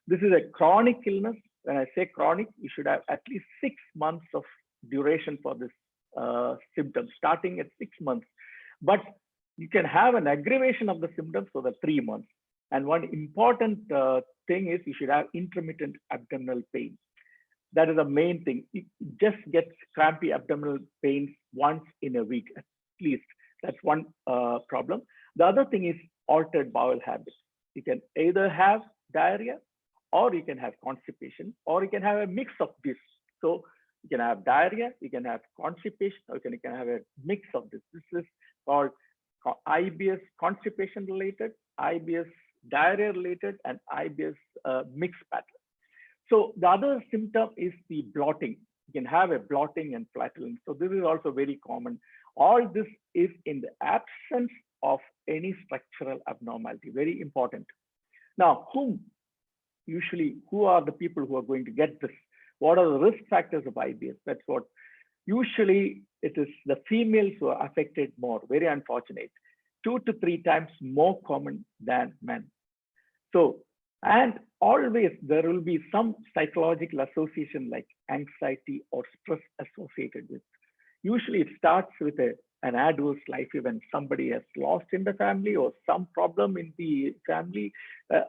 S5: this is a chronic illness. When I say chronic, you should have at least 6 months of duration for this symptoms, starting at 6 months. But you can have an aggravation of the symptoms for the 3 months. And one important thing is you should have intermittent abdominal pain. That is the main thing. It just gets crampy abdominal pains once in a week, at least. That's one problem. The other thing is altered bowel habits. You can either have diarrhea, or you can have constipation, or you can have a mix of this. So you can have diarrhea, you can have constipation, or you can have a mix of this. This is called IBS constipation related, IBS diarrhea related, and IBS mixed pattern. So the other symptom is the blotting. You can have a blotting and flatulence. So this is also very common. All this is in the absence of any structural abnormality, very important. Now, who are the people who are going to get this? What are the risk factors of IBS? That's what usually it is the females who are affected more, very unfortunate, 2 to 3 times more common than men. So, and always there will be some psychological association like anxiety or stress associated with. Usually it starts with an adverse life event. Somebody has lost in the family or some problem in the family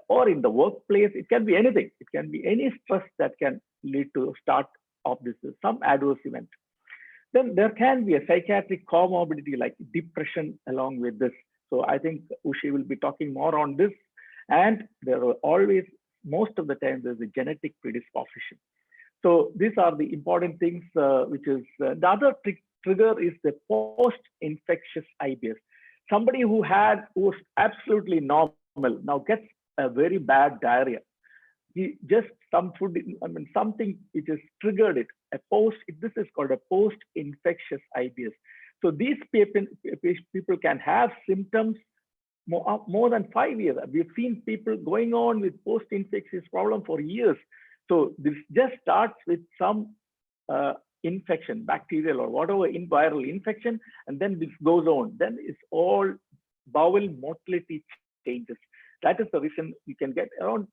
S5: or in the workplace. It can be anything. It can be any stress that can lead to start of this, some adverse event. Then there can be a psychiatric comorbidity like depression along with this. So I think Ushi will be talking more on this. And there are always, most of the time, there's a genetic predisposition. So these are the important things, which is the other trigger is the post-infectious IBS. Somebody who was absolutely normal now gets a very bad diarrhea. He just some food, something which has triggered it. This is called a post-infectious IBS. So these people can have symptoms more than 5 years. We've seen people going on with post-infectious problem for years. So this just starts with some infection, bacterial or whatever viral infection, and then this goes on. Then it's all bowel motility changes. That is the reason you can get around.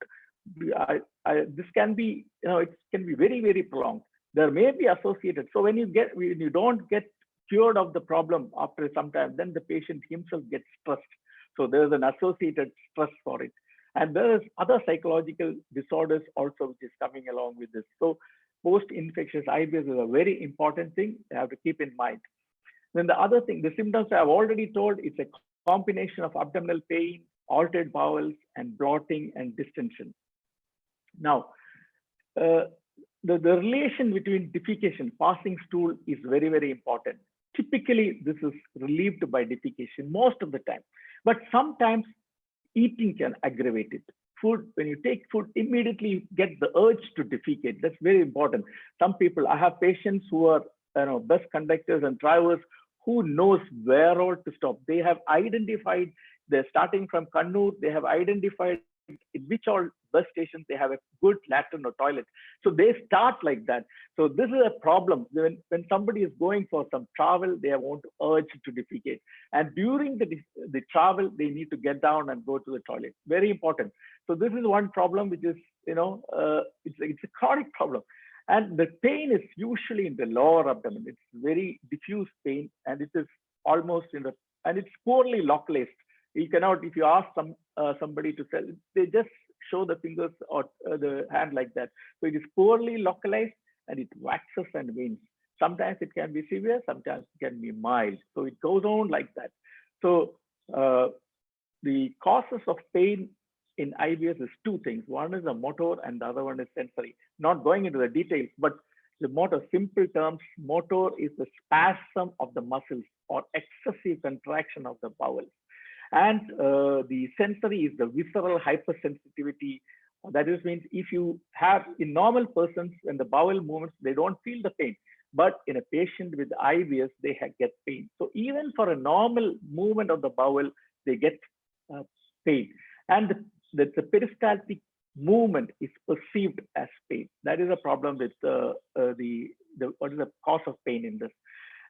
S5: This can be, it can be very, very prolonged. There may be associated. So when you don't get cured of the problem after some time, then the patient himself gets stressed. So there's an associated stress for it. And there is other psychological disorders also which is coming along with this. So post-infectious IBS is a very important thing you have to keep in mind. Then the other thing, the symptoms I've already told, it's a combination of abdominal pain, altered bowels, and bloating and distension. Now, the relation between defecation, passing stool is very, very important. Typically, this is relieved by defecation most of the time, but sometimes eating can aggravate it. Food, when you take food, immediately you get the urge to defecate. That's very important. Some people, I have patients who are bus conductors and drivers who knows where all to stop. They have identified, they're starting from Kannur, they have identified in which all bus stations they have a good latrine or toilet. So they start like that. So this is a problem. When somebody is going for some travel, they want to urge to defecate. And during the travel, they need to get down and go to the toilet. Very important. So this is one problem which is, it's a chronic problem. And the pain is usually in the lower abdomen. It's very diffuse pain, and it is almost and it's poorly localized. You cannot, if you ask somebody to sell, they just show the fingers or the hand like that. So it is poorly localized and it waxes and wanes. Sometimes it can be severe, sometimes it can be mild. So it goes on like that. So the causes of pain in IBS is two things. One is the motor and the other one is sensory. Not going into the details, but the motor, simple terms, motor is the spasm of the muscles or excessive contraction of the bowels. And the sensory is the visceral hypersensitivity. That is, means if you have, in normal persons, when the bowel movements, they don't feel the pain. But in a patient with IBS, they get pain. So even for a normal movement of the bowel, they get pain. And the peristaltic movement is perceived as pain. That is a problem with what is the cause of pain in this.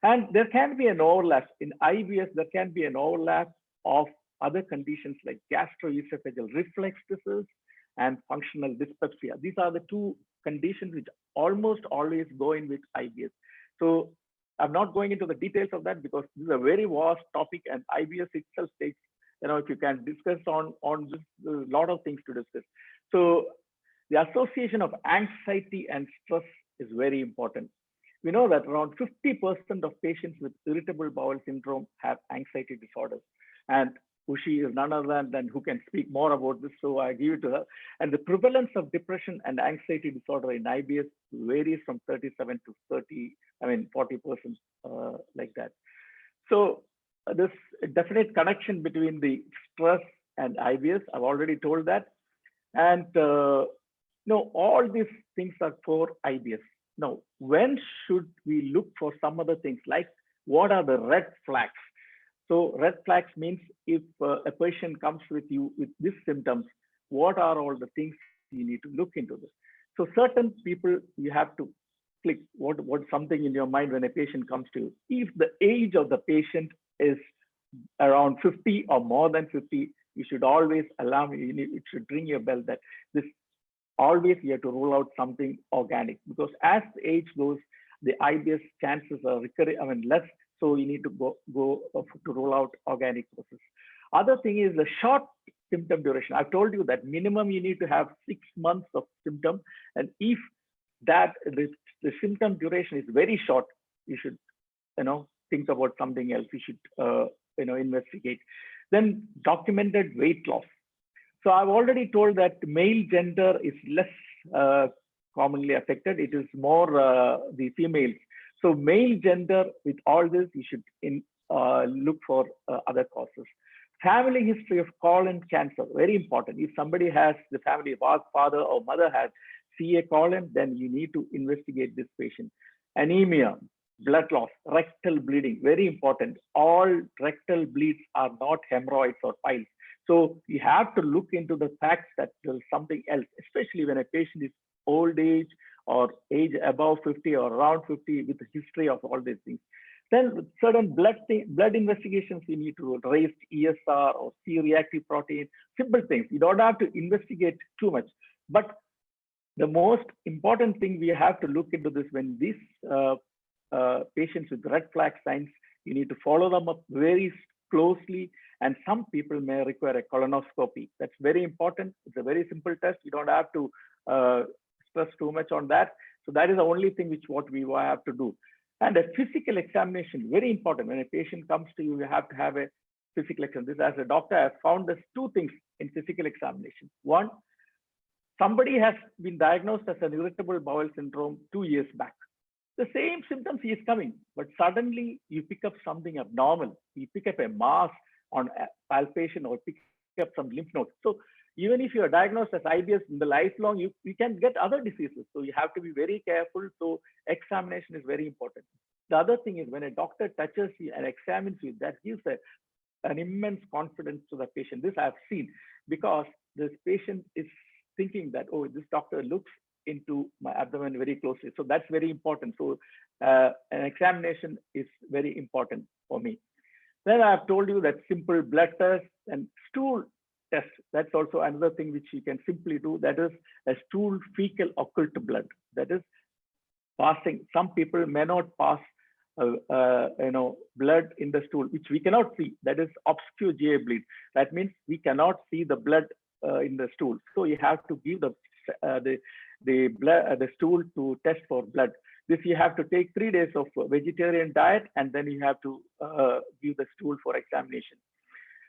S5: And there can be an overlap. In IBS, there can be an overlap of other conditions like gastroesophageal reflux disease and functional dyspepsia. These are the two conditions which almost always go in with IBS. So I'm not going into the details of that because this is a very vast topic, and IBS itself takes, if you can discuss on this, there's a lot of things to discuss. So the association of anxiety and stress is very important. We know that around 50% of patients with irritable bowel syndrome have anxiety disorders. And Ushi is none other than who can speak more about this, so I give it to her. And the prevalence of depression and anxiety disorder in IBS varies from 37 to 40%, like that. So this definite connection between the stress and IBS, I've already told that. And all these things are for IBS. Now, when should we look for some other things, like what are the red flags? So red flags means if a patient comes with you with these symptoms, what are all the things you need to look into this? So certain people, you have to click what's something in your mind when a patient comes to you. If the age of the patient is around 50 or more than 50, you should always it should ring your bell that this always you have to rule out something organic, because as the age goes, the IBS chances are less. So you need to go to rule out organic process. Other thing is the short symptom duration. I've told you that minimum you need to have 6 months of symptom, and if that the symptom duration is very short, you should think about something else. You should investigate. Then documented weight loss. So I've already told that male gender is less commonly affected. It is more the females. So male gender, with all this, you should look for other causes. Family history of colon cancer, very important. If somebody has, the family father or mother has CA colon, then you need to investigate this patient. Anemia, blood loss, rectal bleeding, very important. All rectal bleeds are not hemorrhoids or piles. So you have to look into the facts that there's something else, especially when a patient is old age or age above 50 or around 50 with a history of all these things. Then certain blood investigations we need to do, raised ESR or C-reactive protein, simple things. You don't have to investigate too much. But the most important thing we have to look into this, when these patients with red flag signs, you need to follow them up very closely. And some people may require a colonoscopy. That's very important. It's a very simple test. You don't have to stress too much on that. So that is the only thing what we have to do. And a physical examination, very important. When a patient comes to you, you have to have a physical examination. This, as a doctor, I have found there's two things in physical examination. One, somebody has been diagnosed as an irritable bowel syndrome 2 years back. The same symptoms he is coming, but suddenly you pick up something abnormal. You pick up a mass on palpation or pick up some lymph nodes. So even if you are diagnosed as IBS in the lifelong, you can get other diseases. So you have to be very careful. So examination is very important. The other thing is when a doctor touches you and examines you, that gives an immense confidence to the patient. This I've seen because this patient is thinking that, oh, this doctor looks into my abdomen very closely. So that's very important. So an examination is very important for me. Then I've told you that simple blood test and stool test. That's also another thing which you can simply do. That is a stool fecal occult blood. That is passing. Some people may not pass blood in the stool, which we cannot see. That is obscure GA bleed. That means we cannot see the blood in the stool. So you have to give the stool to test for blood. This you have to take 3 days of vegetarian diet, and then you have to give the stool for examination.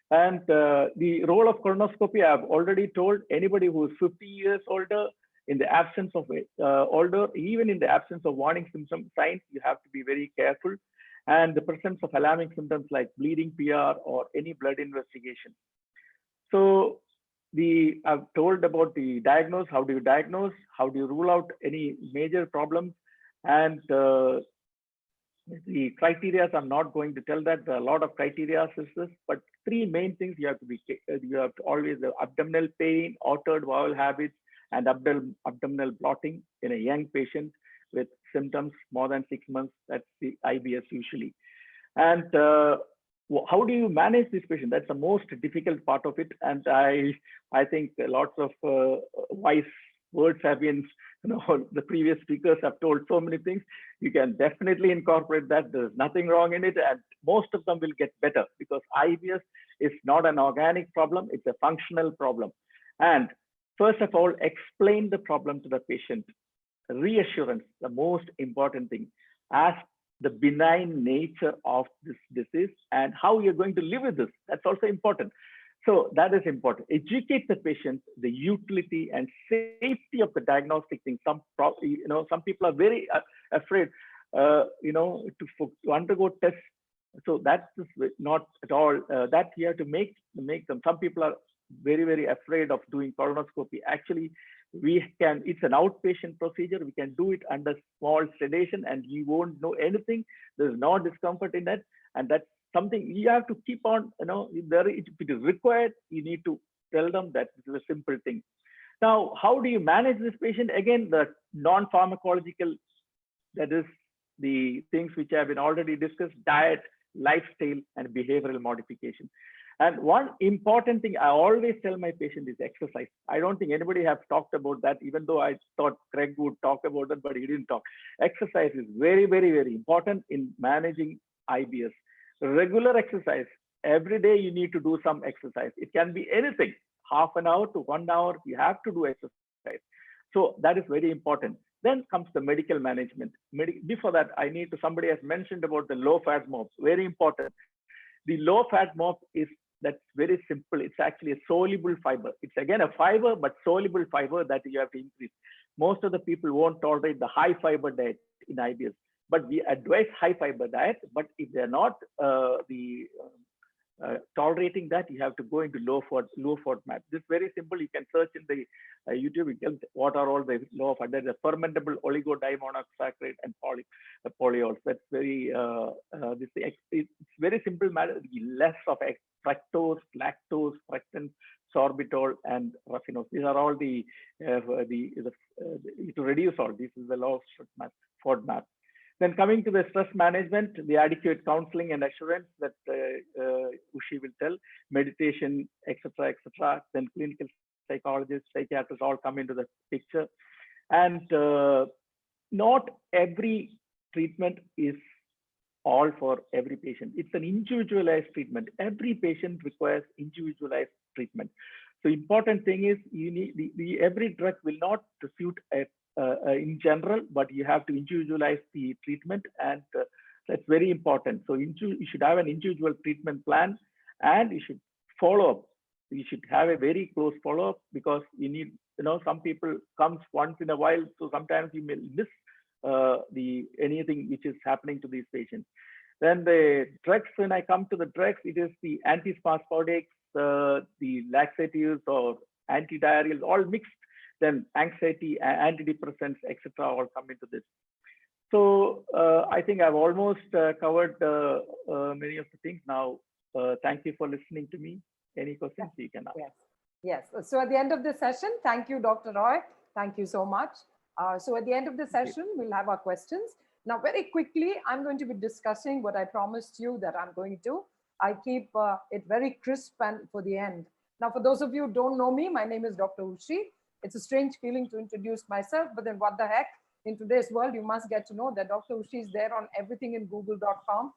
S5: And the role of colonoscopy, I've already told. Anybody who is 50 years older, in the absence of even in the absence of warning symptom signs, you have to be very careful. And the presence of alarming symptoms like bleeding PR or any blood investigation. So I've told about the diagnose. How do you diagnose? How do you rule out any major problems? And the criteria, I'm not going to tell that. There are a lot of criteria, but 3 main things you have to always have: abdominal pain, altered bowel habits, and abdominal bloating in a young patient with symptoms more than 6 months. That's the IBS usually. And how do you manage this patient? That's the most difficult part of it. And I think lots of wise words have been, the previous speakers have told so many things. You can definitely incorporate that. There's nothing wrong in it. And most of them will get better because IBS is not an organic problem. It's a functional problem. And first of all, explain the problem to the patient. Reassurance, the most important thing. Ask the benign nature of this disease and how you're going to live with this. That's also important. So that is important. Educate the patient, the utility and safety of the diagnostic thing. Some people are very afraid, to undergo tests. So that's not at all. That you have to make them. Some people are very, very afraid of doing colonoscopy. Actually, it's an outpatient procedure. We can do it under small sedation and you won't know anything. There's no discomfort in that. And that's something you have to keep on, if it is required, you need to tell them that this is a simple thing. Now, how do you manage this patient? Again, the non-pharmacological, that is the things which have been already discussed: diet, lifestyle, and behavioral modification. And one important thing I always tell my patient is exercise. I don't think anybody has talked about that, even though I thought Craig would talk about that, but he didn't talk. Exercise is very, very, very important in managing IBS. Regular exercise. Every day you need to do some exercise. It can be anything, half an hour to 1 hour. You have to do exercise. So that is very important. Then comes the medical management. Before that, somebody has mentioned about the low-fat MOP. Very important. The low-fat MOP that's very simple. It's actually a soluble fiber. It's again a fiber, but soluble fiber that you have to increase. Most of the people won't tolerate the high fiber diet in IBS, but we advise high fiber diet. But if they're not, tolerating that, you have to go into low FODMAP. This is very simple. You can search in the YouTube. You can, what are all the low FODMAP? There's a fermentable oligodimonosaccharide and polyols. That's very it's very simple matter. Less of fructose, lactose, fructose, sorbitol, and raffinose. These are all to reduce all. This is the low FODMAP. Then coming to the stress management, the adequate counseling and assurance that Ushi will tell, meditation, etc., etc. Then clinical psychologists, psychiatrists all come into the picture. And not every treatment is all for every patient. It's an individualized treatment. Every patient requires individualized treatment. So important thing is you need every drug will not suit in general, but you have to individualize the treatment, and that's very important. So you should have an individual treatment plan, and you should follow up. You should have a very close follow up, because you need, some people comes once in a while, so sometimes you may miss anything which is happening to these patients. Then the drugs, when I come to the drugs, it is the antispasmodics, the laxatives or antidiarrheals, all mixed. Then anxiety, antidepressants, etc., all come into this. So I think I've almost covered many of the things now. Thank you for listening to me. Any questions you can ask?
S1: Yes. So at the end of the session, thank you, Dr. Roy. Thank you so much. So at the end of the session, we'll have our questions. Now, very quickly, I'm going to be discussing what I promised you that I'm going to. I keep it very crisp and for the end. Now, for those of you who don't know me, my name is Dr. Ushi. It's a strange feeling to introduce myself, but then what the heck? In today's world, you must get to know that Dr. Ushi is there on everything in google.com,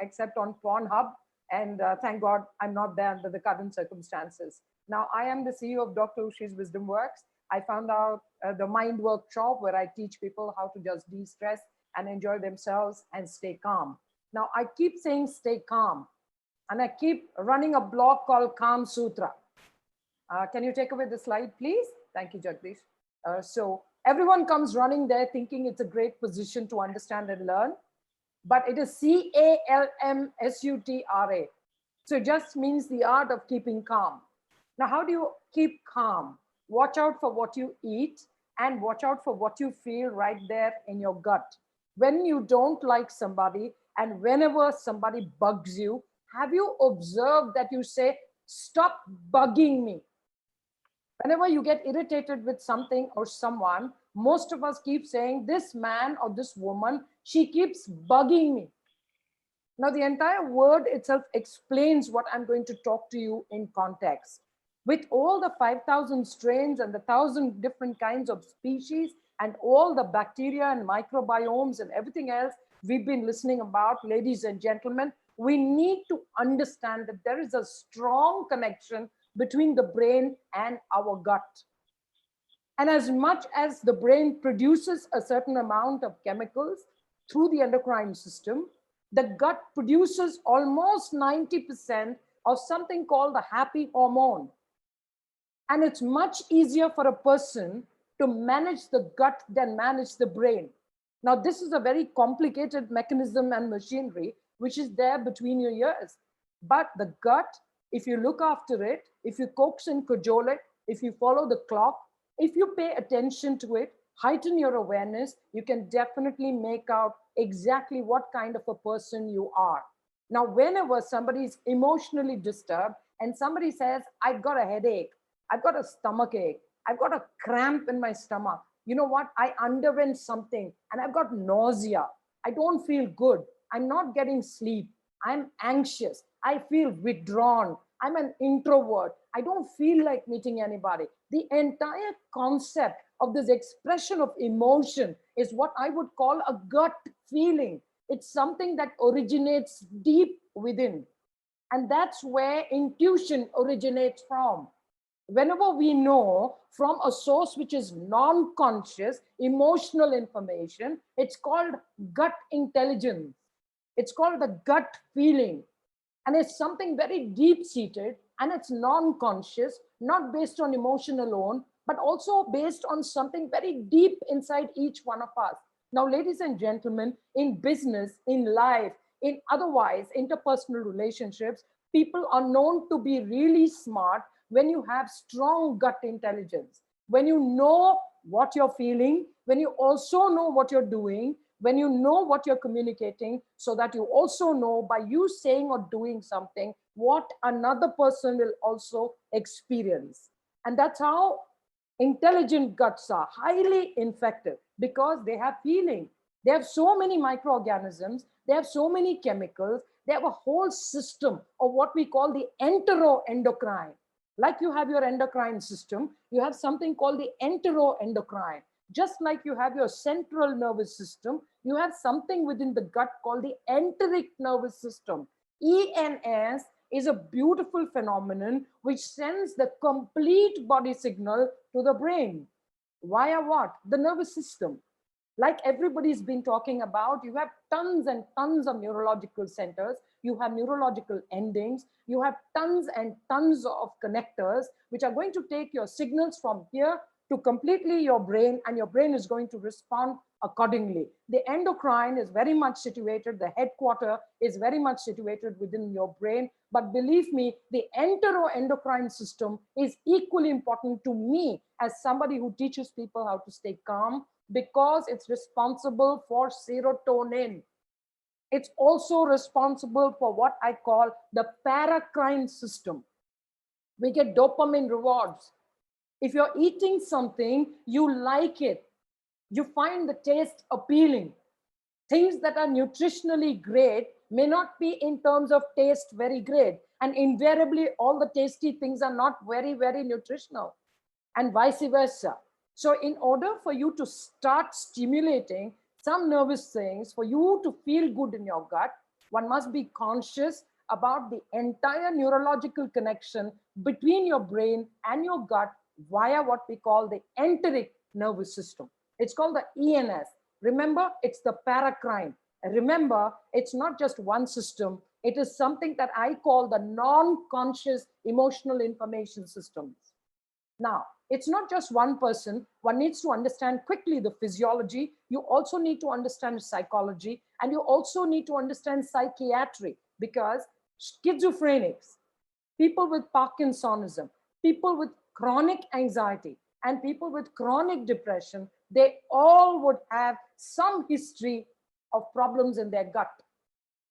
S1: except on Pornhub. And thank God I'm not there under the current circumstances. Now, I am the CEO of Dr. Ushi's Wisdom Works. I found out the Mind Workshop, where I teach people how to just de-stress and enjoy themselves and stay calm. Now, I keep saying stay calm, and I keep running a blog called Calm Sutra. Can you take away the slide, please? Thank you, Jagdish. So everyone comes running there thinking it's a great position to understand and learn, but it is CALMSUTRA. So it just means the art of keeping calm. Now, how do you keep calm? Watch out for what you eat and watch out for what you feel right there in your gut. When you don't like somebody and whenever somebody bugs you, have you observed that you say, stop bugging me? Whenever you get irritated with something or someone, most of us keep saying, this man or this woman, she keeps bugging me. Now, the entire word itself explains what I'm going to talk to you in context. With all the 5,000 strains and the 1,000 different kinds of species and all the bacteria and microbiomes and everything else we've been listening about, ladies and gentlemen, we need to understand that there is a strong connection between the brain and our gut. And as much as the brain produces a certain amount of chemicals through the endocrine system, the gut produces almost 90% of something called the happy hormone. And it's much easier for a person to manage the gut than manage the brain. Now, this is a very complicated mechanism and machinery which is there between your ears. But the gut, if you look after it, if you coax and cajole it, if you follow the clock, if you pay attention to it, heighten your awareness, you can definitely make out exactly what kind of a person you are. Now, whenever somebody is emotionally disturbed and somebody says, I've got a headache, I've got a stomach ache, I've got a cramp in my stomach, you know what, I underwent something and I've got nausea, I don't feel good, I'm not getting sleep, I'm anxious, I feel withdrawn, I'm an introvert, I don't feel like meeting anybody. The entire concept of this expression of emotion is what I would call a gut feeling. It's something that originates deep within. And that's where intuition originates from. Whenever we know from a source which is non-conscious, emotional information, it's called gut intelligence. It's called the gut feeling. And it's something very deep-seated, and it's non-conscious, not based on emotion alone, but also based on something very deep inside each one of us. Now, ladies and gentlemen, in business, in life, in otherwise interpersonal relationships, People are known to be really smart when you have strong gut intelligence, when you know what you're feeling, when you also know what you're doing, when you know what you're communicating, so that you also know by you saying or doing something what another person will also experience. And that's how intelligent guts are highly infective, because they have feeling. They have so many microorganisms, they have so many chemicals, they have a whole system of what we call the enteroendocrine. Like you have your endocrine system, you have something called the enteroendocrine. Just like you have your central nervous system, you have something within the gut called the enteric nervous system. ENS is a beautiful phenomenon which sends the complete body signal to the brain. Via what? The nervous system. Like everybody's been talking about, you have tons and tons of neurological centers, you have neurological endings, you have tons and tons of connectors, which are going to take your signals from here to completely your brain, and your brain is going to respond accordingly. The endocrine is very much situated, the headquarter is very much situated within your brain. But believe me, the enteroendocrine system is equally important to me as somebody who teaches people how to stay calm, because it's responsible for serotonin. It's also responsible for what I call the paracrine system. We get dopamine rewards. If you're eating something, you like it. You find the taste appealing. Things that are nutritionally great may not be in terms of taste very great. And invariably, all the tasty things are not very, very nutritional, and vice versa. So in order for you to start stimulating some nervous things, for you to feel good in your gut, one must be conscious about the entire neurological connection between your brain and your gut via what we call the enteric nervous system. It's called the ENS. Remember, it's the paracrine. And remember, it's not just one system. It is something that I call the non-conscious emotional information systems. Now, it's not just one person. One needs to understand quickly the physiology. You also need to understand psychology, and you also need to understand psychiatry, because schizophrenics, people with Parkinsonism, people with chronic anxiety, and people with chronic depression, they all would have some history of problems in their gut.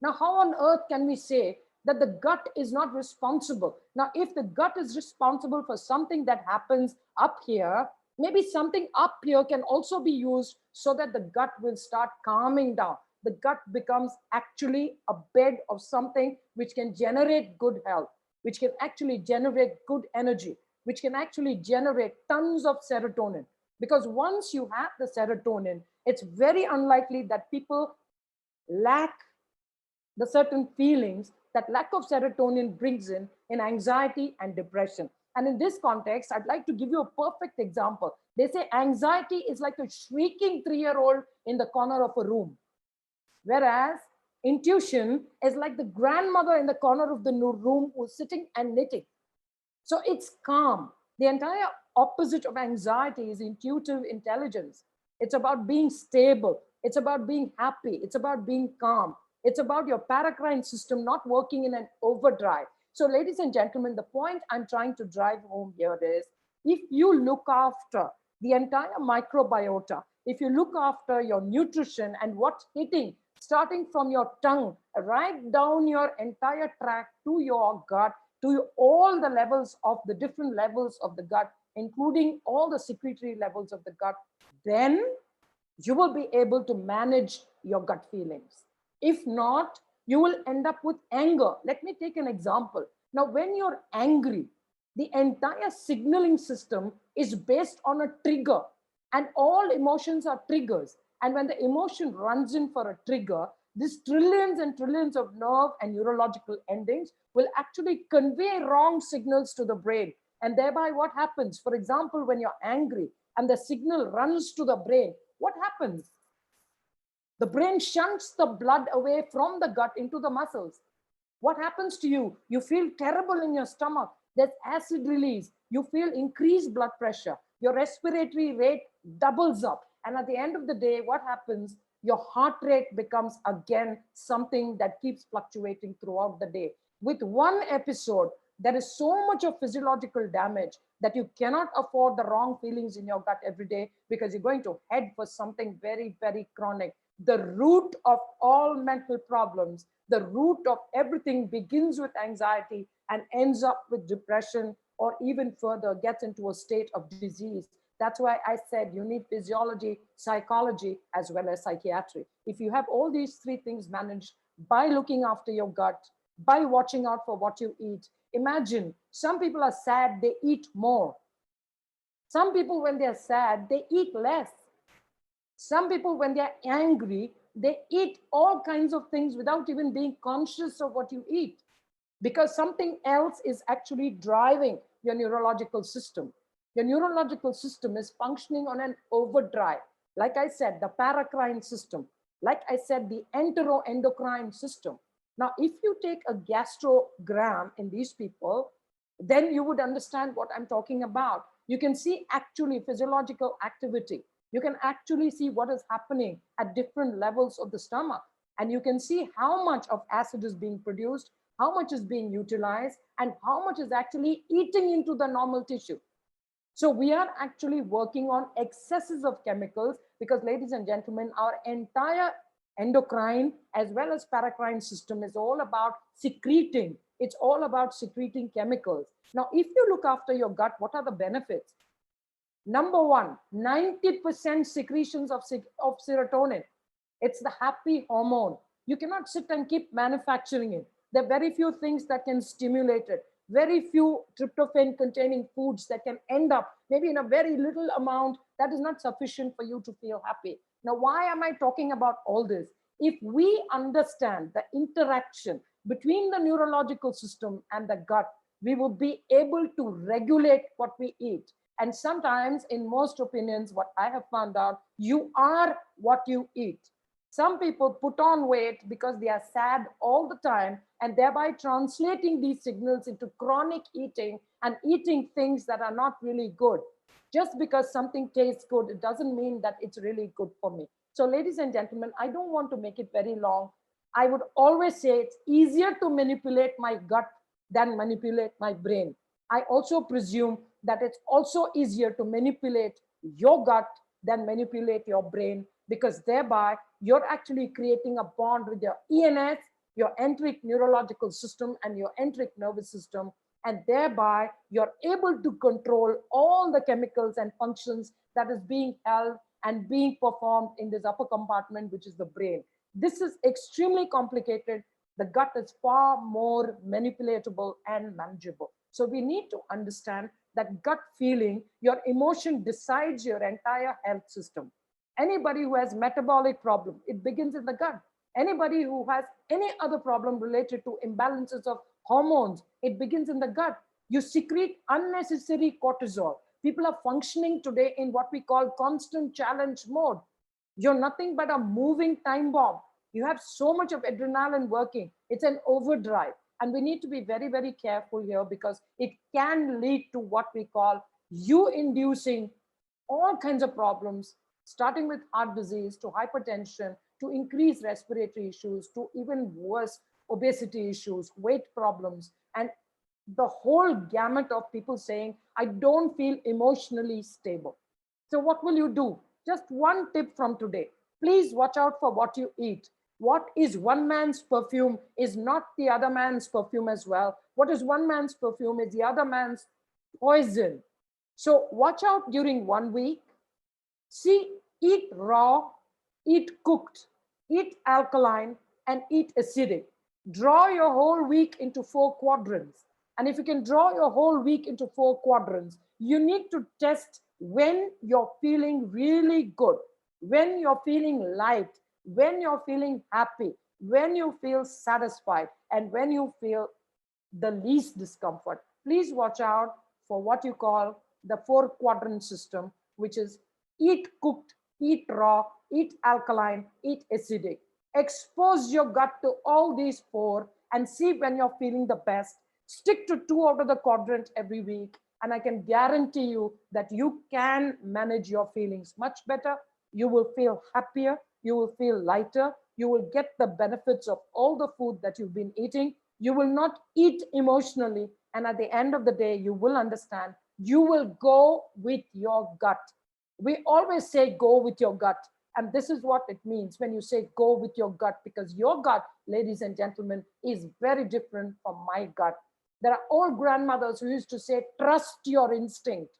S1: Now, how on earth can we say that the gut is not responsible? Now, if the gut is responsible for something that happens up here, maybe something up here can also be used so that the gut will start calming down. The gut becomes actually a bed of something which can generate good health, which can actually generate good energy, which can actually generate tons of serotonin. Because once you have the serotonin, it's very unlikely that people lack the certain feelings that lack of serotonin brings in anxiety and depression. And in this context, I'd like to give you a perfect example. They say anxiety is like a shrieking 3-year-old in the corner of a room, whereas intuition is like the grandmother in the corner of the room who's sitting and knitting. So it's calm. The entire opposite of anxiety is intuitive intelligence. It's about being stable. It's about being happy. It's about being calm. It's about your paracrine system not working in an overdrive. So ladies and gentlemen, the point I'm trying to drive home here is, if you look after the entire microbiota, if you look after your nutrition and what's hitting, starting from your tongue, right down your entire tract to your gut, to all the levels of the different levels of the gut, including all the secretory levels of the gut, then you will be able to manage your gut feelings. If not, you will end up with anger. Let me take an example. Now, when you're angry, the entire signaling system is based on a trigger, and all emotions are triggers. And when the emotion runs in for a trigger, these trillions and trillions of nerve and neurological endings will actually convey wrong signals to the brain. And thereby what happens? For example, when you're angry and the signal runs to the brain, what happens? The brain shunts the blood away from the gut into the muscles. What happens to you? You feel terrible in your stomach. There's acid release. You feel increased blood pressure. Your respiratory rate doubles up. And at the end of the day, what happens? Your heart rate becomes again something that keeps fluctuating throughout the day. With one episode, there is so much of physiological damage that you cannot afford the wrong feelings in your gut every day, because you're going to head for something very, very chronic. The root of all mental problems, the root of everything begins with anxiety and ends up with depression, or even further gets into a state of disease. That's why I said you need physiology, psychology, as well as psychiatry. If you have all these three things managed by looking after your gut, by watching out for what you eat. Imagine, some people are sad, they eat more. Some people, when they're sad, they eat less. Some people, when they're angry, they eat all kinds of things without even being conscious of what you eat, because something else is actually driving your neurological system. Your neurological system is functioning on an overdrive. Like I said, the paracrine system. Like I said, the enteroendocrine system. Now, if you take a gastrogram in these people, then you would understand what I'm talking about. You can see actually physiological activity. You can actually see what is happening at different levels of the stomach. And you can see how much of acid is being produced, how much is being utilized, and how much is actually eating into the normal tissue. So we are actually working on excesses of chemicals, because, ladies and gentlemen, our entire endocrine as well as paracrine system is all about secreting. It's all about secreting chemicals. Now, if you look after your gut, what are the benefits? Number one, 90% secretions of serotonin. It's the happy hormone. You cannot sit and keep manufacturing it. There are very few things that can stimulate it. Very few tryptophan containing foods that can end up maybe in a very little amount that is not sufficient for you to feel happy. Now, why am I talking about all this? If we understand the interaction between the neurological system and the gut, we will be able to regulate what we eat. And sometimes, in most opinions, what I have found out, you are what you eat. Some people put on weight because they are sad all the time, and thereby translating these signals into chronic eating and eating things that are not really good. Just because something tastes good, it doesn't mean that it's really good for me. So, ladies and gentlemen, I don't want to make it very long. I would always say it's easier to manipulate my gut than manipulate my brain. I also presume that it's also easier to manipulate your gut than manipulate your brain, because thereby you're actually creating a bond with your ENS, your enteric neurological system, and your enteric nervous system. And thereby you're able to control all the chemicals and functions that is being held and being performed in this upper compartment, which is the brain. This is extremely complicated. The gut is far more manipulatable and manageable. So we need to understand that gut feeling, your emotion decides your entire health system. Anybody who has metabolic problem, it begins in the gut. Anybody who has any other problem related to imbalances of hormones, it begins in the gut. You secrete unnecessary cortisol. People are functioning today in what we call constant challenge mode. You're nothing but a moving time bomb. You have so much of adrenaline working. It's an overdrive. And we need to be very, very careful here, because it can lead to what we call you inducing all kinds of problems, starting with heart disease to hypertension, to increased respiratory issues, to even worse obesity issues, weight problems, and the whole gamut of people saying, I don't feel emotionally stable. So what will you do? Just one tip from today. Please watch out for what you eat. What is one man's perfume is not the other man's perfume as well. What is one man's perfume is the other man's poison. So watch out during 1 week. See, eat raw, eat cooked, eat alkaline, and eat acidic. Draw your whole week into 4 quadrants. And if you can draw your whole week into 4 quadrants, you need to test when you're feeling really good, when you're feeling light, when you're feeling happy, when you feel satisfied, and when you feel the least discomfort. Please watch out for what you call the 4 quadrant system, which is eat cooked, eat raw, eat alkaline, eat acidic. Expose your gut to all these 4 and see when you're feeling the best. Stick to 2 out of the quadrant every week, and I can guarantee you that you can manage your feelings much better. You will feel happier, you will feel lighter, you will get the benefits of all the food that you've been eating, You will not eat emotionally. And at the end of the day, you will understand, you will go with your gut. We always say go with your gut. And this is what it means when you say go with your gut, because your gut, ladies and gentlemen, is very different from my gut. There are old grandmothers who used to say, trust your instinct.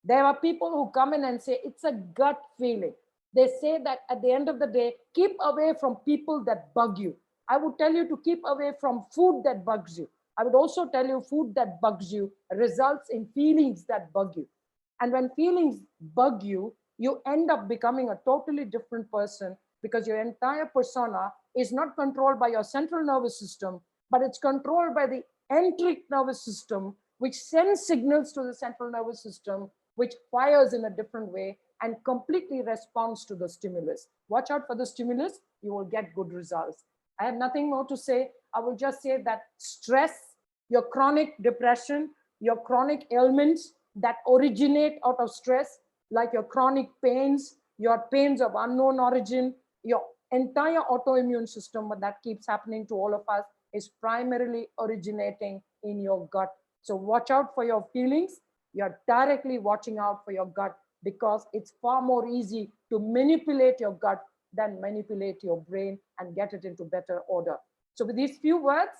S1: There are people who come in and say, it's a gut feeling. They say that at the end of the day, keep away from people that bug you. I would tell you to keep away from food that bugs you. I would also tell you food that bugs you results in feelings that bug you. And when feelings bug you, you end up becoming a totally different person, because your entire persona is not controlled by your central nervous system, but it's controlled by the enteric nervous system, which sends signals to the central nervous system, which fires in a different way and completely responds to the stimulus. Watch out for the stimulus, you will get good results. I have nothing more to say. I will just say that stress, your chronic depression, your chronic ailments that originate out of stress, like your chronic pains, your pains of unknown origin, your entire autoimmune system that keeps happening to all of us is primarily originating in your gut. So watch out for your feelings. You're directly watching out for your gut, because it's far more easy to manipulate your gut than manipulate your brain and get it into better order. So with these few words,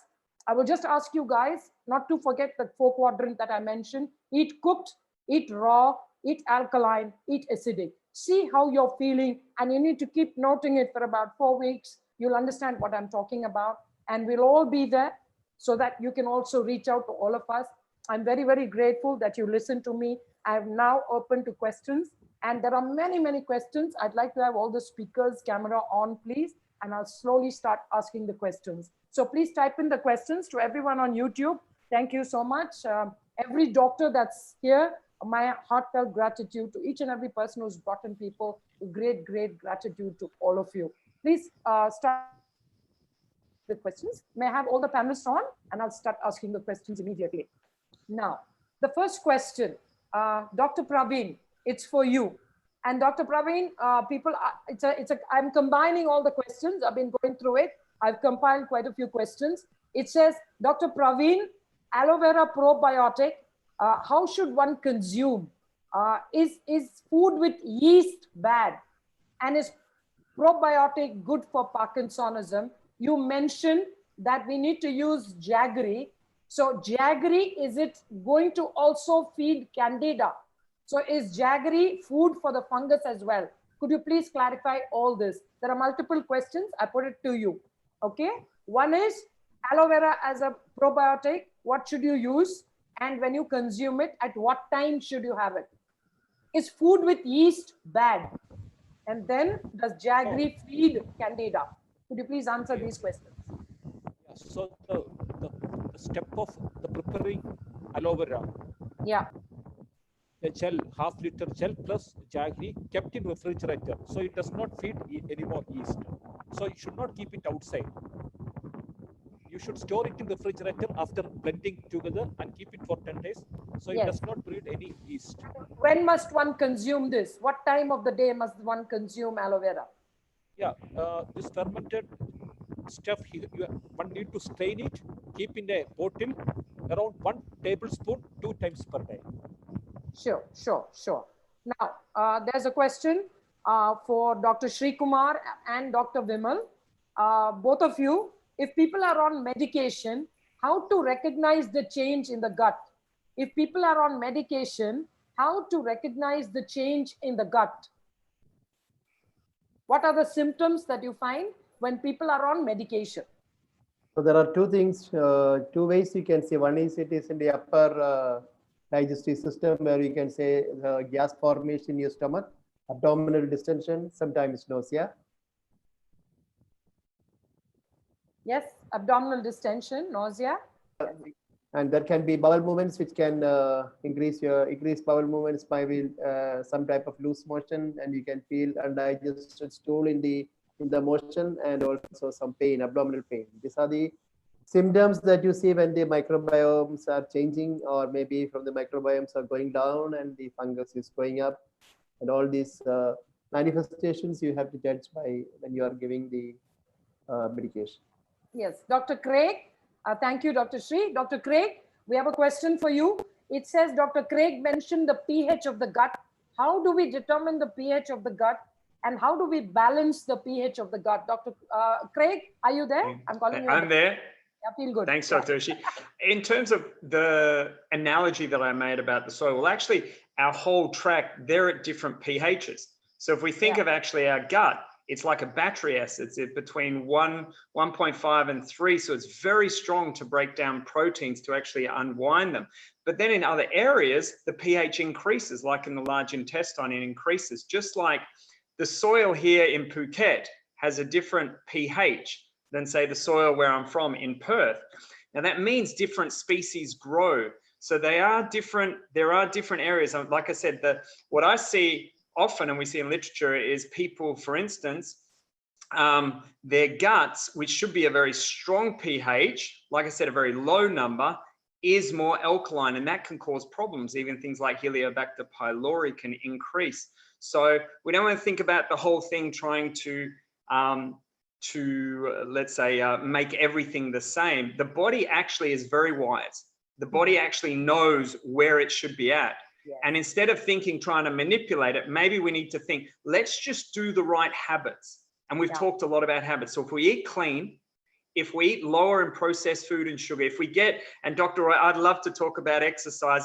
S1: I will just ask you guys not to forget the 4 quadrant that I mentioned. Eat cooked, eat raw, eat alkaline, eat acidic. See how you're feeling, and you need to keep noting it for about 4 weeks. You'll understand what I'm talking about, and we'll all be there so that you can also reach out to all of us. I'm very, very grateful that you listened to me. I'm now open to questions, and there are many, many questions. I'd like to have all the speakers' camera on, please, and I'll slowly start asking the questions. So please type in the questions to everyone on YouTube. Thank you so much. Every doctor that's here, my heartfelt gratitude to each and every person who's brought in people. Great, great gratitude to all of you. Please start the questions. May I have all the panelists on, and I'll start asking the questions immediately. Now, the first question, Dr. Praveen, it's for you. And Dr. Praveen, I'm combining all the questions. I've been going through it. I've compiled quite a few questions. It says, Dr. Praveen, aloe vera probiotic, how should one consume? Is food with yeast bad? And is probiotic good for Parkinsonism? You mentioned that we need to use jaggery. So jaggery, is it going to also feed candida? So is jaggery food for the fungus as well? Could you please clarify all this? There are multiple questions. I put it to you. Okay. One is aloe vera as a probiotic. What should you use? And when you consume it, at what time should you have it? Is food with yeast bad? And then does jaggery feed candida? Could you please answer these questions?
S6: Yeah, so the step of the preparing aloe vera.
S1: Yeah.
S6: A gel, half-liter gel plus jaggery kept in refrigerator. So it does not feed any more yeast. So you should not keep it outside. You should store it in the refrigerator after blending together and keep it for 10 days. So it does not breed any yeast.
S1: When must one consume this? What time of the day must one consume aloe vera?
S6: Yeah, this fermented stuff, one need to strain it, keep in a bottle around 1 tablespoon 2 times per day. Sure.
S1: Now, there's a question for Dr. Sri Kumar and Dr. Vimal. Both of you, if people are on medication, how to recognize the change in the gut? If people are on medication, how to recognize the change in the gut? What are the symptoms that you find when people are on medication?
S3: So there are 2 things, 2 ways you can see. One is it is in the upper digestive system, where you can say gas formation in your stomach, abdominal distension, sometimes nausea.
S1: Yes, abdominal distension, nausea.
S3: And there can be bowel movements which can increase bowel movements by some type of loose motion, and you can feel undigested stool in the motion, and also some pain, abdominal pain. These are the symptoms that you see when the microbiomes are changing, or maybe from the microbiomes are going down and the fungus is going up, and all these manifestations you have to judge by when you are giving the medication.
S1: Yes, Dr. Craig, Thank you, Dr. Sri. Dr. Craig, we have a question for you. It says, Dr. Craig mentioned the pH of the gut. How do we determine the pH of the gut? And how do we balance the pH of the gut? Dr. Craig, are you there? I'm calling you.
S7: I'm there.
S1: Yeah, feel good.
S7: Thanks, Dr. Ushi. In terms of the analogy that I made about the soil, well, actually, our whole tract, they're at different pHs. So if we think of actually our gut, it's like a battery acid. It's between 1.5 and 3. So it's very strong to break down proteins to actually unwind them. But then in other areas, the pH increases, like in the large intestine, it increases. Just like the soil here in Phuket has a different pH than, say, the soil where I'm from in Perth. Now that means different species grow. So they are different. There are different areas. Like I said, what I see often, and we see in literature, is people, for instance, their guts, which should be a very strong pH, like I said, a very low number, is more alkaline, and that can cause problems. Even things like Helicobacter pylori can increase. So we don't want to think about the whole thing trying to let's say, make everything the same. The body actually is very wise. The body actually knows where it should be at. Yeah. And instead of trying to manipulate it, maybe we need to think, let's just do the right habits. And we've talked a lot about habits. So if we eat clean, if we eat lower in processed food and sugar, if we get, and Dr. Roy, I'd love to talk about exercise.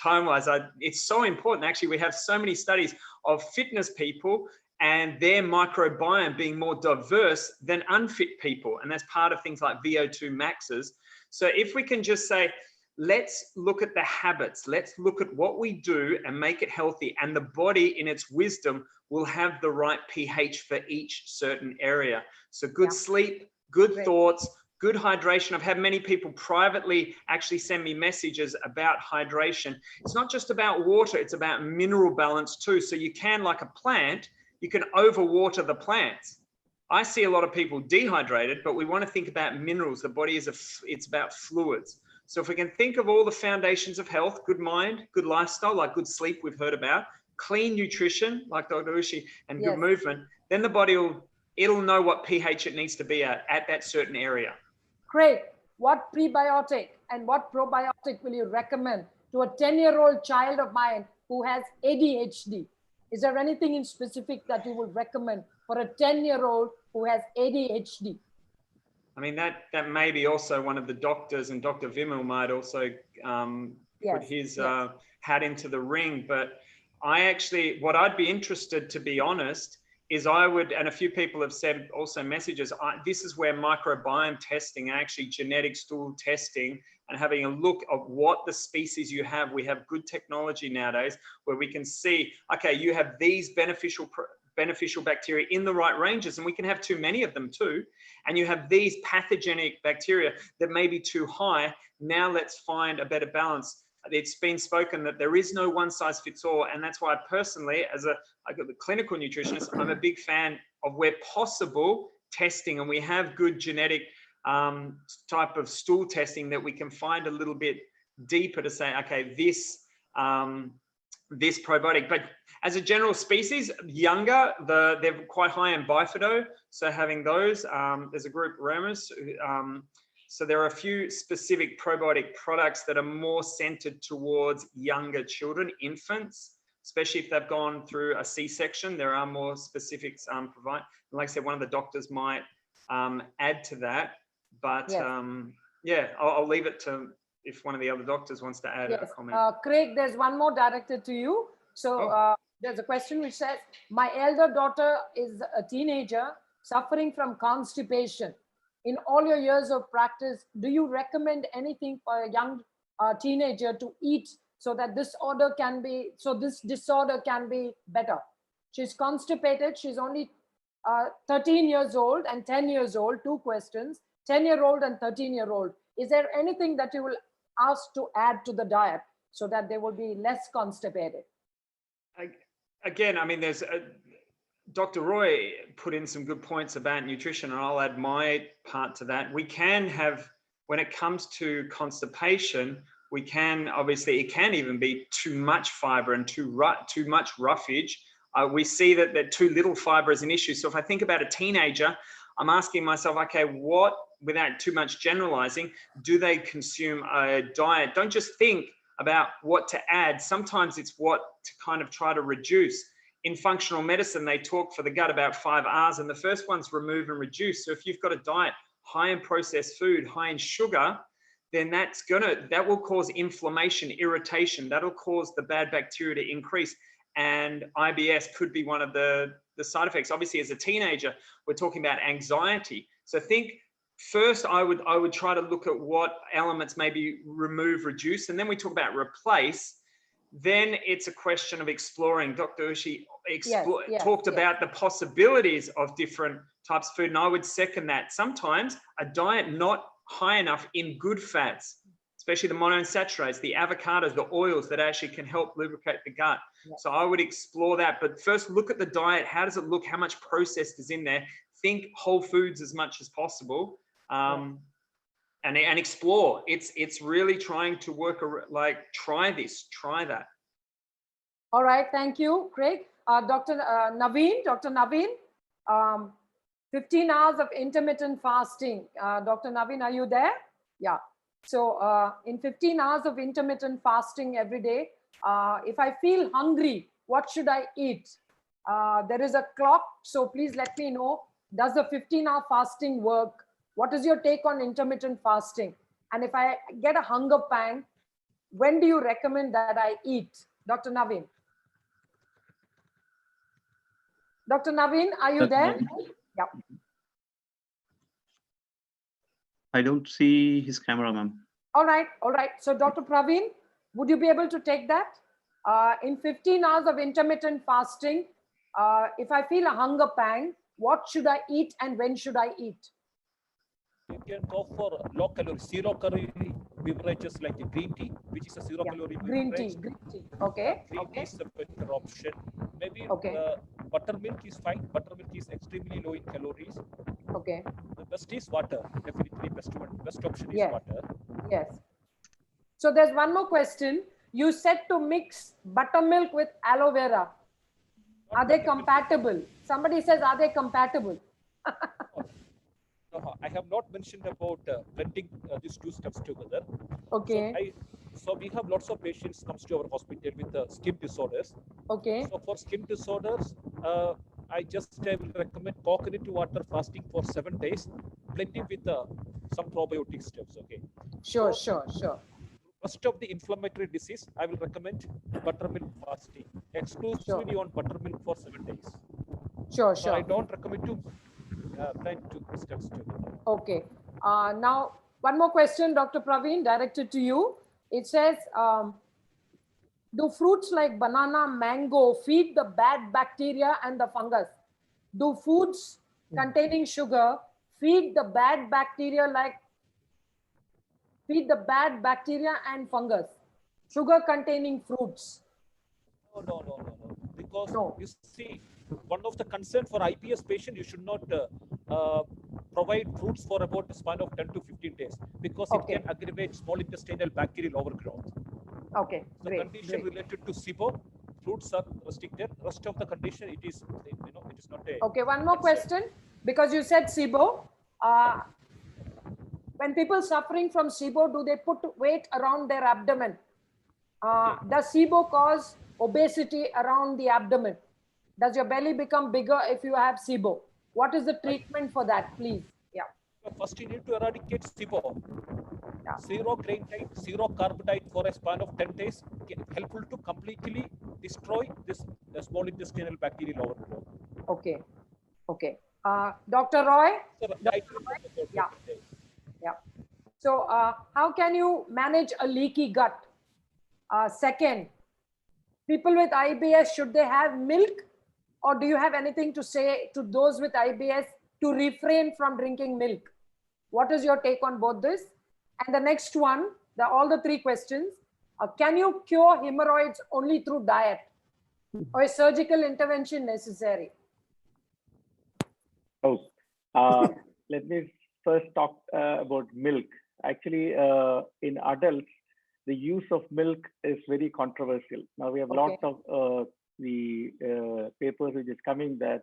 S7: Time-wise, it's so important. Actually, we have so many studies of fitness people and their microbiome being more diverse than unfit people. And that's part of things like VO2 maxes. So if we can just say, let's look at the habits, let's look at what we do and make it healthy. And the body in its wisdom will have the right pH for each certain area. So good sleep, good thoughts, good hydration. I've had many people privately actually send me messages about hydration. It's not just about water, it's about mineral balance too. So you can, like a plant, you can overwater the plants. I see a lot of people dehydrated, but we want to think about minerals. The body it's about fluids. So if we can think of all the foundations of health, good mind, good lifestyle, like good sleep we've heard about, clean nutrition, like Dr. Ushi, and good movement, then the body it'll know what pH it needs to be at that certain area.
S1: Great. What prebiotic and what probiotic will you recommend to a 10-year-old child of mine who has ADHD? Is there anything in specific that you would recommend for a 10-year-old who has ADHD?
S7: I mean, that may be also one of the doctors, and Dr. Vimal might also put his hat into the ring. But what I'd be interested, to be honest, is and a few people have said also messages, this is where microbiome testing, actually genetic stool testing, and having a look at what the species you have. We have good technology nowadays where we can see, okay, you have these beneficial bacteria in the right ranges, and we can have too many of them too. And you have these pathogenic bacteria that may be too high. Now let's find a better balance. It's been spoken that there is no one size fits all. And that's why personally, as a clinical nutritionist, I'm a big fan of, where possible, testing. And we have good genetic type of stool testing that we can find a little bit deeper to say, okay, this probiotic. But as a general species, younger, they're quite high in bifido. So having those, there's a group, Remus, so there are a few specific probiotic products that are more centered towards younger children, infants, especially if they've gone through a C-section. There are more specifics provided. Like I said, one of the doctors might add to that. But I'll leave it to if one of the other doctors wants to add a comment.
S1: Craig, there's one more directed to you. So there's a question which says, my elder daughter is a teenager suffering from constipation. In all your years of practice, do you recommend anything for a young teenager to eat so that this disorder can be better? She's constipated. She's only 13 years old and 10 years old. Two questions, 10-year-old and 13-year-old. Is there anything that you will ask to add to the diet so that they will be less constipated?
S7: Again, I mean, there's Dr. Roy put in some good points about nutrition, and I'll add my part to that. We can have, when it comes to constipation, we can, obviously, it can even be too much fiber and too much roughage. We see that too little fiber is an issue. So if I think about a teenager, I'm asking myself, okay, what without too much generalizing, do they consume a diet? Don't just think about what to add. Sometimes it's what to kind of try to reduce. In functional medicine, they talk for the gut about 5 R's, and the first one's remove and reduce. So if you've got a diet high in processed food, high in sugar, then that will cause inflammation, irritation. That'll cause the bad bacteria to increase. And IBS could be one of the side effects. Obviously, as a teenager, we're talking about anxiety. So think first, I would try to look at what elements maybe remove, reduce, and then we talk about replace. Then it's a question of exploring. Dr. Ushi talked about the possibilities of different types of food, and I would second that. Sometimes a diet not high enough in good fats, especially the monounsaturates, the avocados, the oils that actually can help lubricate the gut. So I would explore that. But first, look at the diet. How does it look? How much processed is in there? Think whole foods as much as possible. And explore. It's really trying to work, like, try this, try that.
S1: All right, thank you, Craig. Dr. Naveen, 15 hours of intermittent fasting. Dr. Naveen, are you there? Yeah. So in 15 hours of intermittent fasting every day, if I feel hungry, what should I eat? There is a clock, so please let me know. Does the 15-hour fasting work? What is your take on intermittent fasting? And if I get a hunger pang, when do you recommend that I eat? Dr. Naveen. Dr. Naveen, are you there? Yeah.
S2: I don't see his camera, ma'am.
S1: All right. So Dr. Praveen, would you be able to take that? In 15 hours of intermittent fasting, if I feel a hunger pang, what should I eat and when should I eat?
S6: You can go for low calorie, zero calorie beverages like green tea, which is a zero calorie beverage.
S1: Green tea. Okay.
S6: Green tea is a better option. Maybe buttermilk is fine. Buttermilk is extremely low in calories.
S1: Okay.
S6: The best is water. Definitely best option is water.
S1: Yes. So there's one more question. You said to mix buttermilk with aloe vera. Are they compatible? Somebody says, are they compatible?
S6: I have not mentioned about blending these two steps together.
S1: Okay.
S6: So we have lots of patients comes to our hospital with skin disorders.
S1: Okay.
S6: So for skin disorders, I will recommend coconut water fasting for 7 days, blending with some probiotic steps. Okay.
S1: Sure.
S6: Rest of the inflammatory disease, I will recommend buttermilk fasting, exclusively on buttermilk for 7 days.
S1: Sure.
S6: So I don't recommend to blend two steps together.
S1: Okay. Now, one more question, Dr. Praveen, directed to you. It says, do fruits like banana, mango feed the bad bacteria and the fungus? Do foods containing sugar feed the bad bacteria and fungus? Sugar containing fruits.
S6: No. Because you see, one of the concern for IBS patient, you should not provide fruits for about a span of 10 to 15 days because it can aggravate small intestinal bacterial overgrowth.
S1: Okay,
S6: the condition related to SIBO, fruits are restricted. Rest of the condition, it is not a.
S1: Okay, one more question, because you said SIBO. When people suffering from SIBO, do they put weight around their abdomen? Does SIBO cause obesity around the abdomen? Does your belly become bigger if you have SIBO? What is the treatment for that, please? Yeah.
S6: First, you need to eradicate SIBO. Zero grain diet, zero carb diet for a span of 10 days, helpful to completely destroy this small intestinal bacterial overgrowth.
S1: Okay. Dr. Roy? Yeah. So how can you manage a leaky gut? Second, people with IBS, should they have milk? Or do you have anything to say to those with IBS to refrain from drinking milk? What is your take on both this? And the next one, all the three questions. Can you cure hemorrhoids only through diet? Or is surgical intervention necessary?
S5: Let me first talk about milk. Actually, in adults, the use of milk is very controversial. Now we have lots of the papers which is coming that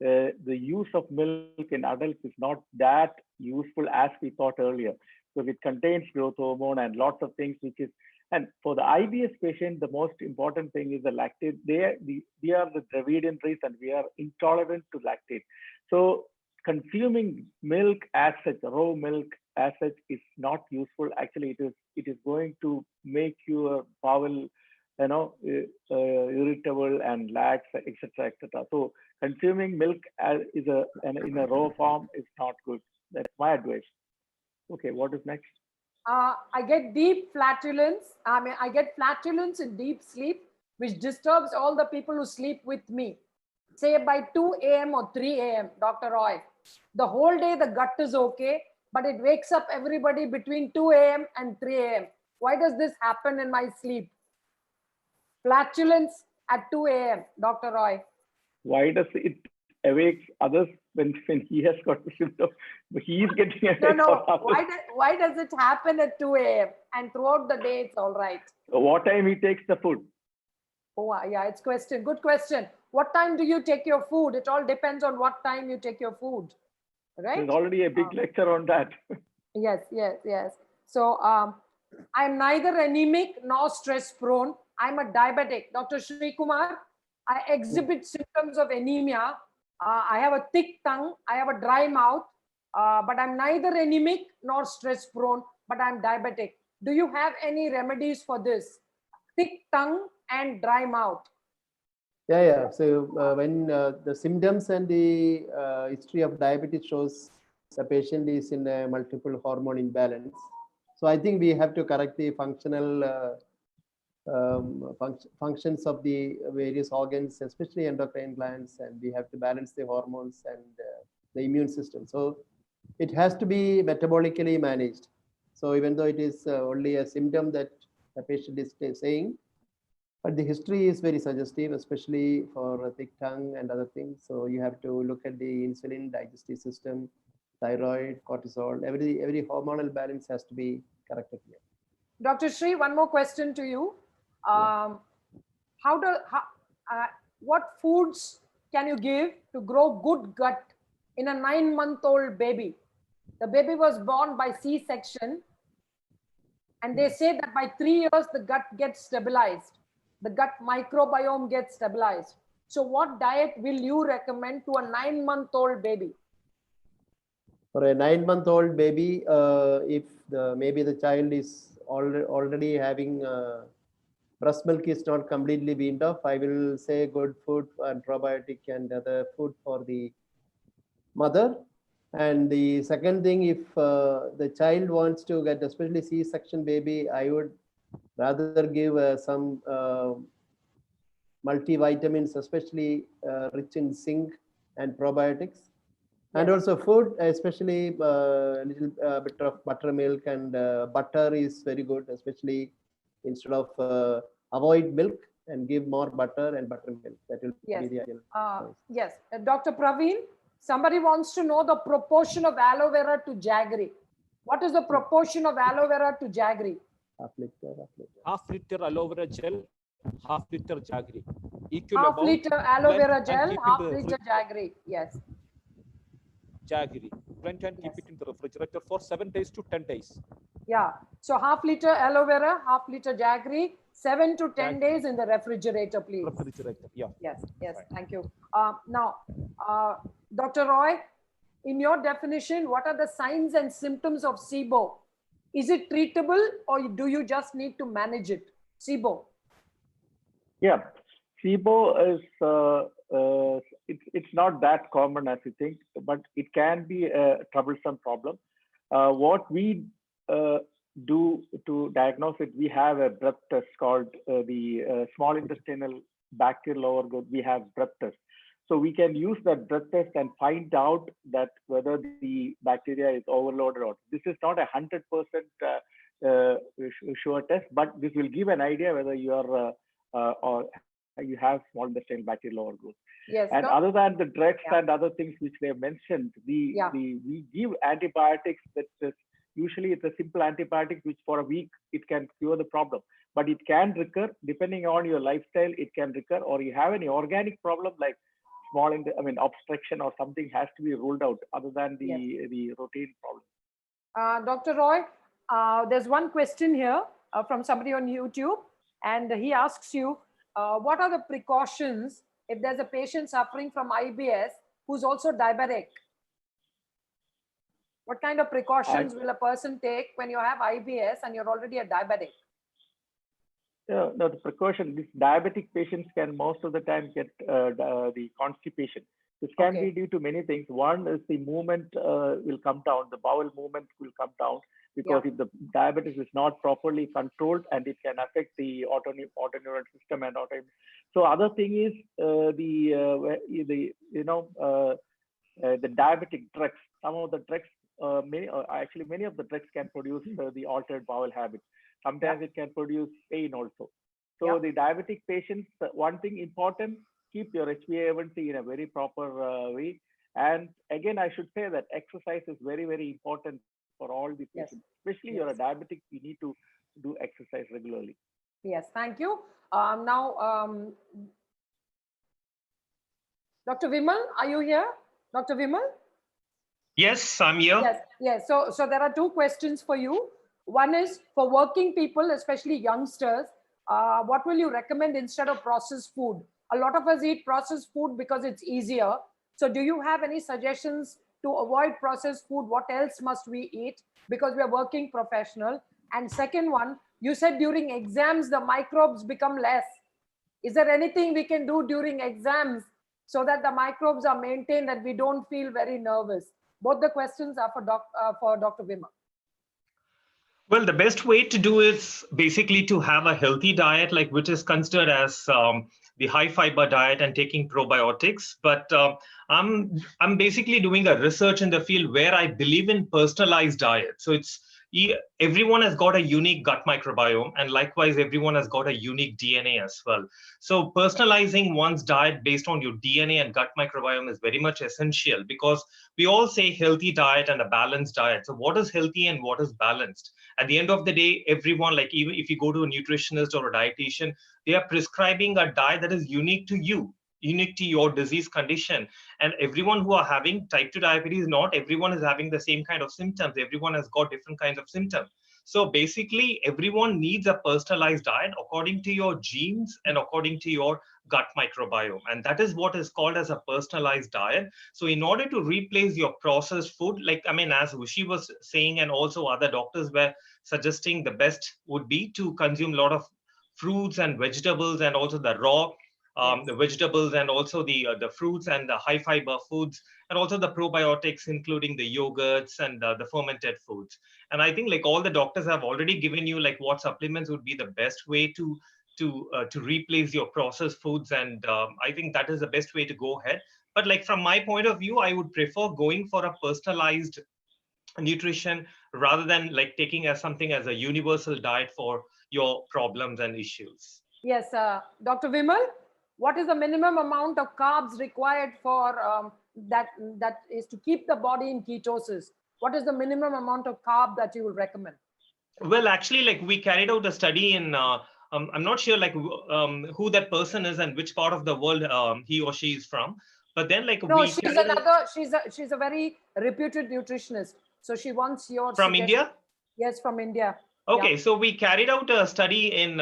S5: the use of milk in adults is not that useful as we thought earlier, because it contains growth hormone and lots of things, which is, and for the IBS patient, the most important thing is the lactate. We are the Dravidian race and we are intolerant to lactate. So consuming milk as such, raw milk as such, is not useful. Actually, it is going to make your bowel, irritable and lax, etc., etc. So consuming milk in a raw form is not good. That's my advice. Okay, what is next?
S1: I get deep flatulence. I get flatulence in deep sleep, which disturbs all the people who sleep with me. Say by 2 a.m. or 3 a.m., Dr. Roy. The whole day the gut is okay, but it wakes up everybody between 2 a.m. and 3 a.m. Why does this happen in my sleep? Flatulence at 2 a.m., Dr. Roy.
S5: Why does it awake others when he has got the symptom? He is getting awake.
S1: No. Why does it happen at 2 a.m. and throughout the day it's all right?
S5: What time he takes the food?
S1: Oh, yeah, it's question. Good question. What time do you take your food? It all depends on what time you take your food, right?
S5: There's already a big lecture on that.
S1: Yes. So I'm neither anemic nor stress prone. I'm a diabetic. Dr. Sri Kumar, I exhibit symptoms of anemia. I have a thick tongue. I have a dry mouth, but I'm neither anemic nor stress prone, but I'm diabetic. Do you have any remedies for this? Thick tongue and dry mouth.
S3: Yeah. So when the symptoms and the history of diabetes shows the patient is in a multiple hormone imbalance. So I think we have to correct the functional functions of the various organs, especially endocrine glands, and we have to balance the hormones and the immune system. So it has to be metabolically managed. So even though it is only a symptom that the patient is saying, but the history is very suggestive, especially for a thick tongue and other things. So you have to look at the insulin, digestive system, thyroid, cortisol, every hormonal balance has to be corrected here.
S1: Dr. Sri, one more question to you. What foods can you give to grow good gut in a 9-month-old baby? The baby was born by C-section, and they say that by 3 years, the gut gets stabilized. The gut microbiome gets stabilized. So what diet will you recommend to a 9-month-old baby?
S3: For a 9-month-old baby, if maybe the child is already having breast milk is not completely weaned off, I will say good food and probiotic and other food for the mother. And the second thing, if the child wants to get, especially C-section baby, I would rather give some multivitamins, especially rich in zinc and probiotics. And also food, especially a little bit of buttermilk and butter is very good, especially instead of avoid milk and give more butter and buttermilk. That will be the ideal.
S1: Yes. Dr. Praveen, somebody wants to know the proportion of aloe vera to jaggery. What is the proportion of aloe vera to jaggery?
S3: Half liter.
S6: Half liter aloe vera gel, half liter jaggery. Equal
S1: Half liter aloe vera gel, half liter jaggery. Yes.
S6: Jaggery. Blend and keep it in the refrigerator for 7 days to 10 days.
S1: Yeah. So half liter aloe vera, half liter jaggery, 7 to 10 days in the refrigerator, please.
S6: Refrigerator, yeah.
S1: Yes. Right. Thank you. Now, Dr. Roy, in your definition, what are the signs and symptoms of SIBO? Is it treatable or do you just need to manage it? SIBO.
S5: Yeah, SIBO is it's not that common as you think, but it can be a troublesome problem. What we do to diagnose it, we have a breath test called the small intestinal bacterial overgrowth. We have breath test. So we can use that breath test and find out that whether the bacteria is overloaded or not. This is not 100% sure test, but this will give an idea whether you are or you have small intestinal bacterial overgrowth.
S1: Yes.
S5: And other than the drugs and other things which they have mentioned, we give antibiotics. That usually it's a simple antibiotic which for a week it can cure the problem, but it can recur depending on your lifestyle. It can recur, or you have any organic problem like obstruction or something has to be ruled out other than the routine problem.
S1: Dr. Roy, there's one question here from somebody on YouTube, and he asks you, what are the precautions if there's a patient suffering from IBS who's also diabetic? What kind of precautions will a person take when you have IBS and you're already a diabetic?
S5: No, the precaution, these diabetic patients can most of the time get the constipation. This can be due to many things. One is the movement will come down, the bowel movement will come down, because if the diabetes is not properly controlled, and it can affect the autoimmune system and autoimmune. So other thing is the diabetic drugs. Some of the drugs, many of the drugs can produce the altered bowel habits. Sometimes it can produce pain also. So the diabetic patients, one thing important, keep your HbA1c in a very proper way. And again, I should say that exercise is very, very important for all the patients. Especially you're a diabetic, you need to do exercise regularly.
S1: Yes, thank you. Now, Dr. Vimal, are you here? Dr. Vimal?
S4: Yes, I'm here.
S1: Yes. So there are two questions for you. One is for working people, especially youngsters, what will you recommend instead of processed food? A lot of us eat processed food because it's easier. So do you have any suggestions to avoid processed food? What else must we eat? Because we are working professional. And second one, you said during exams, the microbes become less. Is there anything we can do during exams so that the microbes are maintained and we don't feel very nervous? Both the questions are for Dr. Vimal.
S4: Well, the best way to do is basically to have a healthy diet, like which is considered as the high fiber diet and taking probiotics. But I'm basically doing a research in the field where I believe in personalized diet. So it's everyone has got a unique gut microbiome, and likewise, everyone has got a unique DNA as well. So personalizing one's diet based on your DNA and gut microbiome is very much essential, because we all say healthy diet and a balanced diet. So what is healthy and what is balanced? At the end of the day, everyone, like even if you go to a nutritionist or a dietitian, they are prescribing a diet that is unique to you, unique to your disease condition. And everyone who are having type 2 diabetes, not everyone is having the same kind of symptoms. Everyone has got different kinds of symptoms. So basically, everyone needs a personalized diet according to your genes and according to your gut microbiome. And that is what is called as a personalized diet. So in order to replace your processed food, as Ushi was saying, and also other doctors were suggesting, the best would be to consume a lot of fruits and vegetables, and also the raw the vegetables, and also the fruits and the high fiber foods, and also the probiotics, including the yogurts and the fermented foods. And I think like all the doctors have already given you like what supplements would be the best way to replace your processed foods. And I think that is the best way to go ahead. But like from my point of view, I would prefer going for a personalized nutrition rather than like taking as something as a universal diet for your problems and issues.
S1: Yes, Dr. Vimal, what is the minimum amount of carbs required for that is to keep the body in ketosis? What is the minimum amount of carb that you would recommend?
S4: Well, actually, like we carried out a study in, I'm not sure like who that person is and which part of the world he or she is from. But then like
S1: no, she's a very reputed nutritionist. So she wants your
S4: from
S1: suggestion.
S4: India?
S1: Yes, from India.
S4: Okay, so we carried out a study in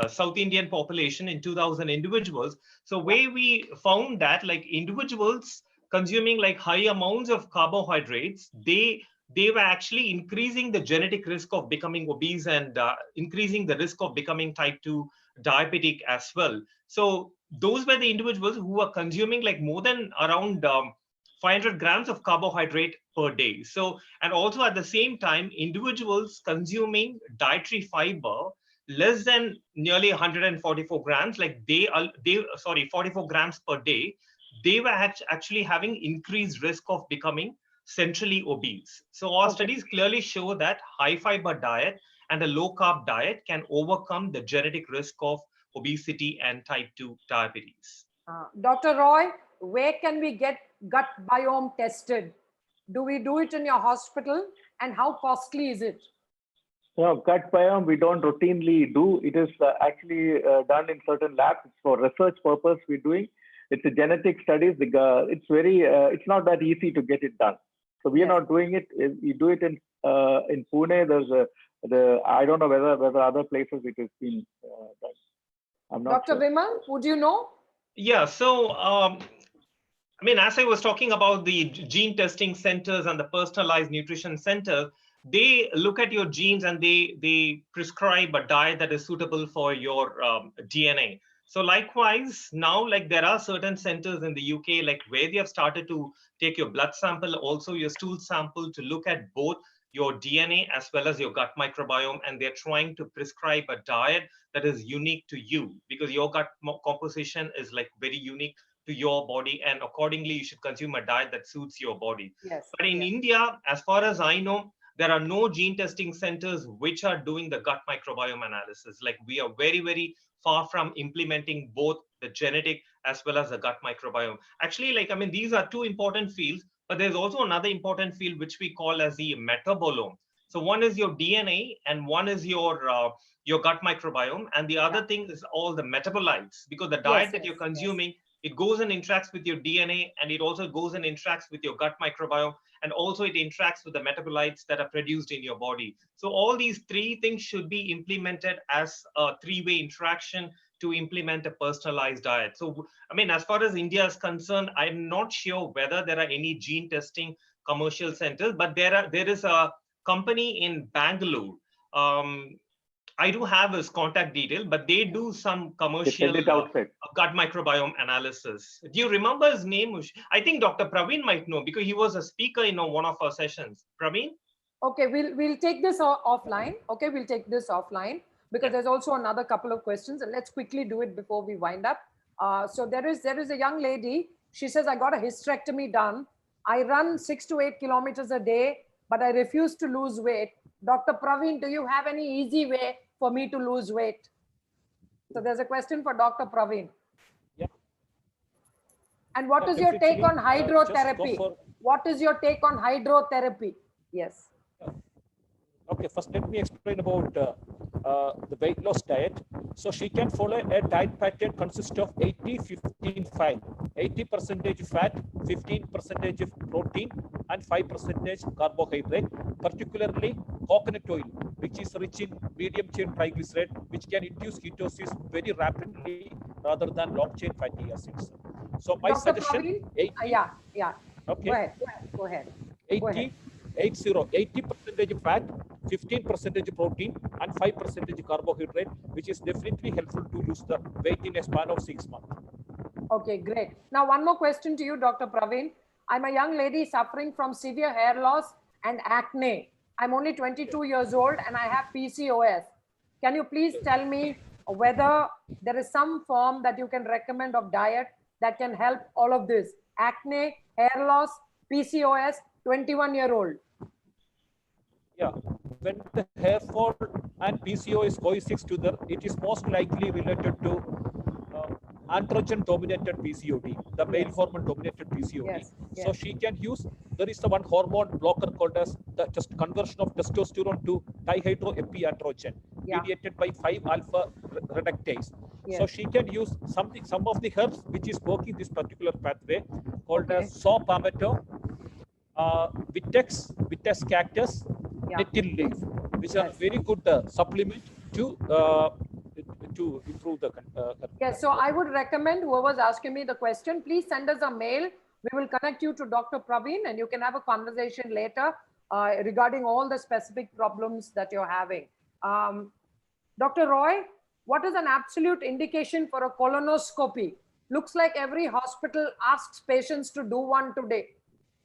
S4: South Indian population in 2,000 individuals. So where we found that like individuals consuming like high amounts of carbohydrates, they were actually increasing the genetic risk of becoming obese and increasing the risk of becoming type 2 diabetic as well. So those were the individuals who were consuming like more than around 500 grams of carbohydrate per day. So, and also at the same time, individuals consuming dietary fiber less than nearly 144 grams, like 44 grams per day, they were actually having increased risk of becoming centrally obese. So our studies clearly show that high fiber diet and a low carb diet can overcome the genetic risk of obesity and type 2 diabetes.
S1: Dr. Roy, where can we get gut biome tested? Do we do it in your hospital, and how costly is it?
S5: No, gut biome we don't routinely do. It is actually done in certain labs. It's for research purpose we're doing. it's a genetic studies. It's very, it's not that easy to get it done. So we are not doing it. You do it in Pune. There's I don't know whether other places it has been done. I'm not
S1: Dr.
S5: sure.
S1: Vimal, would you know?
S4: Yeah, so I mean, as I was talking about the gene testing centers and the personalized nutrition centers, they look at your genes and they prescribe a diet that is suitable for your DNA. So likewise, now like there are certain centers in the UK, like where they have started to take your blood sample, also your stool sample, to look at both your DNA as well as your gut microbiome, and they're trying to prescribe a diet that is unique to you, because your gut composition is like very unique to your body, and accordingly you should consume a diet that suits your body.
S1: Yes.
S4: But in India, as far as I know, there are no gene testing centers which are doing the gut microbiome analysis. Like we are very, very far from implementing both the genetic as well as the gut microbiome. Actually, like, I mean, these are two important fields, but there's also another important field which we call as the metabolome. So one is your DNA and one is your gut microbiome, and the other thing is all the metabolites, because the diet that you're consuming, it goes and interacts with your DNA, and it also goes and interacts with your gut microbiome, and also it interacts with the metabolites that are produced in your body. So all these three things should be implemented as a three-way interaction to implement a personalized diet. So, I mean, as far as India is concerned, I'm not sure whether there are any gene testing commercial centers, but there is a company in Bangalore. I do have his contact detail, but they do some commercial gut microbiome analysis. Do you remember his name? I think Dr. Praveen might know, because he was a speaker in one of our sessions. Praveen?
S1: Okay, we'll take this offline. Okay, we'll take this offline, because there's also another couple of questions, and let's quickly do it before we wind up. So there is a young lady. She says, I got a hysterectomy done. I run 6 to 8 kilometers a day, but I refuse to lose weight. Dr. Praveen, do you have any easy way for me to lose weight? So there's a question for Dr. Praveen.
S6: Yeah.
S1: And what is your take on hydrotherapy? What is your take on hydrotherapy? Yes.
S6: Okay, first let me explain about the weight loss diet. So she can follow a diet pattern consist of 80-15-5. 80% fat, 15% of protein, and 5% carbohydrate, particularly coconut oil, which is rich in medium chain triglyceride, which can induce ketosis very rapidly rather than long chain fatty acids. So my
S1: Dr.
S6: suggestion,
S1: Praveen?
S6: 80.
S1: Yeah.
S6: Okay.
S1: Go ahead.
S6: 80% fat, 15% protein, and 5% carbohydrate, which is definitely helpful to lose the weight in a span of 6 months.
S1: Okay, great. Now, one more question to you, Dr. Praveen. I'm a young lady suffering from severe hair loss and acne. I'm only 22 years old and I have PCOS. Can you please tell me whether there is some form that you can recommend of diet that can help all of this? Acne, hair loss, PCOS, 21-year-old.
S6: Yeah, when the hair fall and PCOS coexist together, it is most likely related to androgen dominated PCOD, the male hormone dominated PCOD. So she can use, there is the one hormone blocker called as the just conversion of testosterone to dihydroepiandrogen, mediated by 5-alpha reductase. So she can use some of the herbs which is working this particular pathway, called as saw palmetto, Vitex cactus, nettle leaf, which are very good supplement to improve the.
S1: Yes, so I would recommend whoever's asking me the question, please send us a mail. We will connect you to Dr. Praveen, and you can have a conversation later regarding all the specific problems that you're having. Dr. Roy, what is an absolute indication for a colonoscopy? Looks like every hospital asks patients to do one today.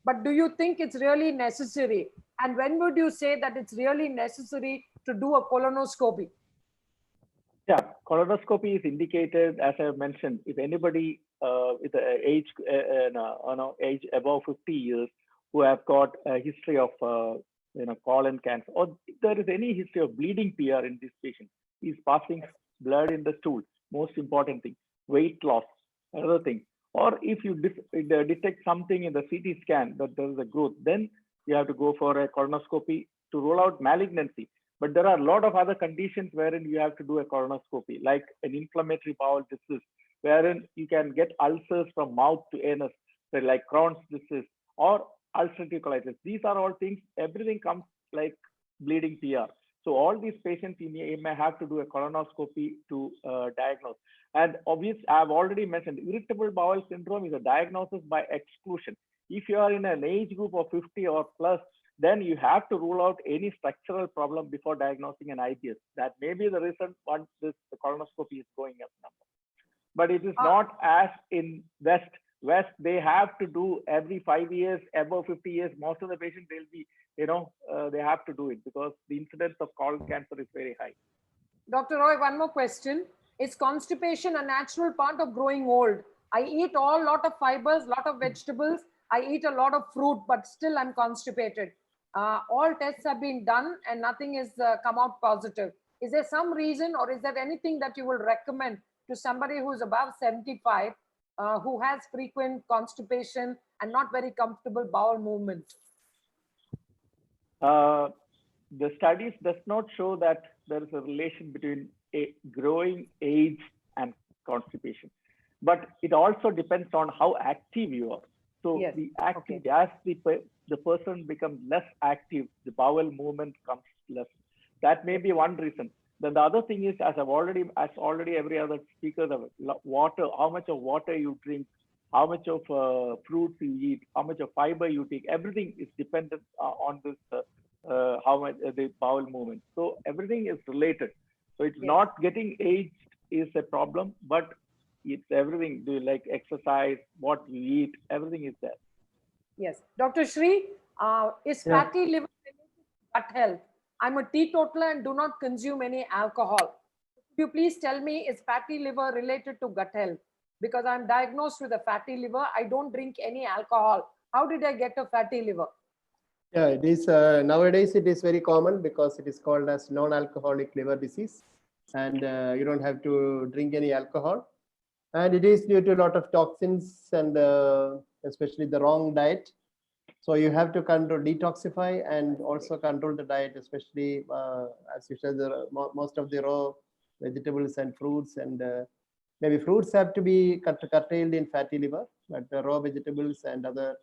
S1: But do you think it's really necessary? And when would you say that it's really necessary to do a colonoscopy?
S5: Yeah, colonoscopy is indicated, as I mentioned, if anybody with an age, age above 50 years who have got a history of colon cancer, or if there is any history of bleeding PR in this patient, is passing blood in the stool, most important thing, weight loss, another thing. Or if you detect something in the CT scan that there is a growth, then you have to go for a colonoscopy to rule out malignancy. But there are a lot of other conditions wherein you have to do a colonoscopy, like an inflammatory bowel disease, wherein you can get ulcers from mouth to anus, so like Crohn's disease or ulcerative colitis. These are all things, everything comes like bleeding PR. So all these patients, you may have to do a colonoscopy to diagnose. And obviously, I've already mentioned, irritable bowel syndrome is a diagnosis by exclusion. If you are in an age group of 50 or plus, then you have to rule out any structural problem before diagnosing an IBS. That may be the reason once the colonoscopy is going up number. But it is not as in West. West, they have to do every 5 years, above 50 years. Most of the patients, they'll be, they have to do it because the incidence of colon cancer is very high.
S1: Dr. Roy, one more question. Is constipation a natural part of growing old? I eat a lot of fibers, lot of vegetables. I eat a lot of fruit, but still I'm constipated. All tests have been done and nothing has come out positive. Is there some reason or is there anything that you will recommend to somebody who's above 75, who has frequent constipation and not very comfortable bowel movements?
S5: The studies does not show that there is a relation between a growing age and constipation, but it also depends on how active you are. So
S1: yes.
S5: the active, as the person becomes less active, the bowel movement comes less. That may be one reason. Then the other thing is, as already every other speaker, the water, how much of water you drink, how much of fruits you eat, how much of fiber you take, everything is dependent on this, how much the bowel movement. So everything is related. So it's not getting aged is a problem, but it's everything. Do you like exercise, what you eat, everything is there.
S1: Yes. Dr. Shri, is fatty liver related to gut health? I'm a teetotaler and do not consume any alcohol. Could you please tell me, is fatty liver related to gut health? Because I'm diagnosed with a fatty liver. I don't drink any alcohol. How did I get a fatty liver?
S3: Yeah, it is nowadays it is very common because it is called as non-alcoholic liver disease, and you don't have to drink any alcohol, and it is due to a lot of toxins and especially the wrong diet. So you have to detoxify and also control the diet, especially as you said, most of the raw vegetables and fruits, and maybe fruits have to be curtailed in fatty liver, but the raw vegetables and other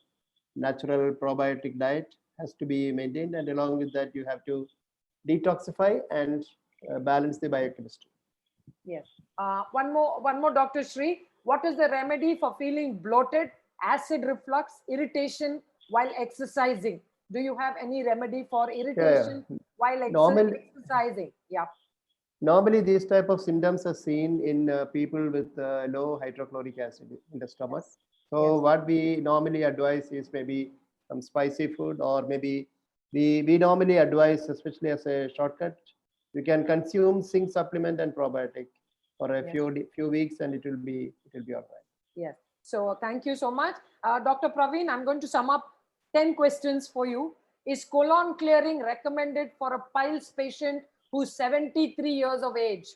S3: natural probiotic diet has to be maintained, and along with that you have to detoxify and balance the biochemistry.
S1: Yes. One more, Dr. Shri. What is the remedy for feeling bloated, acid reflux, irritation while exercising? Do you have any remedy for irritation while exercising? Yeah.
S3: Normally, these type of symptoms are seen in people with low hydrochloric acid in the stomach. So what we normally advise is maybe some spicy food, or maybe we normally advise, especially as a shortcut, you can consume zinc supplement and probiotic for a few weeks, and it will be all right.
S1: Yes. So thank you so much, Dr. Praveen. I'm going to sum up 10 questions for you. Is colon clearing recommended for a piles patient who's 73 years of age?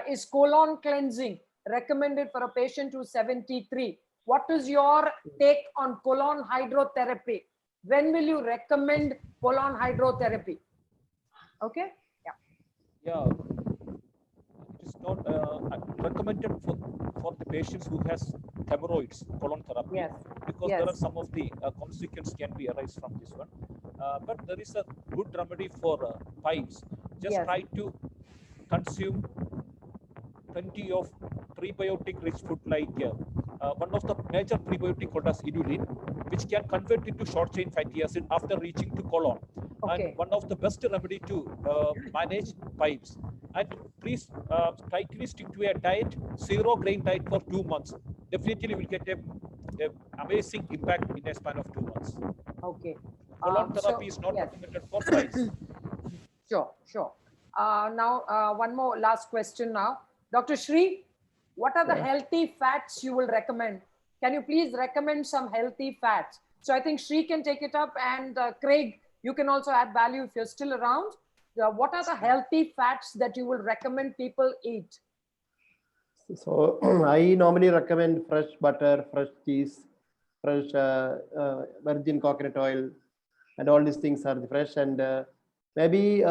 S1: Is colon cleansing recommended for a patient who's 73? What is your take on colon hydrotherapy? When will you recommend colon hydrotherapy? Okay.
S6: Yeah, it is not recommended for the patients who has hemorrhoids, colon therapy, because there are some of the consequences can be arise from this one. But there is a good remedy for piles. Just try to consume plenty of prebiotic rich food, like one of the major prebiotic called as inulin, which can convert into short chain fatty acid after reaching to colon. And one of the best remedy to manage piles. And please tightly stick to a diet, 0 grain diet for 2 months. Definitely will get a amazing impact in a span of 2 months.
S1: Okay.
S6: Colon therapy is not recommended for piles.
S1: Sure. Now, one more last question now. Dr. Shri, what are the healthy fats you will recommend? Can you please recommend some healthy fats? So I think Shri can take it up, and Craig, you can also add value if you're still around. What are the healthy fats that you will recommend people eat?
S3: So I normally recommend fresh butter, fresh cheese, fresh virgin coconut oil, and all these things are fresh. And maybe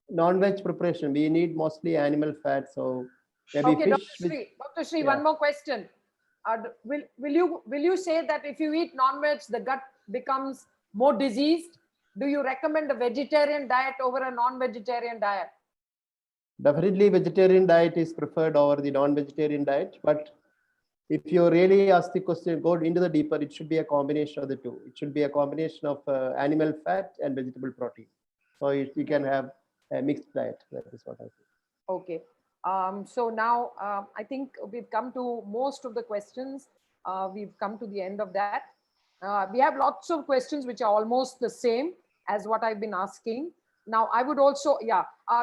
S3: non-veg preparation, we need mostly animal fat. So Maybe
S1: Okay,
S3: fish.
S1: Dr. Shri,
S3: Yeah.
S1: one more question. Will you say that if you eat non-veg, the gut becomes more diseased? Do you recommend a vegetarian diet over a non-vegetarian diet?
S3: Definitely vegetarian diet is preferred over the non-vegetarian diet. But if you really ask the question, go into the deeper, it should be a combination of the two. It should be a combination of animal fat and vegetable protein. So you can have a mixed diet. That is what I think.
S1: Okay. So now I think we've come to most of the questions. We've come to the end of that. We have lots of questions which are almost the same as what I've been asking. Now I would also,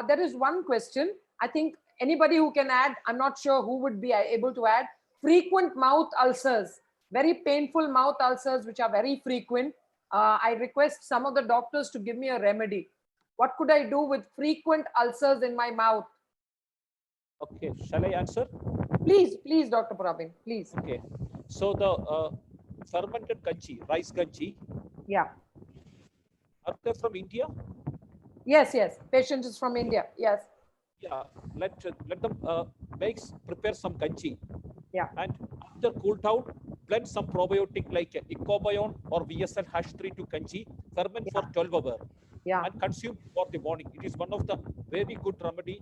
S1: there is one question. I think anybody who can add, I'm not sure who would be able to add. Frequent mouth ulcers, very painful mouth ulcers which are very frequent. I request some of the doctors to give me a remedy. What could I do with frequent ulcers in my mouth?
S6: Okay, shall I answer?
S1: Please, Dr. Praveen, please.
S6: Okay, so the fermented kanji, rice kanji.
S1: Yeah.
S6: Are they from India?
S1: Yes. Patient is from India. Yes.
S6: Yeah, let them prepare some kanji.
S1: Yeah.
S6: And after cool down, blend some probiotic like Icobion or VSL-3 to kanji, ferment for 12 hours.
S1: Yeah.
S6: And consume for the morning. It is one of the very good remedy.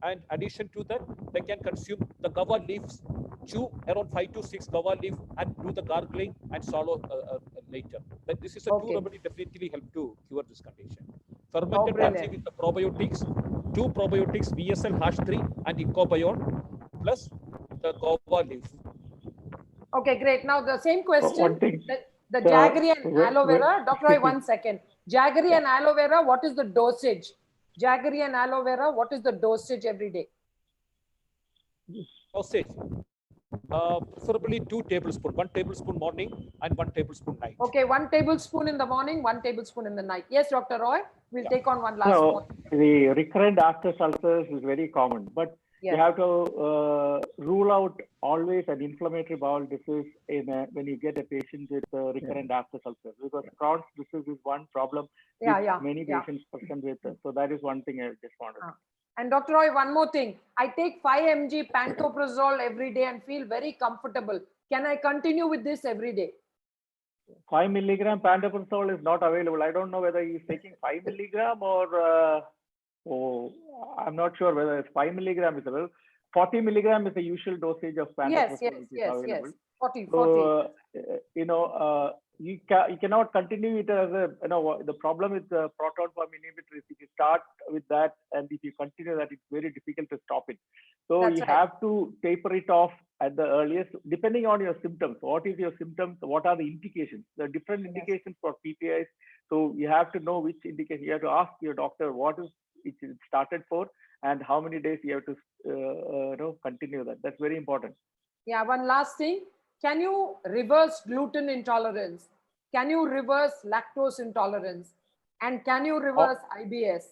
S6: And addition to that, they can consume the guava leaves, chew around 5 to 6 guava leaf and do the gargling and swallow later. But this is a two remedy definitely help to cure this condition. Fermented kanji with the probiotics, 2 probiotics, VSL-3 and Icobion plus the guava leaf.
S1: Okay, great. Now the same question.
S5: One thing.
S1: The jaggery and aloe vera. Dr. Roy, 1 second. Jaggery and aloe vera, what is the dosage? Jaggery and aloe vera, what is the dosage every day?
S6: Dosage. Preferably 2 tablespoons, 1 tablespoon morning and 1 tablespoon night.
S1: Okay, 1 tablespoon in the morning, 1 tablespoon in the night. Yes, Dr. Roy, we'll take on one last point.
S5: The recurrent after ulcers is very common, but you have to rule out always an inflammatory bowel disease when you get a patient with recurrent after ulcers, because Crohn's disease is one problem many patients present with. So that is one thing I just wanted.
S1: And Dr. Roy, one more thing. I take 5 mg pantoprazole every day and feel very comfortable. Can I continue with this every day?
S5: 5 milligram pantoprazole is not available. I don't know whether he's taking 5 milligram or I'm not sure whether it's 5 milligram is available. 40 milligram is the usual dosage of pantoprazole.
S1: Yes. 40.
S5: So, you cannot continue it as a, the problem with the proton pump inhibitors, if you start with that and if you continue that, it's very difficult to stop it. So you have to taper it off at the earliest, depending on your symptoms. What is your symptoms? What are the indications? There are different indications for PPIs. So you have to know which indication. You have to ask your doctor what is it started for and how many days you have to continue that. That's very important.
S1: Yeah, one last thing. Can you reverse gluten intolerance? Can you reverse lactose intolerance? And can you reverse IBS?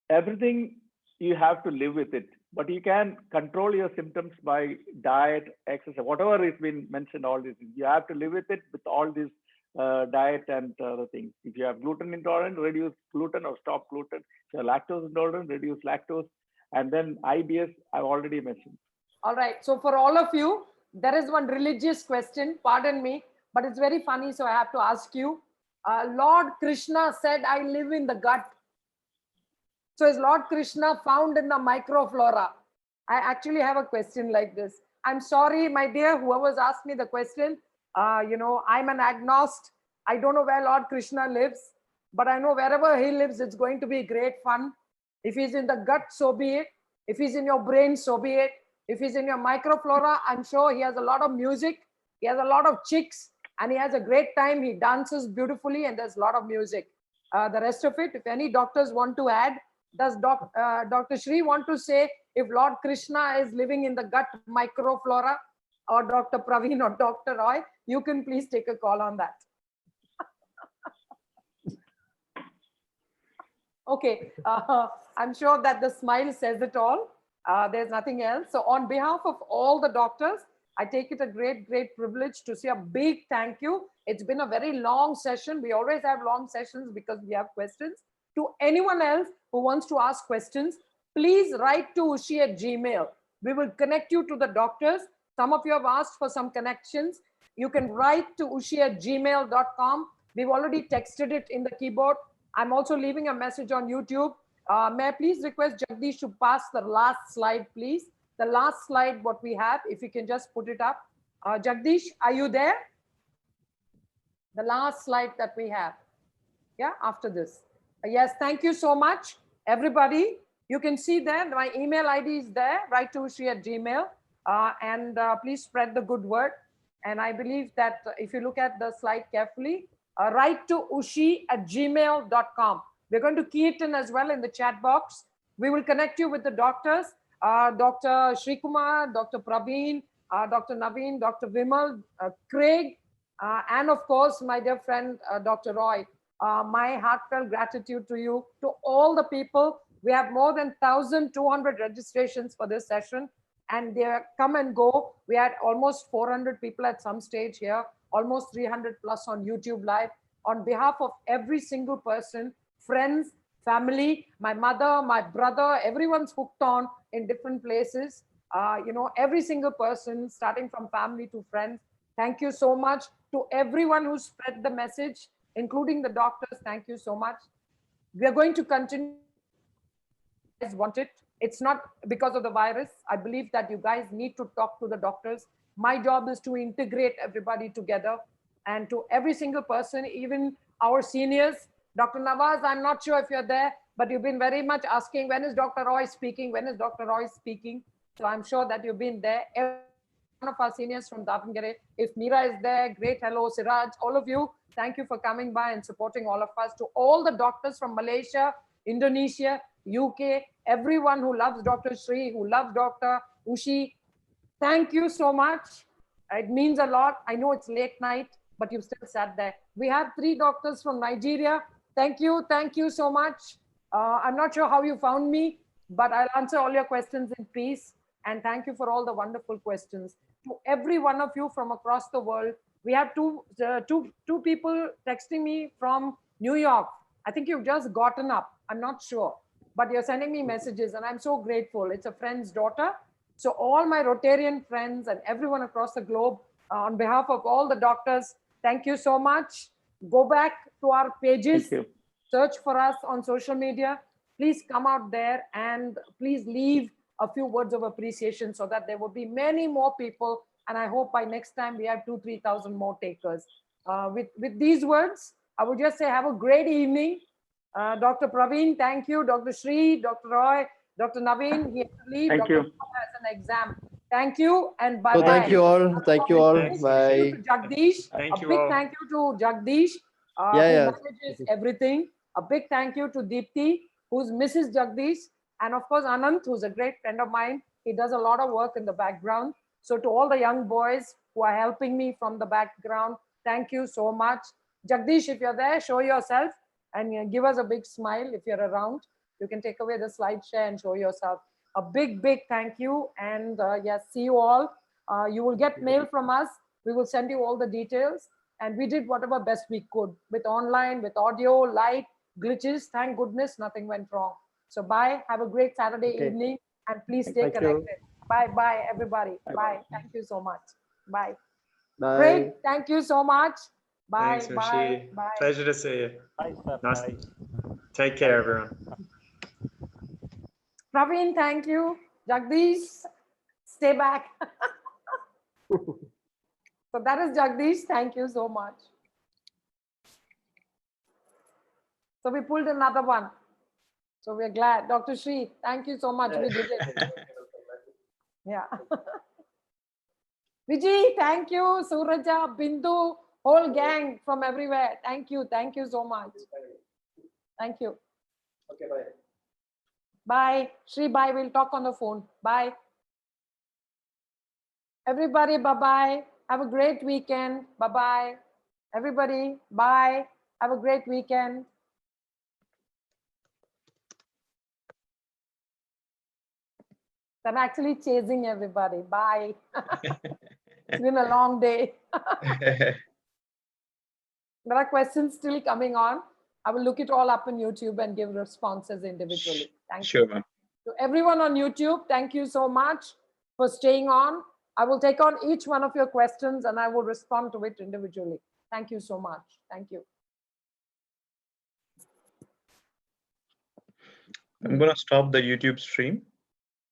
S5: Everything, you have to live with it. But you can control your symptoms by diet, exercise, whatever has been mentioned, all these things. You have to live with it with all these diet and other things. If you have gluten intolerant, reduce gluten or stop gluten. If you have lactose intolerant, reduce lactose. And then IBS, I've already mentioned.
S1: All right. So for all of you, there is one religious question, pardon me, but it's very funny, so I have to ask you. Lord Krishna said, I live in the gut. So is Lord Krishna found in the microflora? I actually have a question like this. I'm sorry, my dear, whoever's asked me the question, I'm an agnostic. I don't know where Lord Krishna lives, but I know wherever he lives, it's going to be great fun. If he's in the gut, so be it. If he's in your brain, so be it. If he's in your microflora, I'm sure he has a lot of music. He has a lot of chicks and he has a great time. He dances beautifully and there's a lot of music. The rest of it, if any doctors want to add, does Dr. Shri want to say if Lord Krishna is living in the gut microflora, or Dr. Praveen or Dr. Roy, you can please take a call on that. Okay, I'm sure that the smile says it all. There's nothing else. So on behalf of all the doctors, I take it a great privilege to say a big thank you. It's been a very long session. We always have long sessions because we have questions. To anyone else who wants to ask questions, please write to Ushi at Gmail. We will connect you to the doctors. Some of you have asked for some connections. You can write to ushi@gmail.com. We've already texted it in the keyboard. I'm also leaving a message on YouTube. May I please request Jagdish to pass the last slide, please? The last slide, what we have, if you can just put it up. Jagdish, are you there? The last slide that we have. Yeah, after this. Yes, thank you so much, everybody. You can see there, my email ID is there, write to ushi@gmail. And please spread the good word. And I believe that if you look at the slide carefully, write to ushi@gmail.com. We're going to key it in as well in the chat box. We will connect you with the doctors, Dr. Srikumar, Dr. Praveen, Dr. Naveen, Dr. Vimal, Craig, and of course, my dear friend, Dr. Roy. My heartfelt gratitude to you, to all the people. We have more than 1,200 registrations for this session, and they come and go. We had almost 400 people at some stage here, almost 300 plus on YouTube Live. On behalf of every single person, friends, family, my mother, my brother, everyone's hooked on in different places. Every single person, starting from family to friends. Thank you so much to everyone who spread the message, including the doctors. Thank you so much. We are going to continue. You guys want it. It's not because of the virus. I believe that you guys need to talk to the doctors. My job is to integrate everybody together, and to every single person, even our seniors. Dr. Nawaz, I'm not sure if you're there, but you've been very much asking, when is Dr. Roy speaking? When is Dr. Roy speaking? So I'm sure that you've been there. Every one of our seniors from Davangere. If Meera is there, great hello, Siraj, all of you. Thank you for coming by and supporting all of us. To all the doctors from Malaysia, Indonesia, UK, everyone who loves Dr. Sri, who loves Dr. Ushi, thank you so much. It means a lot. I know it's late night, but you've still sat there. We have 3 doctors from Nigeria. Thank you so much. I'm not sure how you found me, but I'll answer all your questions in peace. And thank you for all the wonderful questions. To every one of you from across the world, we have two people texting me from New York. I think you've just gotten up. I'm not sure, but you're sending me messages and I'm so grateful. It's a friend's daughter. So all my Rotarian friends and everyone across the globe, on behalf of all the doctors, thank you so much. Go back to our pages, search for us on social media. Please come out there and please leave a few words of appreciation so that there will be many more people. And I hope by next time we have 2,000-3,000 more takers. With these words, I would just say have a great evening. Dr. Praveen, thank you. Dr. Sri, Dr. Roy, Dr. Naveen, he has to leave.
S5: Thank
S1: Dr.
S5: you.
S1: has an exam. Thank you and bye-bye.
S3: So thank you all. Thank you all.
S1: Thank
S3: Bye.
S1: you to Jagdish.
S7: Thank
S1: A
S7: you
S1: big
S7: all.
S1: thank you to Jagdish, who manages everything. A big thank you to Deepti, who's Mrs. Jagdish. And of course, Anant, who's a great friend of mine. He does a lot of work in the background. So to all the young boys who are helping me from the background, thank you so much. Jagdish, if you're there, show yourself and give us a big smile if you're around. You can take away the slide share and show yourself. A big thank you. And yes, see you all. You will get mail from us. We will send you all the details. And we did whatever best we could with online, with audio, light, glitches. Thank goodness nothing went wrong. So bye. Have a great Saturday evening. And please stay connected. Bye, everybody. Bye. Thank you so much. Bye.
S3: Bye.
S1: Great. Thank you so much. Bye.
S7: Thanks,
S1: Bye.
S7: Rishi.
S1: Bye.
S7: Pleasure to see you.
S6: Bye, sir.
S7: Nice.
S6: Bye.
S7: Take care, everyone.
S1: Praveen, thank you. Jagdish, stay back. So that is Jagdish. Thank you so much. So we pulled another one. So we're glad. Dr. Sri, thank you so much. We did it. Yeah. Vijay, thank you. Suraja, Bindu, whole gang from everywhere. Thank you. Thank you so much. Thank you.
S3: Okay, bye.
S1: Bye. Shri, bye. We'll talk on the phone. Bye. Everybody, bye-bye. Have a great weekend. Bye-bye. Everybody, bye. Have a great weekend. I'm actually chasing everybody. Bye. It's been a long day. There are questions still coming on. I will look it all up on YouTube and give responses individually. Thank you.
S2: Sure, ma'am.
S1: To everyone on YouTube, thank you so much. for staying on. I will take on each one of your questions and I will respond to it individually. Thank you so much. Thank you.
S2: I'm going to stop the YouTube stream.